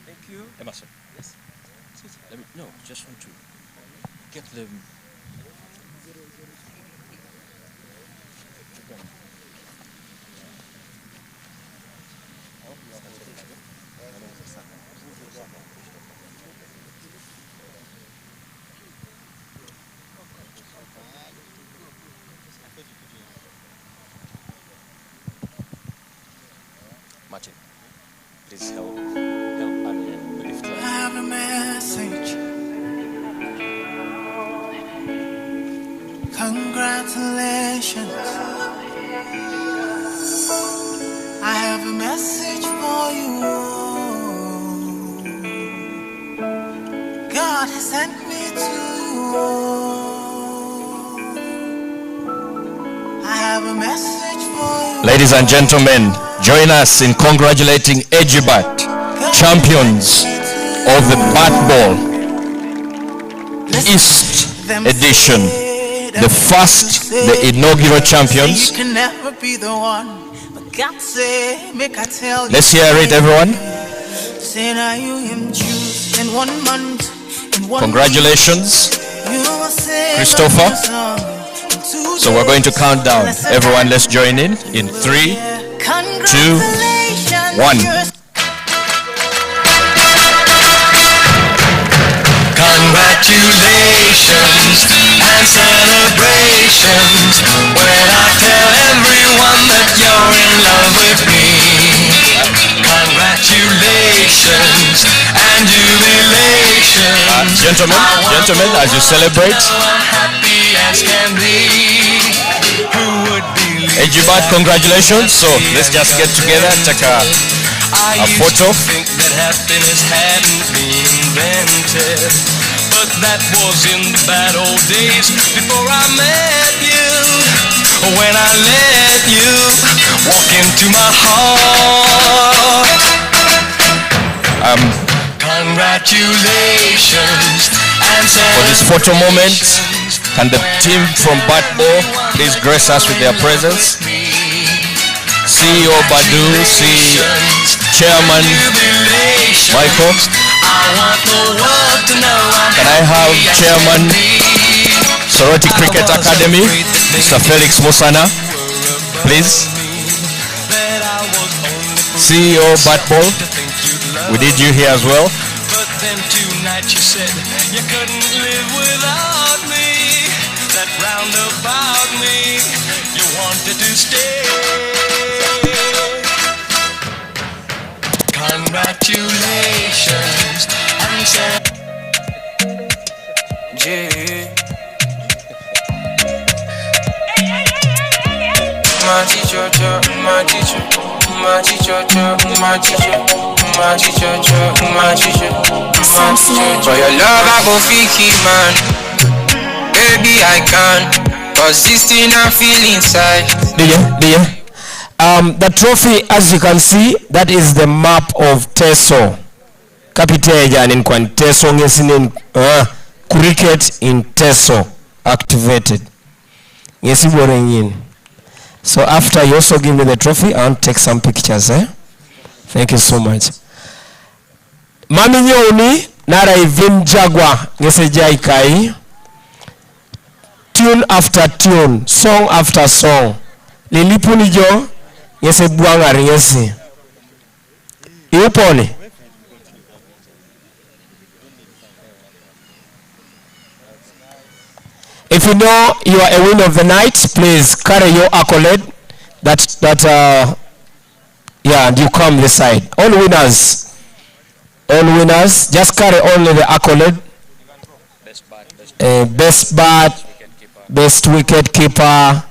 Thank you. Emerson. Yes. Let me, no, just want to get them. Martin, please help and lift her. I have a message. Congratulations. I have a message for you. God has sent me to you. I have a message for you. Ladies and gentlemen, join us in congratulating EJIBAT, champions of the BATBALL East edition, the first, the inaugural champions. You can never be the one, but God say, make I tell you. Let's hear it, everyone. Say now you him choose in 1 month, in 1 Congratulations, week, you will say Christopher. the song in 2 So we're going to count down. Everyone, let's join in 3, 2, 1. Congratulations and celebrations when I tell everyone that you're in love with me. Congratulations and jubilations. Gentlemen, as you celebrate, I'm happy as can be. Who would believe EJIBAT, congratulations. So let's just get together, take a photo. think that happiness hadn't been invented, but that was in the bad old days before I met you. When I let you walk into my heart. Congratulations and For this photo moment, can the team from BATBALL please grace us with their presence? CEO Badu, Chairman Michael. Can I have Chairman Soroti Cricket Academy, Mr. Felix Musana, please? CEO BATBALL, we need you here as well. But then tonight you said you couldn't live without me. That roundabout me, you wanted to stay. Congratulations and my teacher, my teacher, my teacher, my teacher, my teacher, my teacher, my teacher. For your love I go fiki man, baby I can, cause this thing I feel inside. The trophy, as you can see, that is the map of Teso. Kapiteja in Teso ngesinin cricket in Teso activated. So after you also give me the trophy, I want to take some pictures. Thank you so much. Mami nyoni nara ivim jagwa ngese jaikai tune after tune, song after song. Lilipuni jo, yese buanga ringesi. Iupoli. If you know you are a winner of the night, please carry your accolade. Yeah, and you come this side. All winners, just carry only the accolade. Best bat, best wicket keeper.